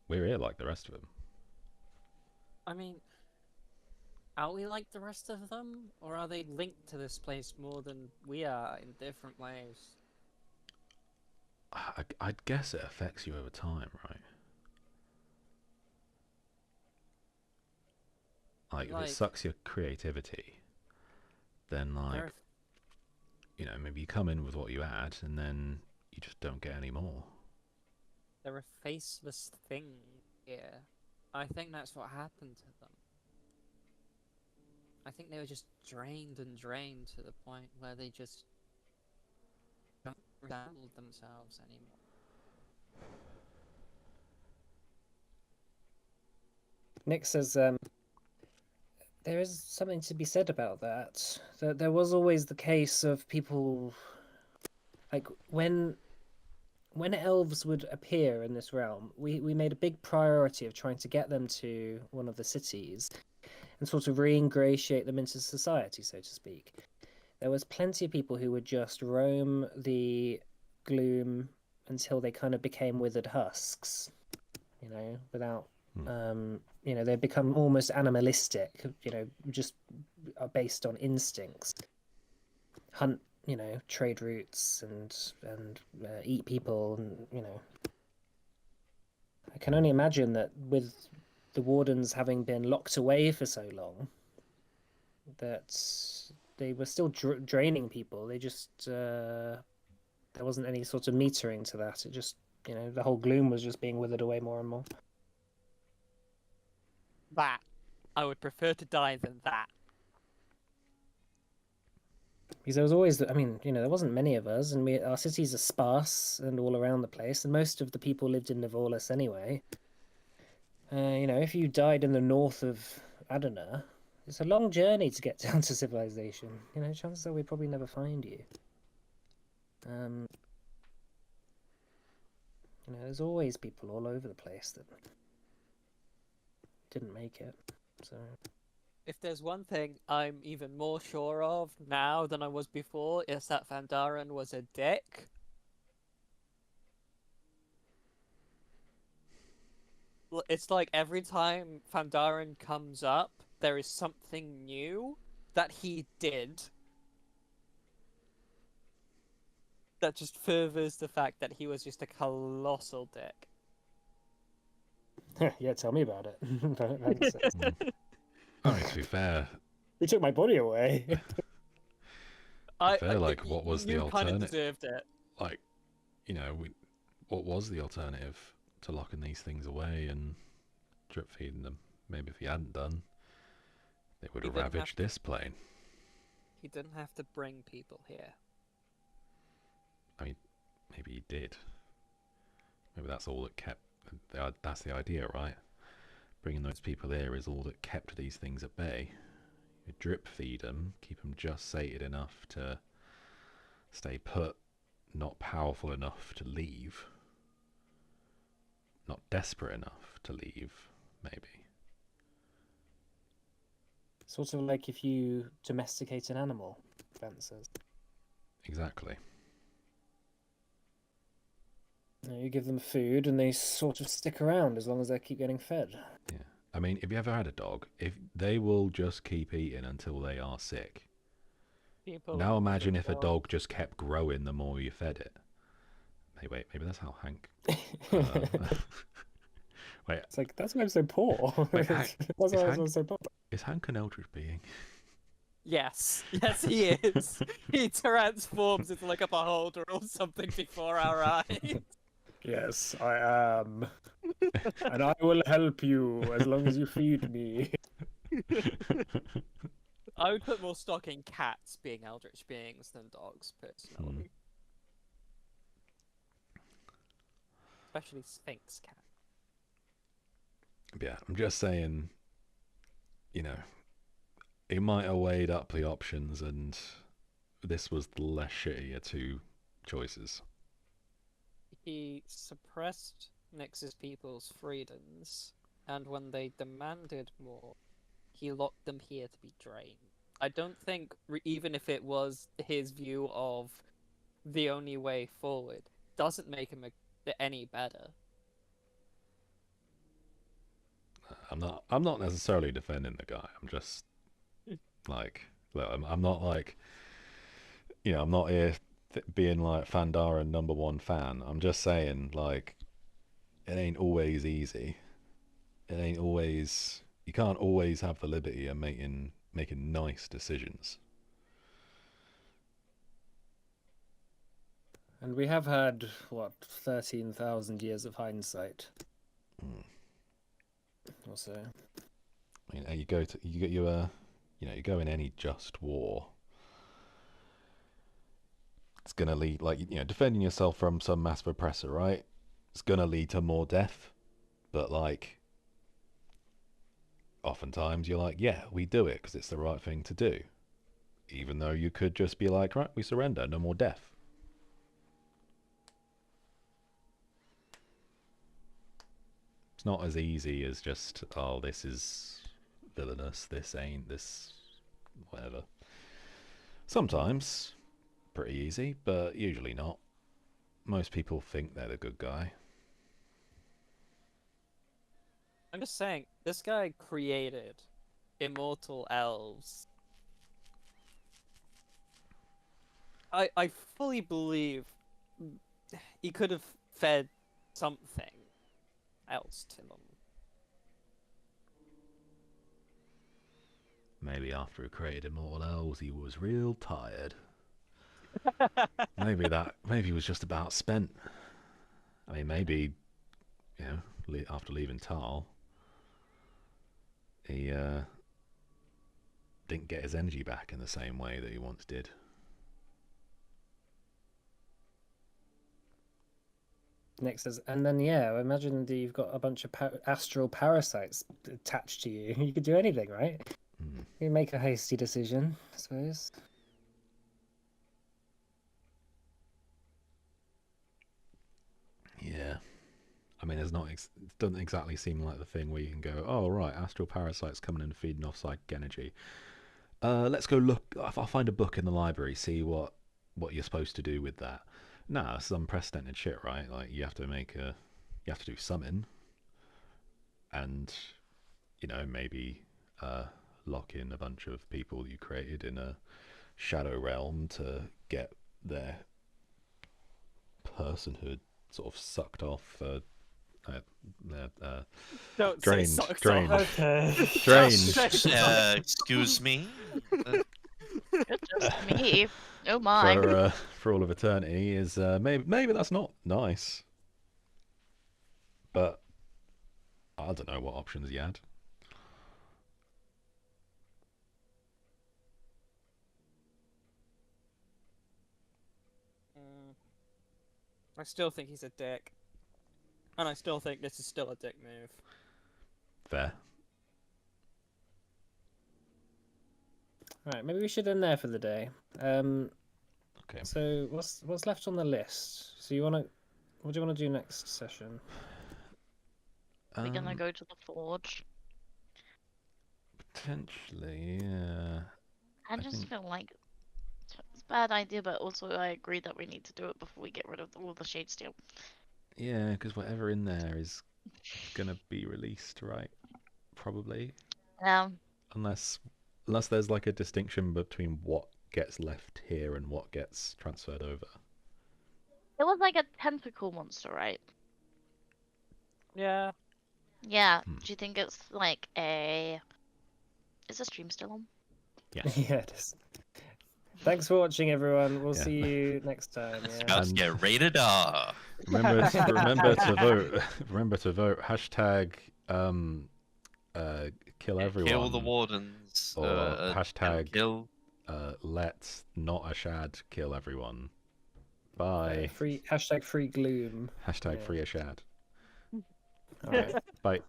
We're here like the rest of them. I mean, are we like the rest of them? Or are they linked to this place more than we are in different ways? I'd guess it affects you over time, right? Like, if it sucks your creativity, then, like, maybe you come in with what you had, and then you just don't get any more. They're a faceless thing here. I think that's what happened to them. I think they were just drained and drained to the point where they just don't resemble themselves anymore. Nick says there is something to be said about that. There was always the case of people, like when elves would appear in this realm, we made a big priority of trying to get them to one of the cities and sort of re-ingratiate them into society, so to speak. There was plenty of people who would just roam the gloom until they kind of became withered husks, without they become almost animalistic, just based on instincts. Hunt, trade routes and eat people, and I can only imagine that with the wardens having been locked away for so long, that they were still draining people. They just there wasn't any sort of metering to that. It just the whole gloom was just being withered away more and more. That. I would prefer to die than that. Because there was always, there wasn't many of us, and our cities are sparse and all around the place, and most of the people lived in Nivorlis anyway. If you died in the north of Adana, it's a long journey to get down to civilization. Chances are we probably never find you. There's always people all over the place that didn't make it. So if there's one thing I'm even more sure of now than I was before, it's that Vandaren was a dick. It's like every time Vandaren comes up, there is something new that he did that just furthers the fact that he was just a colossal dick. Yeah, tell me about it. I mean, to be fair, he took my body away. What was the alternative? You kind of deserved it. Like, what was the alternative to locking these things away and drip feeding them? Maybe if he hadn't done, they would have ravaged this plane. He didn't have to bring people here. I mean, maybe he did. Maybe that's all that kept. That's the idea, right? Bringing those people here is all that kept these things at bay. You drip feed them, keep them just sated enough to stay put, not powerful enough to leave, not desperate enough to leave, maybe. Sort of like if you domesticate an animal, Vance says. Exactly. You give them food and they sort of stick around as long as they keep getting fed. Yeah. I mean, if you ever had a dog, if they will just keep eating until they are sick. People Now are imagine good if a dogs. dog just kept growing the more you fed it. Hey, wait, maybe that's how Hank. Wait, It's like, that's why I'm so poor. Wait, That's Hank- why is I'm Hank- so poor. is Hank an eldritch being? Yes, yes, he is. He transforms into like a beholder or something before our eyes. Yes, I am. And I will help you as long as you feed me. I would put more stock in cats being eldritch beings than dogs, personally. Especially Sphinx cat. Yeah, I'm just saying, you know, he might have weighed up the options, and this was the less shitty of two choices. He suppressed Nyx's people's freedoms, and when they demanded more, he locked them here to be drained. I don't think, even if it was his view of the only way forward, doesn't make him any better. I'm not necessarily defending the guy. I'm just like, look, I'm not like, I'm not here being like Fandara #1 fan. I'm just saying, like, it ain't always easy. It ain't always. You can't always have the liberty of making nice decisions. And we have had, what, 13,000 years of hindsight. Or so. I mean, you go in any just war. It's gonna lead, like, defending yourself from some massive oppressor, right? It's gonna lead to more death, but like, oftentimes you're like, yeah, we do it because it's the right thing to do, even though you could just be like, right, we surrender, no more death. It's not as easy as just, oh, this is villainous, this ain't, this whatever. Sometimes pretty easy, but usually not. Most people think they're the good guy. I'm just saying, this guy created immortal elves. I fully believe he could have fed something else to them. Maybe after he created Immortal Elves, he was real tired. Maybe he was just about spent. I mean, maybe, after leaving Tal, he didn't get his energy back in the same way that he once did. Nick says, and then, yeah, imagine that you've got a bunch of astral parasites attached to you. You could do anything, right? You make a hasty decision, I suppose. Yeah. I mean, it doesn't exactly seem like the thing where you can go, oh, right, astral parasites coming and feeding off psychic energy. Let's go look. I'll find a book in the library, see what you're supposed to do with that. Nah, it's unprecedented shit, right? Like, you have to do something. And, maybe lock in a bunch of people you created in a shadow realm to get their personhood sort of sucked off, Don't drained, say sucked drained, off. Okay. drained Excuse me? You're just me. Oh my. for all of eternity is maybe that's not nice, but I don't know what options you had. I still think he's a dick. And I still think this is still a dick move. Fair. Right, maybe we should end there for the day. Okay. So what's left on the list? So what do you want to do next session? We're gonna go to the forge. Potentially, yeah. I just feel like it's a bad idea, but also I agree that we need to do it before we get rid of all the shade steel. Yeah, because whatever in there is gonna be released, right? probably. Um, Unless there's like a distinction between what gets left here and what gets transferred over. it was like a tentacle monster, right? Yeah. Yeah. Hmm. Do you think it's like a? Is the stream still on? Yes. Yeah, it is. Thanks for watching, everyone. We'll Yeah. see you next time. It's Yeah. about to And- get rated R. Remember to vote. Remember to vote. Hashtag kill everyone. Kill the wardens. Or hashtag kill. let not a shad kill everyone. Bye. Free #free gloom. Hashtag yeah. free a shad. All right. Bye.